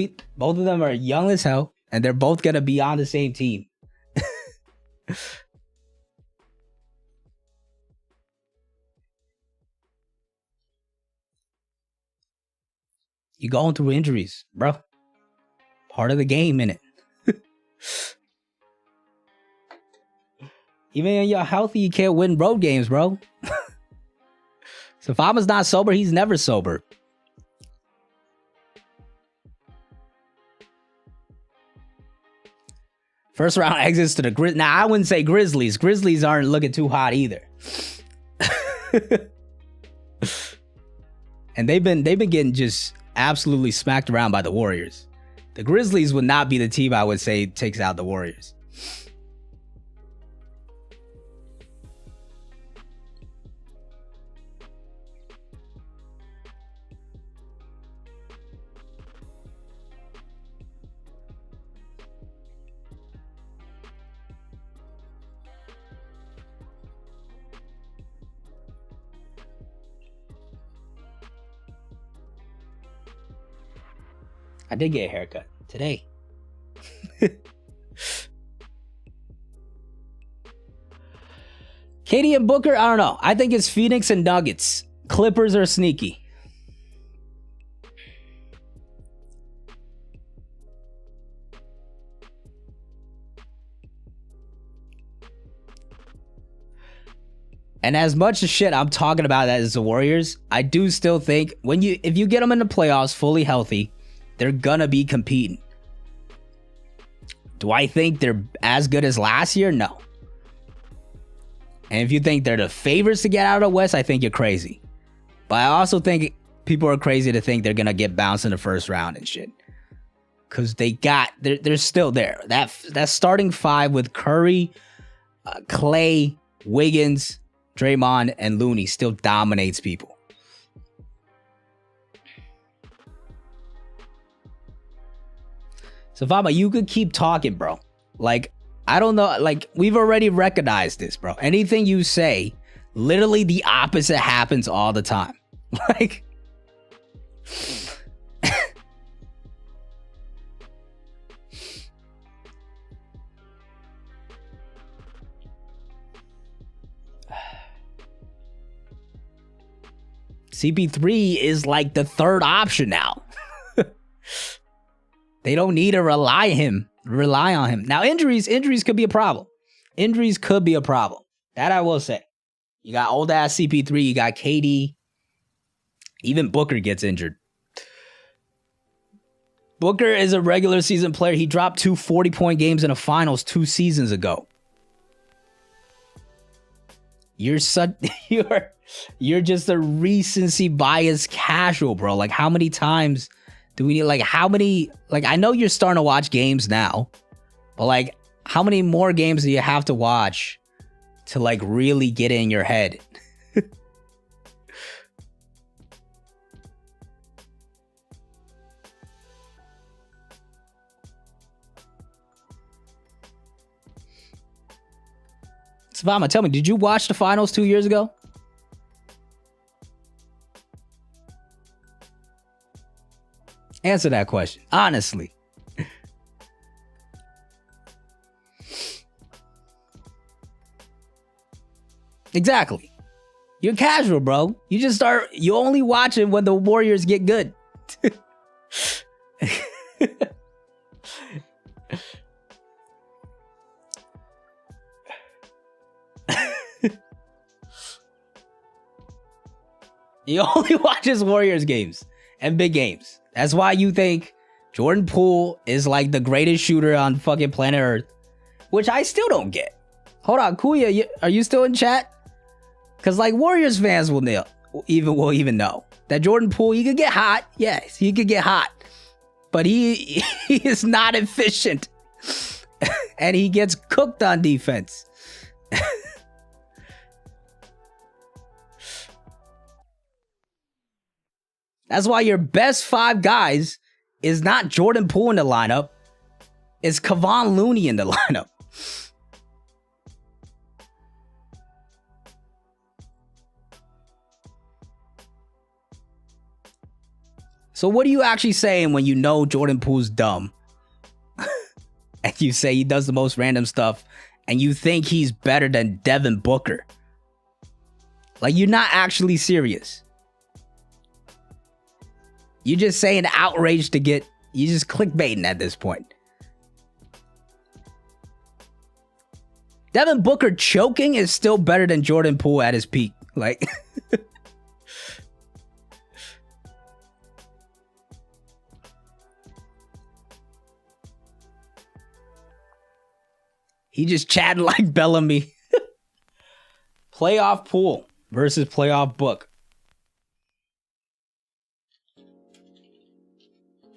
are young as hell, and they're both gonna be on the same team. You going through injuries, bro. Part of the game, innit? Even when you're healthy, you can't win road games, bro. So if Fama's not sober, he's never sober. First round exits to the Grizzlies. Now, I wouldn't say Grizzlies. Grizzlies aren't looking too hot either. And they've been getting just absolutely smacked around by the Warriors. The Grizzlies would not be the team I would say takes out the Warriors. I did get a haircut today. KD and Booker, I don't know. I think it's Phoenix and Nuggets. Clippers are sneaky. And as much as shit I'm talking about as the Warriors, I do still think if you get them in the playoffs fully healthy, they're gonna be competing. Do I think they're as good as last year? No. And if you think they're the favorites to get out of the West, I think you're crazy. But I also think people are crazy to think they're gonna get bounced in the first round and shit. Cause they're still there. That starting five with Curry, Clay, Wiggins, Draymond, and Looney still dominates people. Savama, you could keep talking, bro. Like, I don't know. Like, we've already recognized this, bro. Anything you say, literally the opposite happens all the time. Like, CP3 is like the third option now. They don't need to rely on him. Now, injuries could be a problem. Injuries could be a problem. That I will say. You got old ass CP3, you got KD. Even Booker gets injured. Booker is a regular season player. He dropped 2 40-point games in the finals 2 seasons ago. You're just a recency bias casual, bro. Like, how many times do we need, like, how many, like, I know you're starting to watch games now, but like, how many more games do you have to watch to like really get in your head? Savama, tell me, did you watch the finals 2 years ago? Answer that question, honestly. Exactly. You're casual, bro. You only watch it when the Warriors get good. You only watch his Warriors games and big games. That's why you think Jordan Poole is like the greatest shooter on fucking planet Earth, which I still don't get. Hold on, Kuya, are you still in chat? Because like Warriors fans will even know that Jordan Poole, he could get hot. Yes, he could get hot, but he is not efficient, and he gets cooked on defense. That's why your best 5 guys is not Jordan Poole in the lineup. It's Kevon Looney in the lineup. So what are you actually saying when you know Jordan Poole's dumb? And you say he does the most random stuff and you think he's better than Devin Booker? Like, you're not actually serious. You're just saying outrage to get... You're just clickbaiting at this point. Devin Booker choking is still better than Jordan Poole at his peak. Like... He just chatting like Bellamy. Playoff Poole versus playoff Book.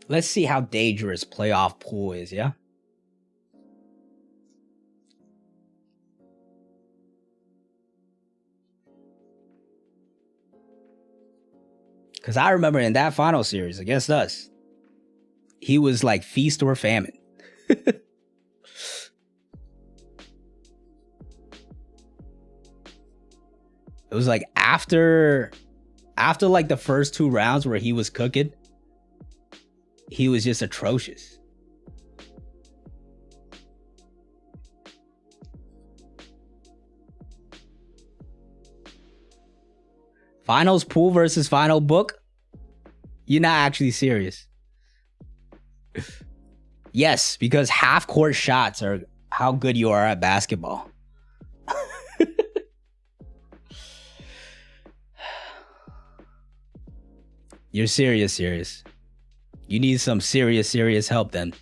Let's see how dangerous playoff Poole is, yeah? Because I remember in that final series against us, he was like feast or famine. It was like after like the first 2 rounds where he was cooking, he was just atrocious. Finals Poole versus final Book? You're not actually serious. Yes, because half-court shots are how good you are at basketball. You're serious. You need some serious help then.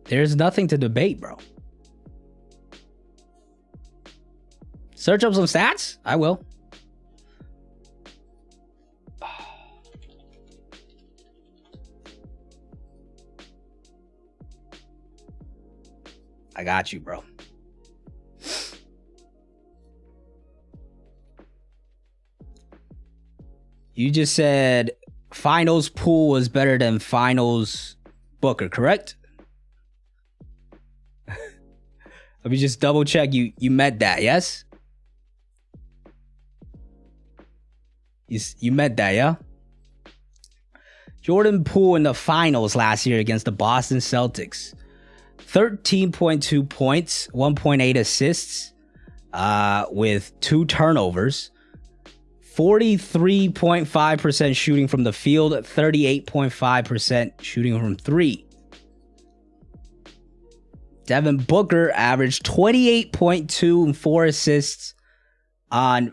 There's nothing to debate, bro. Search up some stats? I will. I got you, bro. You just said finals Poole was better than finals Booker, correct? Let me just double check. You met that, yes? You met that, yeah? Jordan Poole in the finals last year against the Boston Celtics. 13.2 points, 1.8 assists, with 2 turnovers. 43.5% shooting from the field, 38.5% shooting from 3. Devin Booker averaged 28.2 and 4 assists on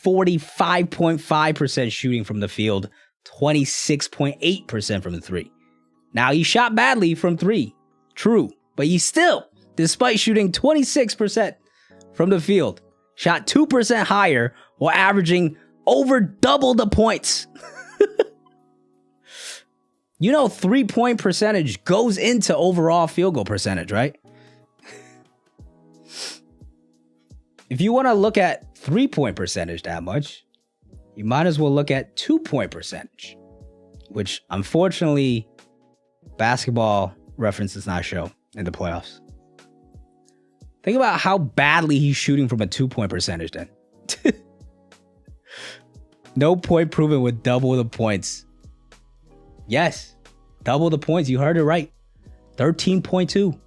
45.5% shooting from the field, 26.8% from the 3. Now, he shot badly from 3, true, but he still, despite shooting 26% from the field, shot 2% higher while averaging over double the points. You know, 3-point percentage goes into overall field goal percentage, right? If you want to look at 3-point percentage that much, you might as well look at 2-point percentage, which unfortunately Basketball Reference does not show in the playoffs. Think about how badly he's shooting from a 2-point percentage then. No point proven with double the points. Yes, double the points. You heard it right. 13.2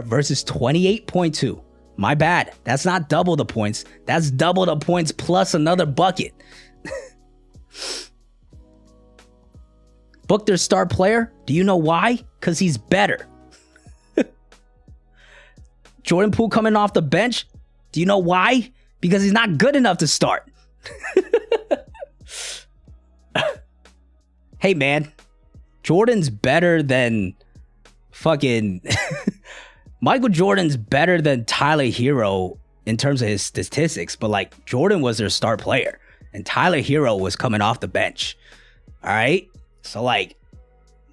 versus 28.2. My bad. That's not double the points. That's double the points plus another bucket. Book their star player. Do you know why? Because he's better. Jordan Poole coming off the bench. Do you know why? Because he's not good enough to start. Hey, man. Jordan's better than fucking... Michael Jordan's better than Tyler Hero in terms of his statistics, but like Jordan was their star player and Tyler Hero was coming off the bench. All right. So like,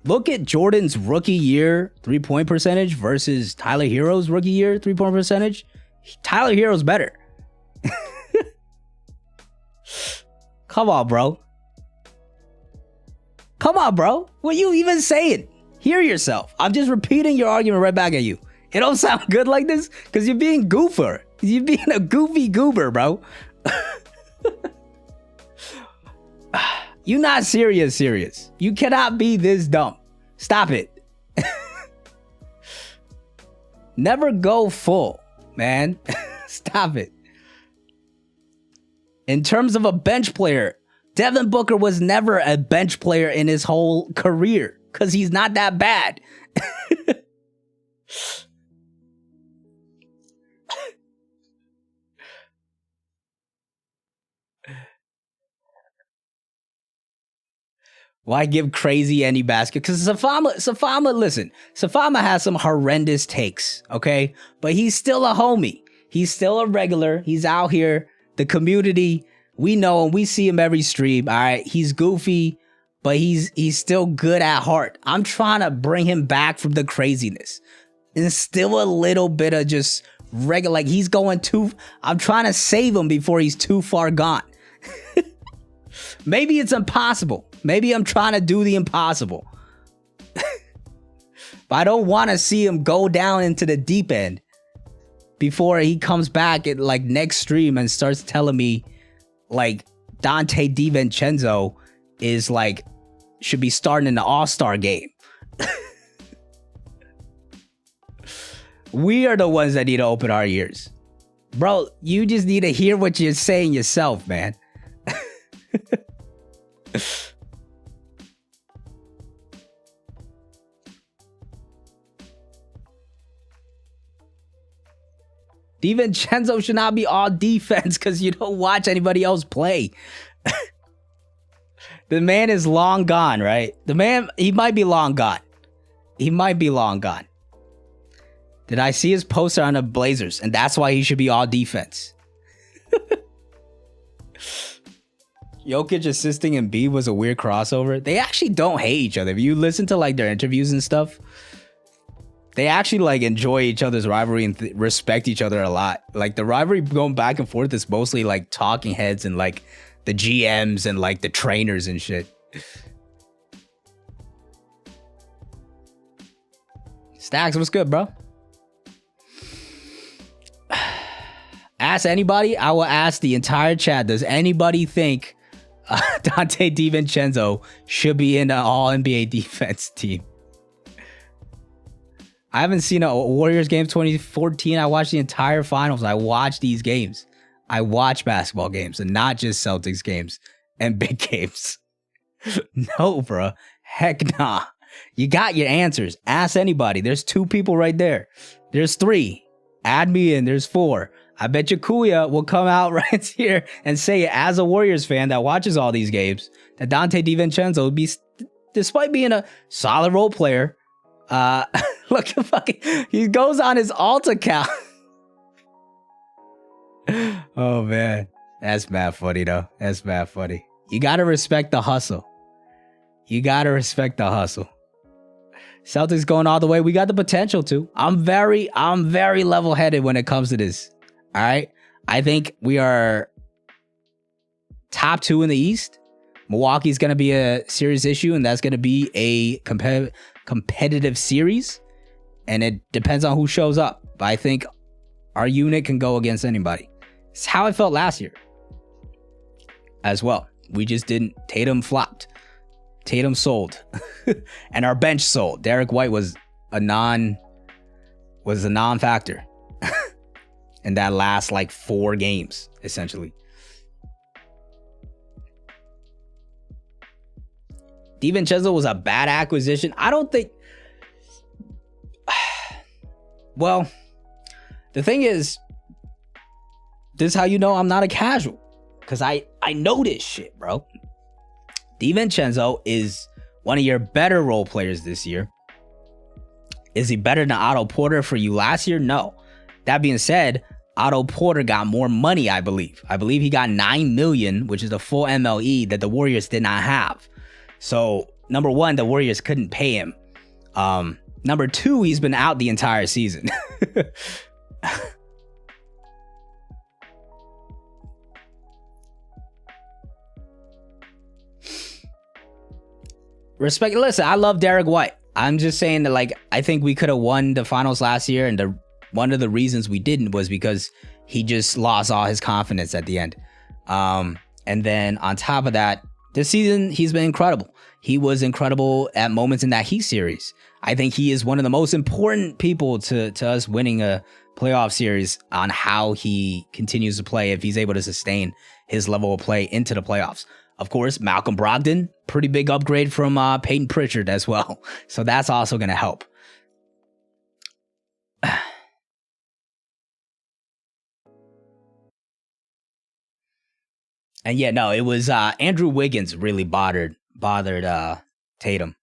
look at Jordan's rookie year 3-point percentage versus Tyler Hero's rookie year 3-point percentage. Tyler Hero's better. Come on, bro. Come on, bro. What you even saying? Hear yourself. I'm just repeating your argument right back at you. It don't sound good like this because you're being goofer. You're being a goofy goober, bro. You're not serious. You cannot be this dumb. Stop it. Never go full, man. Stop it. In terms of a bench player, Devin Booker was never a bench player in his whole career because he's not that bad. Why give crazy any basket? Because Safama, listen, Safama has some horrendous takes, okay? But he's still a homie. He's still a regular. He's out here. The community, we know him. We see him every stream, all right? He's goofy, but he's still good at heart. I'm trying to bring him back from the craziness. And still a little bit of just regular, like he's going too, I'm trying to save him before he's too far gone. Maybe it's impossible. Maybe I'm trying to do the impossible. But I don't want to see him go down into the deep end before he comes back at like next stream and starts telling me like Dante DiVincenzo is like should be starting in the All-Star game. We are the ones that need to open our ears. Bro, you just need to hear what you're saying yourself, man. DiVincenzo should not be all defense because you don't watch anybody else play. The man is long gone, right? The man, he might be long gone. He might be long gone. Did I see his poster on the Blazers? And that's why he should be all defense. Jokic assisting Embiid was a weird crossover. They actually don't hate each other. If you listen to like their interviews and stuff, they actually like enjoy each other's rivalry and respect each other a lot. Like the rivalry going back and forth is mostly like talking heads and like the GMs and like the trainers and shit. Stacks, what's good, bro? ask anybody. I will ask the entire chat. Does anybody think Dante DiVincenzo should be in an all-NBA defense team? I haven't seen a Warriors game 2014. I watched the entire finals. I watched these games. I watch basketball games and not just Celtics games and big games. No, bro. Heck nah. You got your answers. Ask anybody. There's 2 people right there. There's 3. Add me in. There's 4. I bet you Kuya will come out right here and say, as a Warriors fan that watches all these games, that Dante DiVincenzo would be, despite being a solid role player, look at fucking, he goes on his alt account. Oh man, that's mad funny though. That's mad funny. You gotta respect the hustle. You gotta respect the hustle. Celtics going all the way. We got the potential to. I'm very level-headed when it comes to this. All right. I think we are top 2 in the East. Milwaukee's going to be a serious issue, and that's going to be a competitive series. And it depends on who shows up. But I think our unit can go against anybody. It's how I felt last year as well. We just didn't. Tatum flopped. Tatum sold. And our bench sold. Derek White was a non-factor. In that last like 4 games, essentially. DiVincenzo was a bad acquisition. I don't think. Well, the thing is, this is how you know I'm not a casual. Because I know this shit, bro. DiVincenzo is one of your better role players this year. Is he better than Otto Porter for you last year? No. That being said, Otto Porter got more money, I believe. I believe he got $9 million, which is the full MLE that the Warriors did not have. So, number 1, the Warriors couldn't pay him. Number 2, he's been out the entire season. Respect. Listen, I love Derek White. I'm just saying that, like, I think we could have won the finals last year, and one of the reasons we didn't was because he just lost all his confidence at the end. And then on top of that, this season, he's been incredible. He was incredible at moments in that Heat series. I think he is one of the most important people to us winning a playoff series on how he continues to play, if he's able to sustain his level of play into the playoffs. Of course, Malcolm Brogdon, pretty big upgrade from Peyton Pritchard as well. So that's also going to help. And yeah, no, it was Andrew Wiggins really bothered Tatum.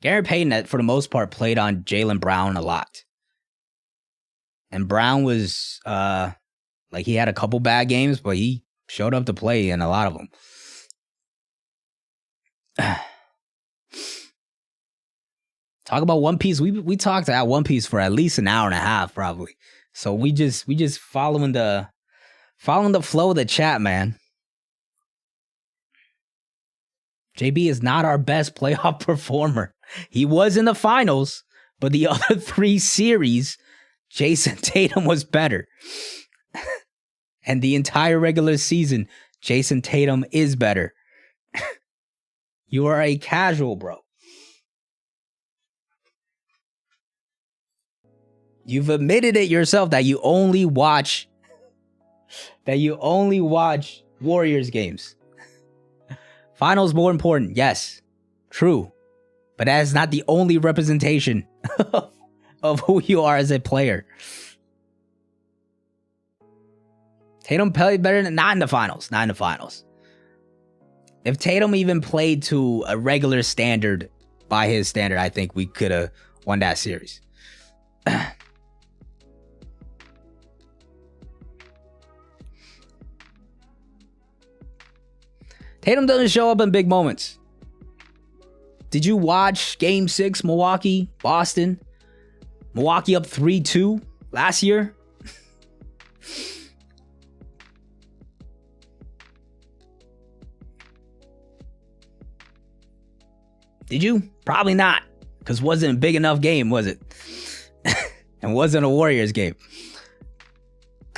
Gary Payton, for the most part, played on Jaylen Brown a lot. And Brown was, like, he had a couple bad games, but he showed up to play in a lot of them. Talk about One Piece. We talked about One Piece for at least an hour and a half, probably. So we just following the flow of the chat, man. JB is not our best playoff performer. He was in the finals, but the other 3 series, Jason Tatum was better. And the entire regular season, Jason Tatum is better. You are a casual, bro. You've admitted it yourself that you only watch Warriors games. Finals more important, yes, true, but that is not the only representation of who you are as a player. Tatum played better than not in the finals. If Tatum even played to a regular standard, by his standard, I think we could have won that series. Tatum doesn't show up in big moments. Did you watch Game 6, Milwaukee, Boston? Milwaukee up 3-2 last year? Did you? Probably not, because wasn't a big enough game, was it? And wasn't a Warriors game.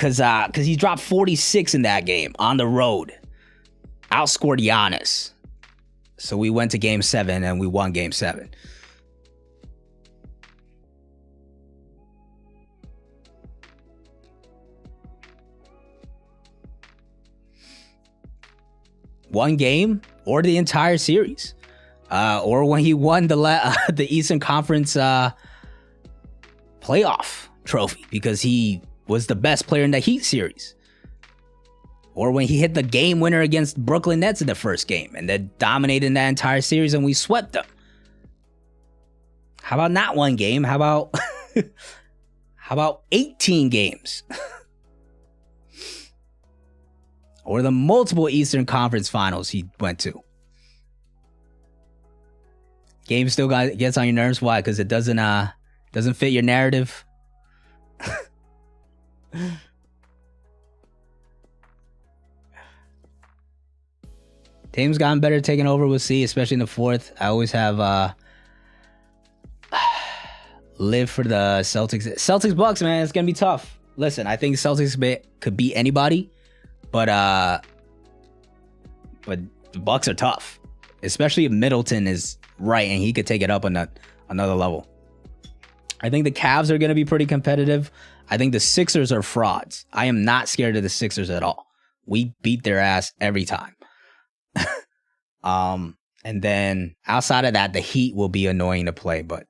Cause he dropped 46 in that game on the road. Outscored Giannis. So we went to game 7 and we won game 7. One game or the entire series. Or when he won the Eastern Conference playoff trophy because he was the best player in the Heat series. Or when he hit the game winner against Brooklyn Nets in the first game and then dominated that entire series and we swept them. How about not one game? How about how about 18 games? Or the multiple Eastern Conference finals he went to. Game still gets on your nerves. Why? Because it doesn't fit your narrative. Team's gotten better at taking over. We'll see, especially in the fourth. I always have live for the Celtics. Celtics Bucks, man, it's gonna be tough. Listen, I think Celtics could beat anybody, but the Bucks are tough, especially if Middleton is right and he could take it up on another level. I think the Cavs are gonna be pretty competitive. I think the Sixers are frauds. I am not scared of the Sixers at all. We beat their ass every time. And then outside of that, the Heat will be annoying to play, but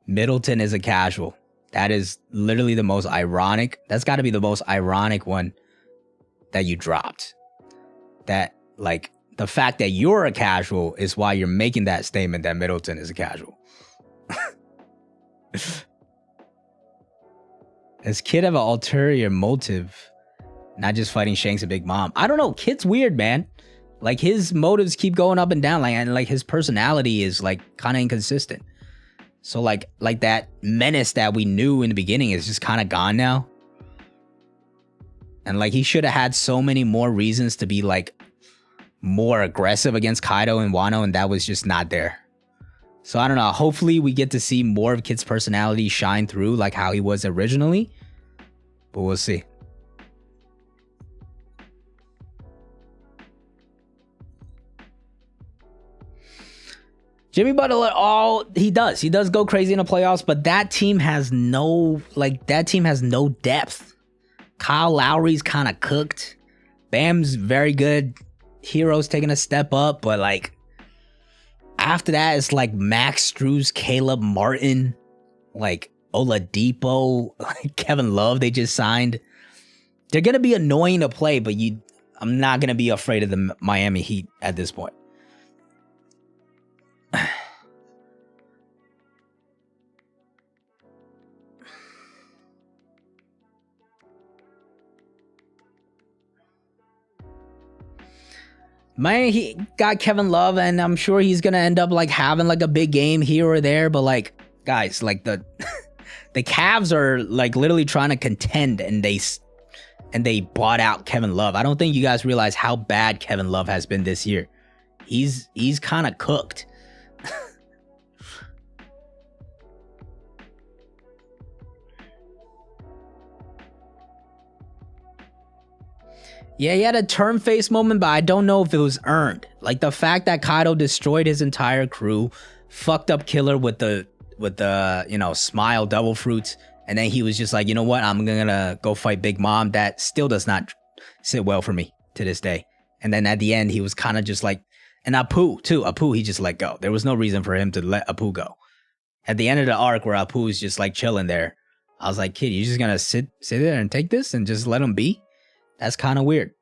Middleton is a casual. That is literally the most ironic. That's got to be the most ironic one that you dropped. That, like, the fact that you're a casual is why you're making that statement that Middleton is a casual. Does Kid have an ulterior motive? Not just fighting Shanks and Big Mom. I don't know. Kid's weird, man. Like, his motives keep going up and down. And his personality is like kind of inconsistent. So like that menace that we knew in the beginning is just kind of gone now. And like, he should have had so many more reasons to be like more aggressive against Kaido and Wano, and that was just not there. So I don't know. Hopefully we get to see more of Kid's personality shine through like how he was originally. But we'll see. Jimmy Butler, he does go crazy in the playoffs, but that team has no depth. Kyle Lowry's kind of cooked. Bam's very good. Hero's taking a step up, but like after that, it's like Max Strus, Caleb Martin, like Oladipo, like Kevin Love they just signed. They're gonna be annoying to play, but I'm not gonna be afraid of the Miami Heat at this point. Man, he got Kevin Love, and I'm sure he's gonna end up like having like a big game here or there. But like, guys, like the Cavs are like literally trying to contend, and they bought out Kevin Love. I don't think you guys realize how bad Kevin Love has been this year. He's kind of cooked. Yeah, he had a turn face moment, but I don't know if it was earned. Like the fact that Kaido destroyed his entire crew, fucked up Killer with the smile double fruits, and then he was just like, you know what, I'm gonna go fight Big Mom. That still does not sit well for me to this day. And then at the end, he was kind of just like, and Apu too. Apu, he just let go. There was no reason for him to let Apu go. At the end of the arc where Apu is just like chilling there, I was like, kid, you just gonna sit there and take this and just let him be? That's kind of weird.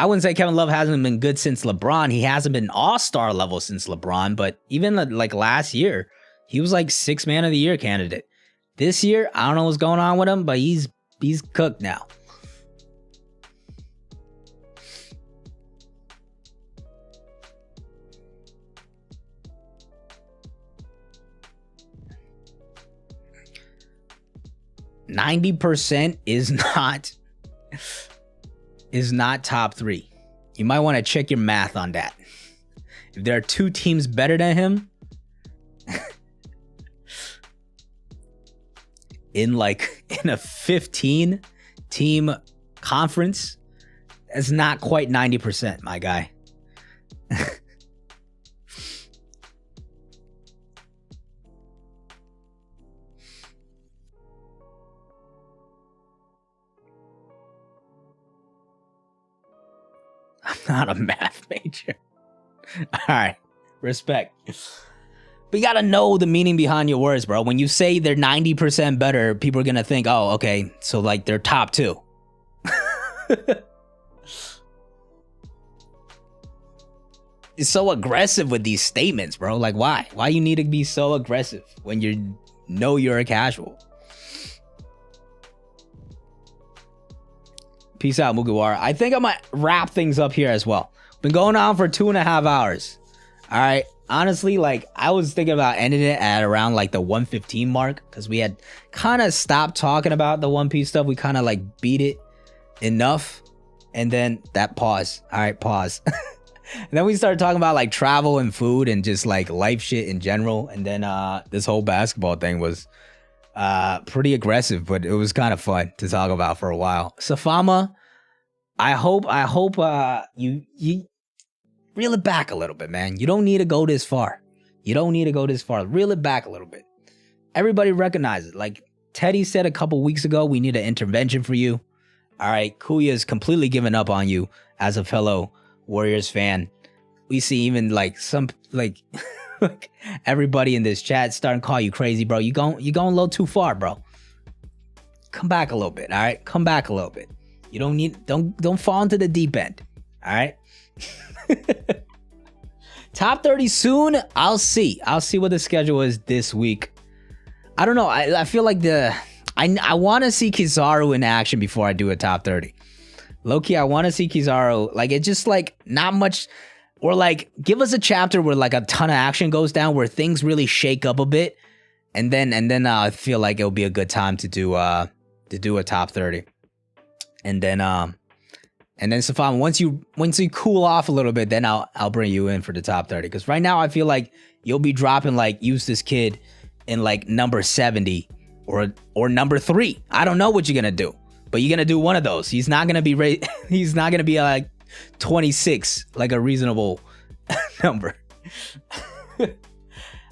I wouldn't say Kevin Love hasn't been good since LeBron. He hasn't been all-star level since LeBron, but even like last year, he was like 6th man of the year candidate. This year, I don't know what's going on with him, but he's cooked now. %90 is not top 3. You might want to check your math on that. If there are 2 teams better than him, in a 15 team conference, that's not quite 90%, my guy. I'm not a math major. All right, respect. But you gotta know the meaning behind your words, bro. When you say they're 90% better, people are gonna think, oh, okay, so like they're top 2. It's so aggressive with these statements, bro. Like, why? Why you need to be so aggressive when you know you're a casual? Peace out, Mugiwara. I think I might wrap things up here as well. Been going on for 2.5 hours. All right. Honestly, like, I was thinking about ending it at around like the 1:15 mark, because we had kind of stopped talking about the One Piece stuff. We kind of like beat it enough. And then that pause. All right, pause. And then we started talking about like travel and food and just like life shit in general. And then this whole basketball thing was pretty aggressive, but it was kind of fun to talk about for a while. Safama, I hope you reel it back a little bit, man. You don't need to go this far. You don't need to go this far. Reel it back a little bit. Everybody recognizes it. Like Teddy said a couple weeks ago, we need an intervention for you. All right, Kuya's completely given up on you as a fellow Warriors fan. We see even like some like everybody in this chat starting to call you crazy, bro. You going a little too far, bro. Come back a little bit, all right? Come back a little bit. You don't fall into the deep end, all right? Top 30 soon. I'll see what the schedule is this week. I don't know. I feel like I want to see Kizaru in action before I do a top 30. Low-key, I want to see Kizaru. Like, it's just like not much, or like give us a chapter where like a ton of action goes down, where things really shake up a bit, and then I feel like it'll be a good time to do a top 30. And then Safam, once you cool off a little bit, then I'll bring you in for the top 30. Because right now I feel like you'll be dropping like use this kid in like number 70 or number 3. I don't know what you're gonna do, but you're gonna do one of those. He's not gonna be he's not gonna be like 26, like a reasonable number.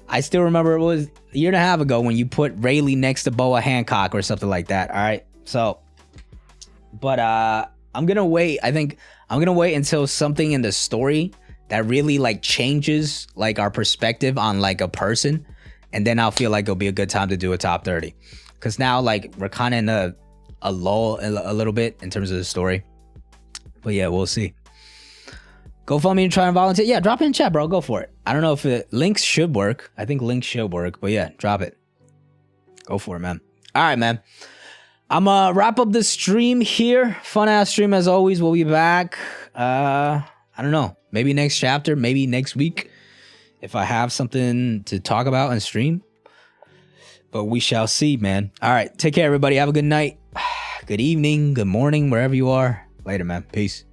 I still remember it was a year and a half ago when you put Rayleigh next to Boa Hancock or something like that. All right, so, but I'm gonna wait. I think I'm gonna wait until something in the story that really like changes like our perspective on like a person, and then I'll feel like it'll be a good time to do a top 30. Because now like we're kind of in a lull a little bit in terms of the story. But yeah, we'll see. Go follow me and try and volunteer. Yeah, drop it in chat, bro. Go for it. I don't know if links should work. I think links should work, but yeah, drop it. Go for it, man. All right, man. I'm gonna wrap up the stream here. Fun ass stream as always. We'll be back. I don't know. Maybe next chapter. Maybe next week if I have something to talk about and stream. But we shall see, man. All right. Take care, everybody. Have a good night. Good evening. Good morning, wherever you are. Later, man. Peace.